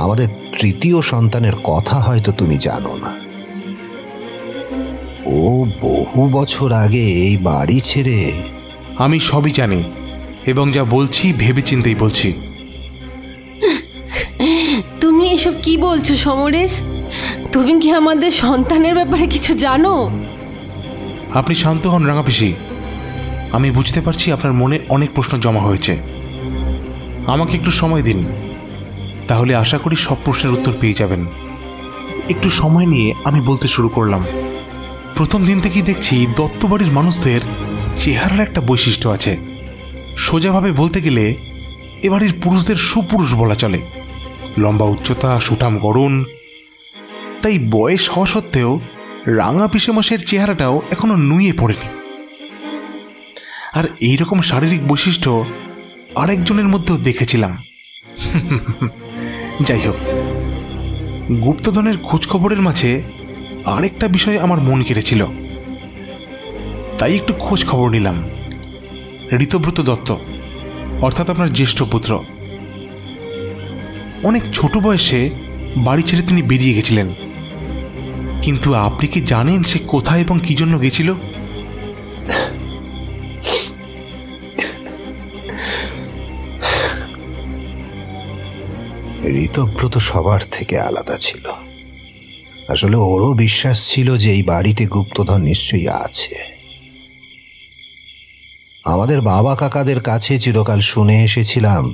আমাদের 3য় সন্তানের কথা হয়তো তুমি জানো না। ও বহু বছর আগে এই বাড়ি ছেড়ে। আমি সবই জানি এবং যা বলছি ভেবে চিন্তেই বলছি। তুমি এসব কি বলছো সমরেশ? তুমি কি আমাদের সন্তানের ব্যাপারে কিছু জানো? আপনি শান্ত হন রাঙা পিসি। আমি বুঝতে পারছি আপনার মনে অনেক প্রশ্ন জমা হয়েছে। আমাকে একটু সময় দিন, তাহলে আশা করি সব প্রশ্নের উত্তর পেয়ে যাবেন। একটু সময় নিয়ে আমি বলতে শুরু করলাম। প্রথম দিন থেকেই দেখছি দত্ত বাড়ির মানুষদের চেহারার একটা বৈশিষ্ট্য আছে। সোজাভাবে বলতে গেলে এ বাড়ির পুরুষদের সুপুরুষ বলা চলে। লম্বা উচ্চতা, সুঠাম গড়ন। তাই বয়স হওয়া সত্ত্বেও রাঙা পিসেমশের চেহারাটাও এখনো নুয়ে পড়েনি। আর এইরকম শারীরিক বৈশিষ্ট্য আরেকজনের মধ্যেও দেখেছিলাম। যাই হোক, গুপ্তধনের খোঁজখবরের মাঝে আরেকটা বিষয় আমার মন কেড়েছিল, তাই একটু খোঁজ খবর নিলাম। ঋতব্রত দত্ত অর্থাৎ আপনার জ্যেষ্ঠ পুত্র, অনেক ছোট বয়সে বাড়ি ছেড়ে তিনি বেরিয়ে গেছিলেন। কিন্তু আপনি কি জানেন সে কোথায় এবং কি জন্য গেছিল? ঋতব্রত সবার থেকে আলাদা ছিল। আসলে ওরও বিশ্বাস ছিল যে এই বাড়িতে গুপ্তধন নিশ্চয়ই আছে। আমাদের বাবা কাকাদের কাছে চিরকাল শুনে এসেছিলাম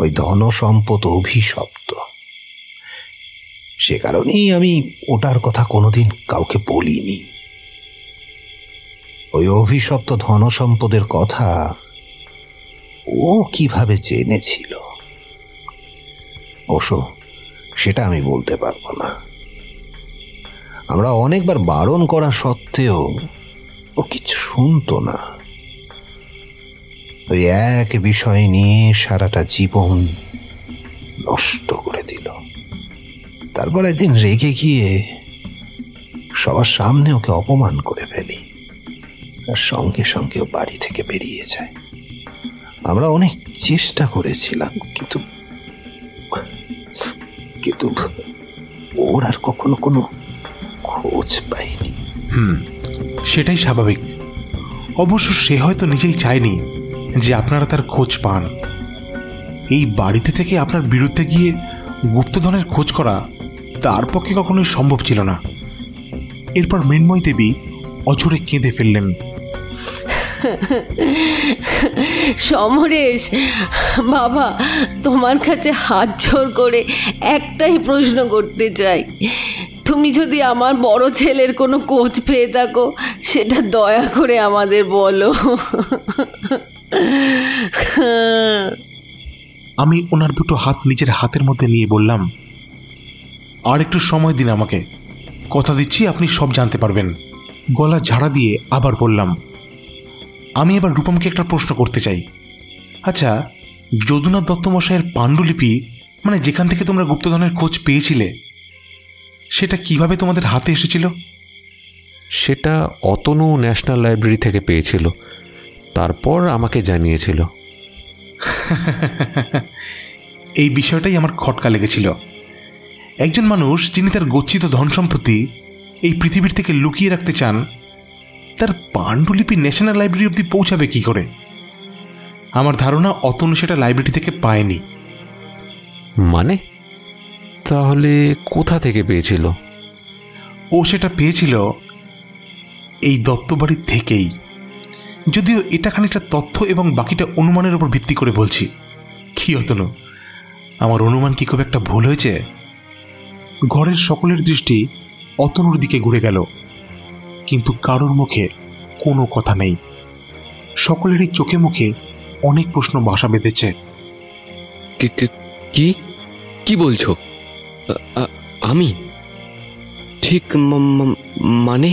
ওই ধন সম্পদ অভিশপ্ত। সে কারণেই আমি ওটার কথা কোনোদিন কাউকে বলিনি। ওই অভিশপ্ত ধন সম্পদের কথা ও কিভাবে জেনেছিল অবশ্য সেটা আমি বলতে পারবো না। আমরা অনেকবার বারণ করা সত্ত্বেও ও কিছু শুনতো না। ওই এক বিষয় নিয়ে সারাটা জীবন নষ্ট করে দিল। তারপর একদিন রেগে গিয়ে সবার সামনে ওকে অপমান করে ফেলি, আর সঙ্গে সঙ্গে ও বাড়ি থেকে বেরিয়ে যায়। আমরা অনেক চেষ্টা করেছিলাম, কিন্তু কিন্তু ওর আর কখনো কোনো খোঁজ পাইনি। সেটাই স্বাভাবিক। অবশ্য সে হয়তো নিজেই চায়নি যে আপনারা তার খোঁজ পান। এই বাড়িতে থেকে আপনার বিরুদ্ধে গিয়ে গুপ্তধনের খোঁজ করা তার পক্ষে কখনোই সম্ভব ছিল না। এরপর মৃন্ময়ী দেবী অঝরে কেঁদে ফেললেন। সমরেশ বাবা, তোমার কাছে হাত জোড় করে একটাই প্রশ্ন করতে চাই, তুমি যদি আমার বড় ছেলের কোনো খোঁজ পেয়ে থাকো সেটা দয়া করে আমাদের বলো। আমি ওনার দুটো হাত নিজের হাতের মধ্যে নিয়ে বললাম, আর একটু সময় দিন আমাকে, কথা দিচ্ছি আপনি সব জানতে পারবেন। গলা ঝাড়া দিয়ে আবার বললাম, আমি এবার রূপমকে একটা প্রশ্ন করতে চাই। আচ্ছা, যদুনাথ দত্ত মশাইয়ের পাণ্ডুলিপি, মানে যেখান থেকে তোমরা গুপ্তধনের খোঁজ পেয়েছিলে, সেটা কিভাবে তোমাদের হাতে এসেছিল? সেটা অতনু ন্যাশনাল লাইব্রেরি থেকে পেয়েছিল, তারপর আমাকে জানিয়েছিল। এই বিষয়টাই আমার খটকা লেগেছিল। একজন মানুষ যিনি তার গচ্ছিত ধন সম্পত্তি এই পৃথিবীর থেকে লুকিয়ে রাখতে চান, তার পাণ্ডুলিপি ন্যাশনাল লাইব্রেরি অবধি পৌঁছাবে কি করে? আমার ধারণা অতনু সেটা লাইব্রেরি থেকে পায়নি। মানে তাহলে কোথা থেকে পেয়েছিল? ও সেটা পেয়েছিল এই দত্তবাড়ির থেকেই। যদিও এটা খানিকটা তথ্য এবং বাকিটা অনুমানের উপর ভিত্তি করে বলছি। কি অতনু, আমার অনুমান কি খুব একটা ভুল হয়েছে? ঘরের সকলের দৃষ্টি অতনুর দিকে ঘুরে গেল, কিন্তু কারোর মুখে কোনো কথা নেই। সকলেরই চোখে মুখে অনেক প্রশ্ন বাসা বেঁধেছে। কি কি বলছো? আমি ঠিক মানে?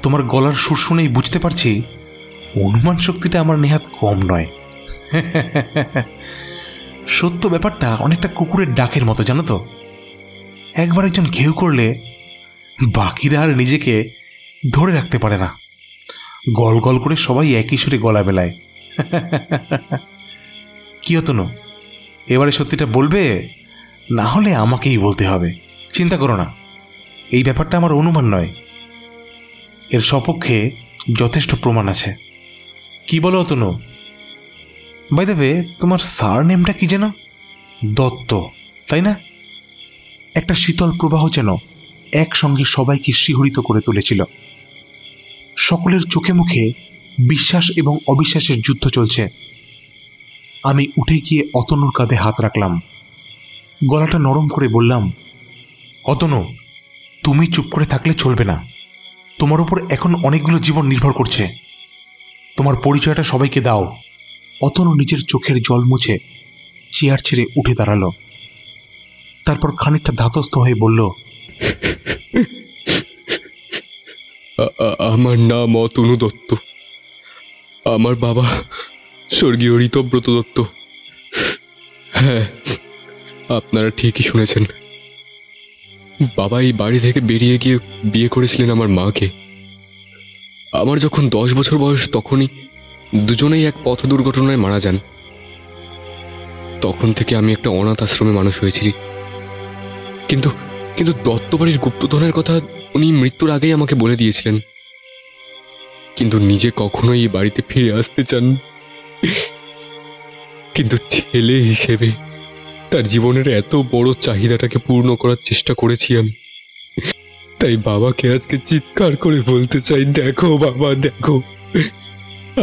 তোমার গলার সুর শুনেই বুঝতে পারছি অনুমান শক্তিটা আমার নেহাত কম নয়। সত্য ব্যাপারটা অনেকটা কুকুরের ডাকের মতো, জানো তো। একবার একজন ঘেউ করলে বাকিরা আর নিজেকে ধরে রাখতে পারে না। গল গল করে সবাই একই সুরে গলা বেলায়। কি অতনু, এবারে সত্যিটা বলবে, না হলে আমাকেই বলতে হবে। চিন্তা করো না, এই ব্যাপারটা আমার অনুমান নয়, এর সপক্ষে যথেষ্ট প্রমাণ আছে। কি বলো অতনু? বাই দ্য ওয়ে, তোমার সার নেমটা কি যেন? দত্ত, তাই না? একটা শীতল প্রবাহ যেন একসঙ্গে সবাইকে শিহরিত করে তুলেছিল। সকলের চোখে মুখে বিশ্বাস এবং অবিশ্বাসের যুদ্ধ চলছে। আমি উঠে গিয়ে অতনুর কাঁধে হাত রাখলাম, গলাটা নরম করে বললাম, অতনু, তুমি চুপ করে থাকলে চলবে না। তোমার উপর এখন অনেকগুলো জীবন নির্ভর করছে। তোমার পরিচয়টা সবাইকে দাও। অতনু নিজের চোখের জল মুছে চেয়ার ছেড়ে উঠে দাঁড়ালো। তারপর খানিকটা ধাতস্থ হয়ে বলল, আমার নাম অতনু দত্ত। আমার বাবা স্বর্গীয় ঋতব্রত দত্ত। হ্যাঁ, আপনারা ঠিকই শুনেছেন। বাবা এই বাড়ি থেকে বেরিয়ে গিয়ে বিয়ে করেছিলেন আমার মাকে। আমার যখন 10 বছর বয়স, তখনই দুজনেই এক পথ দুর্ঘটনায় মারা যান। তখন থেকে আমি একটা অনাথ আশ্রমে মানুষ হয়েছিলি। কিন্তু কিন্তু দত্তবাড়ির গুপ্তধনের কথা উনি মৃত্যুর আগেই আমাকে বলে দিয়েছিলেন, কিন্তু নিজে কখনোই এই বাড়িতে ফিরে আসতে চান। কিন্তু ছেলে হিসেবে তার জীবনের এত বড় চাহিদাটাকে পূর্ণ করার চেষ্টা করেছি আমি। তাই বাবাকে আজকে চিৎকার করে বলতে চাই, দেখো বাবা, দেখো,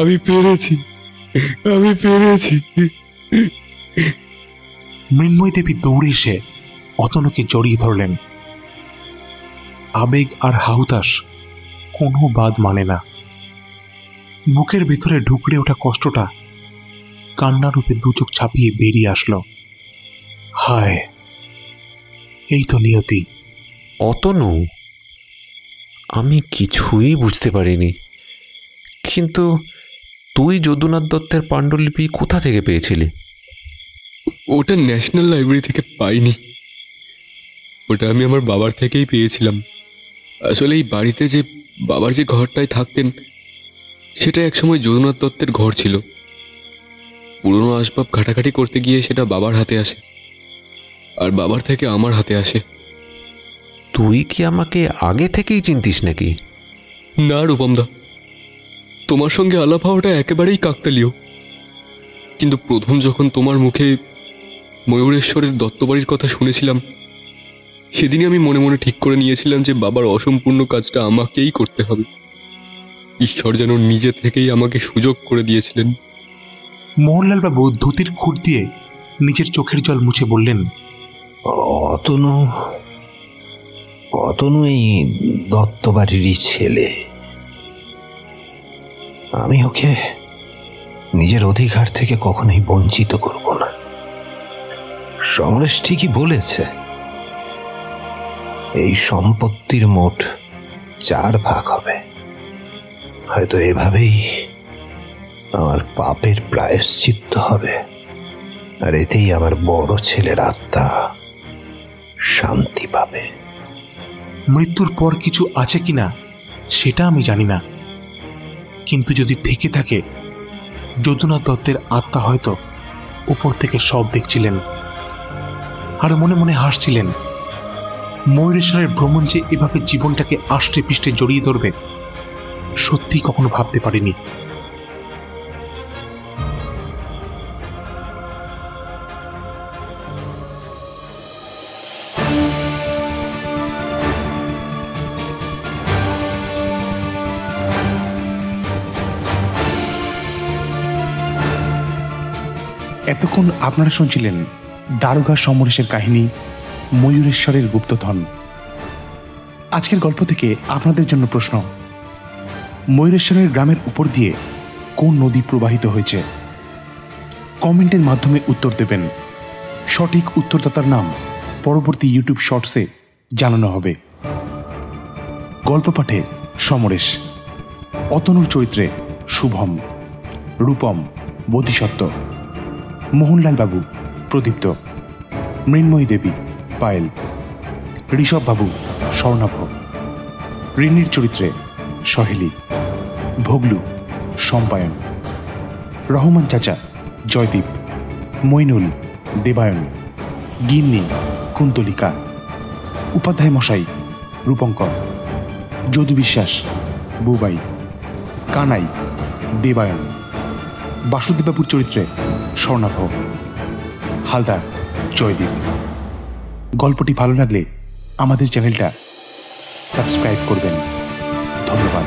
আমি পেরেছি, আমি পেরেছি। মৃন্ময়ী দেবী দৌড়ে এসে অতনুকে জড়িয়ে ধরলেন। আবেগ আর হাহুতাশ কোনো বাদ মানে না। বুকের ভেতরে ঢুকরে ওঠা কষ্টটা কান্নারূপে দু চোখ ছাপিয়ে বেরিয়ে আসলো। হায়, এই তো নিয়তি। অতনু, আমি কিছুই বুঝতে পারিনি, কিন্তু তুই যদুনাথ দত্তের পাণ্ডুলিপি কোথা থেকে পেয়েছিলি? ওটা ন্যাশনাল লাইব্রেরি থেকে পাইনি, ওটা আমি আমার বাবার থেকেই পেয়েছিলাম। আসলে এই বাড়িতে যে বাবার যে ঘরটায় থাকতেন, সেটা একসময় যদুনাথ দত্তের ঘর ছিল। পুরনো আসবাব ঘাটাঘাটি করতে গিয়ে সেটা বাবার হাতে আসে, আর বাবার থেকে আমার হাতে আসে। তুই কি আমাকে আগে থেকেই চিনতিস নাকি? না রূপমদা, তোমার সঙ্গে আলাপ হওয়াটা একেবারেই কাকতালীয়। কিন্তু প্রথম যখন তোমার মুখে ময়ূরেশ্বরের দত্তবাড়ির কথা শুনেছিলাম, সেদিনই আমি মনে মনে ঠিক করে নিয়েছিলাম যে বাবার অসম্পূর্ণ কাজটা আমাকেই করতে হবে। ঈশ্বর যেন নিজে থেকেই আমাকে সুযোগ করে দিয়েছিলেন। মোহনলাল বাবু ধুতির খুঁট দিয়ে নিজের চোখের জল মুছে বললেন, অতনু এই দত্তবাড়িরই ছেলে। আমি ওকে নিজের অধিকার থেকে কখনোই বঞ্চিত করব না। সমরেশ ঠিকই বলেছে, এই সম্পত্তির মোট 4 ভাগ হবে। হয়তো এভাবেই আমার পাপের প্রায়শ্চিত্ত হবে, আর এতেই আমার বড় ছেলের আত্মা শান্তি পাবে। মৃত্যুর পর কিছু আছে কিনা সেটা আমি জানি না, কিন্তু যদি থেকে থাকে, যদুনাথ দত্তের আত্মা হয়তো উপর থেকে সব দেখছিলেন আর মনে মনে হাসছিলেন। ময়ূরেশ্বরের ভ্রমণ যে এভাবে জীবনটাকে আষ্টে পিষ্টে জড়িয়ে ধরবে, সত্যি কখনো ভাবতে পারিনি। এতক্ষণ আপনারা শুনছিলেন দারোগা সমরেশের কাহিনী ময়ূরেশ্বরের গুপ্তধন। আজকের গল্প থেকে আপনাদের জন্য প্রশ্ন, ময়ূরেশ্বরের গ্রামের উপর দিয়ে কোন নদী প্রবাহিত হয়েছে? কমেন্টের মাধ্যমে উত্তর দেবেন। সঠিক উত্তরদাতার নাম পরবর্তী ইউটিউব শর্টসে জানানো হবে। গল্প পাঠে সমরেশ, অতনুর চরিত্রে শুভম, রূপম বোধিসত্ত্ব, মোহনলাল বাবু প্রদীপ্ত, মৃন্ময়ী দেবী পায়েল, ঋষভ বাবু স্বর্ণাভ, ঋণীর চরিত্রে সহেলি, ভোগলু সম্পায়ন, রহমান চাচা জয়দীপ, মইনুল দেবায়ন, গিন্নি কুন্তলিকা, উপাধ্যায় মশাই রূপঙ্কর, যদু বিশ্বাস বুবাই, কানাই দেবায়ন, বাসুদেববাবুর চরিত্রে স্বর্ণাভ, হালদার জয়দীপ। গল্পটি ভালো লাগলে আমাদের চ্যানেলটা সাবস্ক্রাইব করবেন। ধন্যবাদ।